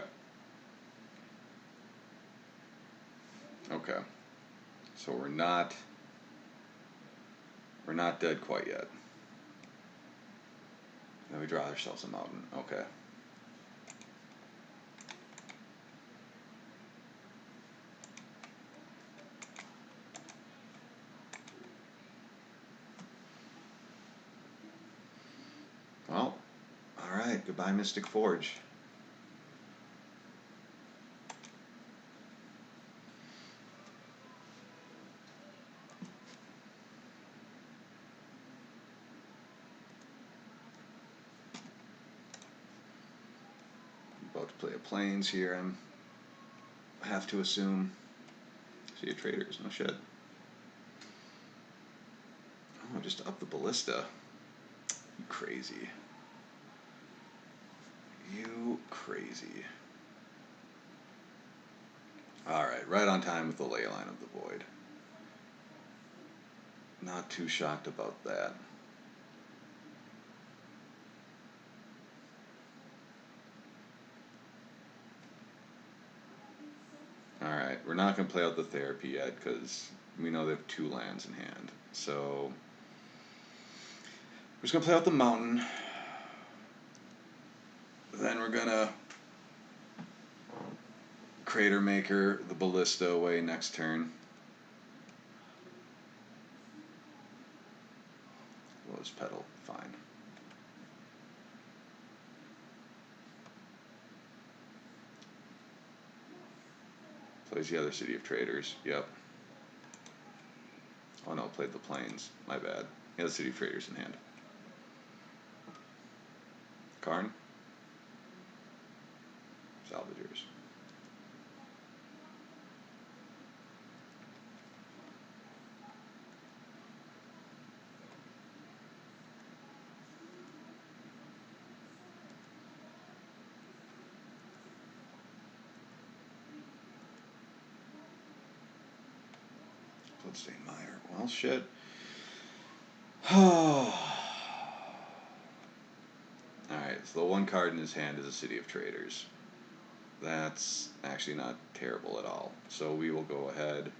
Okay. So we're not We're not dead quite yet. Then we draw ourselves a mountain. Okay. Well, alright. Goodbye, Mystic Forge. About to play a Plains here, I have to assume. See a traders, no shit. Oh, just up the ballista. You crazy. You crazy. Alright, right on time with the ley line of the void. Not too shocked about that. Alright, we're not going to play out the therapy yet because we know they have 2 lands in hand. So, we're just going to play out the mountain. Then we're going to Crater Maker the ballista away next turn. Lotus Petal, fine. Plays the other City of Traders, yep. Oh no, played the Plains, my bad. He has City of Traders in hand. Karn. Salvagers. Bloodstained Mire. Well, shit. Alright, so the one card in his hand is a City of Traders. That's actually not terrible at all. So we will go ahead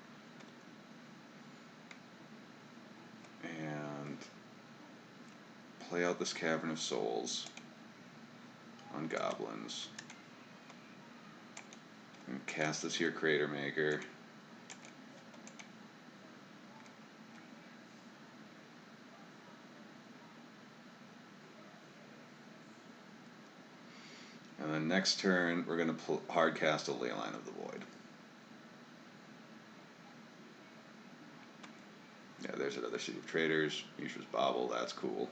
and play out this Cavern of Souls on Goblins. And cast this here Crater Maker. And then next turn, we're going to hard cast a Leyline of the Void. Yeah, there's another City of Traders. Mishra's Bauble, that's cool.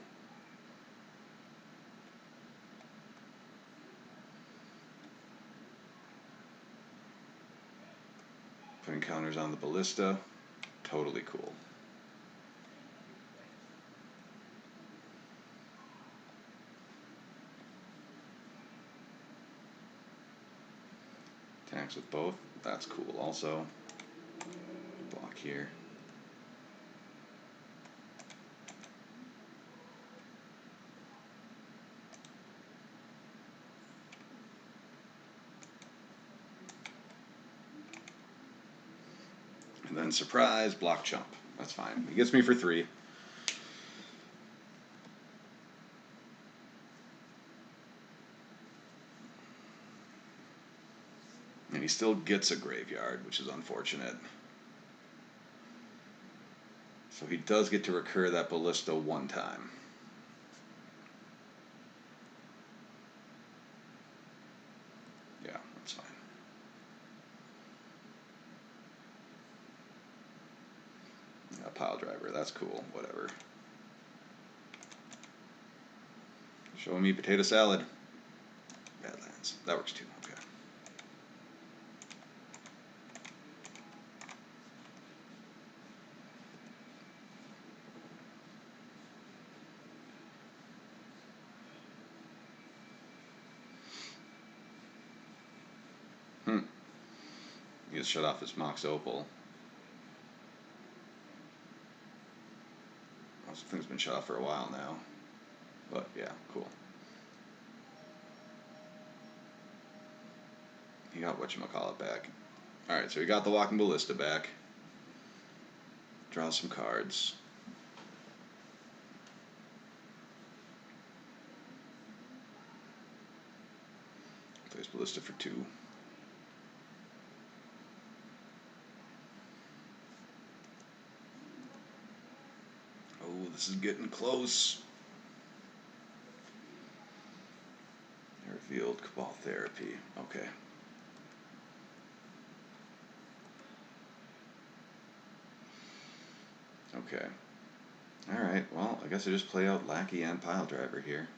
Putting counters on the Ballista, totally cool. Attacks with both, that's cool also. Block here. And then surprise, block chump. That's fine. He gets me for 3. And he still gets a graveyard, which is unfortunate. So he does get to recur that Ballista 1 time. Yeah, that's fine. Yeah, Pile Driver, that's cool, whatever. Show me potato salad. Badlands, that works too, okay. He gets shut off his Mox Opal. This thing's been shut off for a while now. But yeah, cool. He got whatchamacallit back. Alright, so he got the Walking Ballista back. Draw some cards. Ballista for 2. Oh, this is getting close. Revealed Cabal Therapy. Okay. Okay. Alright, well, I guess I just play out Lackey and Pile Driver here.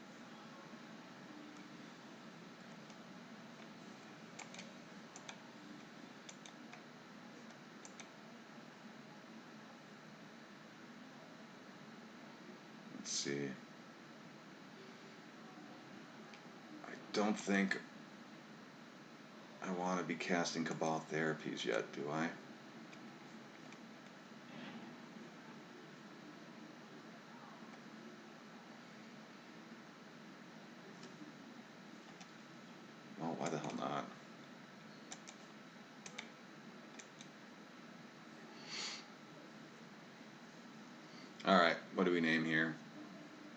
Let's see. I don't think I want to be casting Cabal Therapies yet, do I? Well, why the hell not? Alright, what do we name here?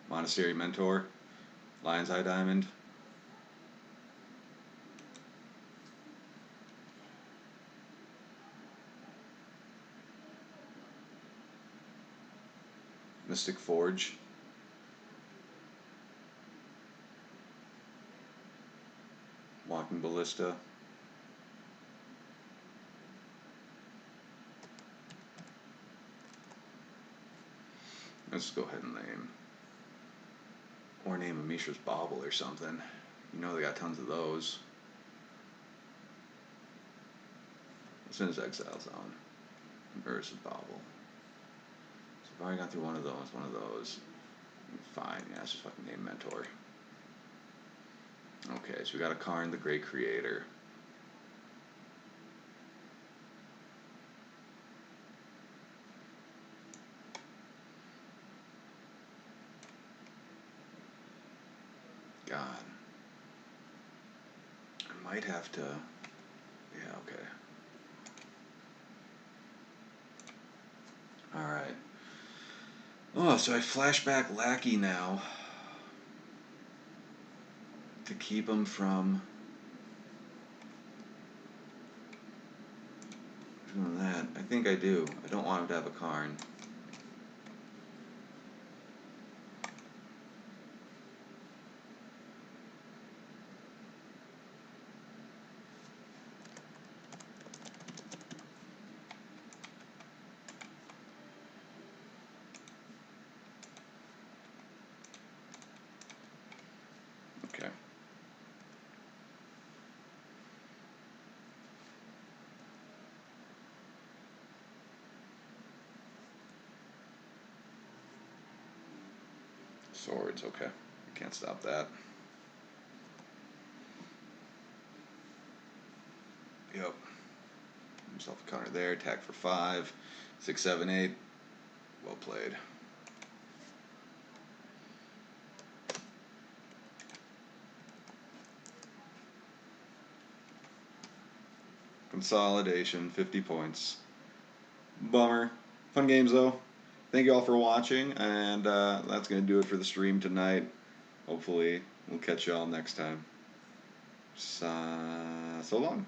Monastery Mentor? Lion's Eye Diamond? Mystic Forge? Walking Ballista? Let's go ahead and name. Or name a Mishra's Bauble or something. You know they got tons of those. What's in his exile zone? Mishra's Bauble. So I've already gone through one of those. Fine, yeah, let's just fucking name Mentor. Okay, so we got a Karn, the Great Creator. God. I might have to... Yeah, okay. Alright. Oh, so I flashback Lackey now. To keep him from... doing that. I think I do. I don't want him to have a Karn. Okay. Swords, okay. Can't stop that. Yep. Himself a counter there. Attack for 5. 6, 7, 8. Well played. Consolidation, 50 points. Bummer. Fun games though. Thank you all for watching, and that's going to do it for the stream tonight. Hopefully, we'll catch you all next time. So long.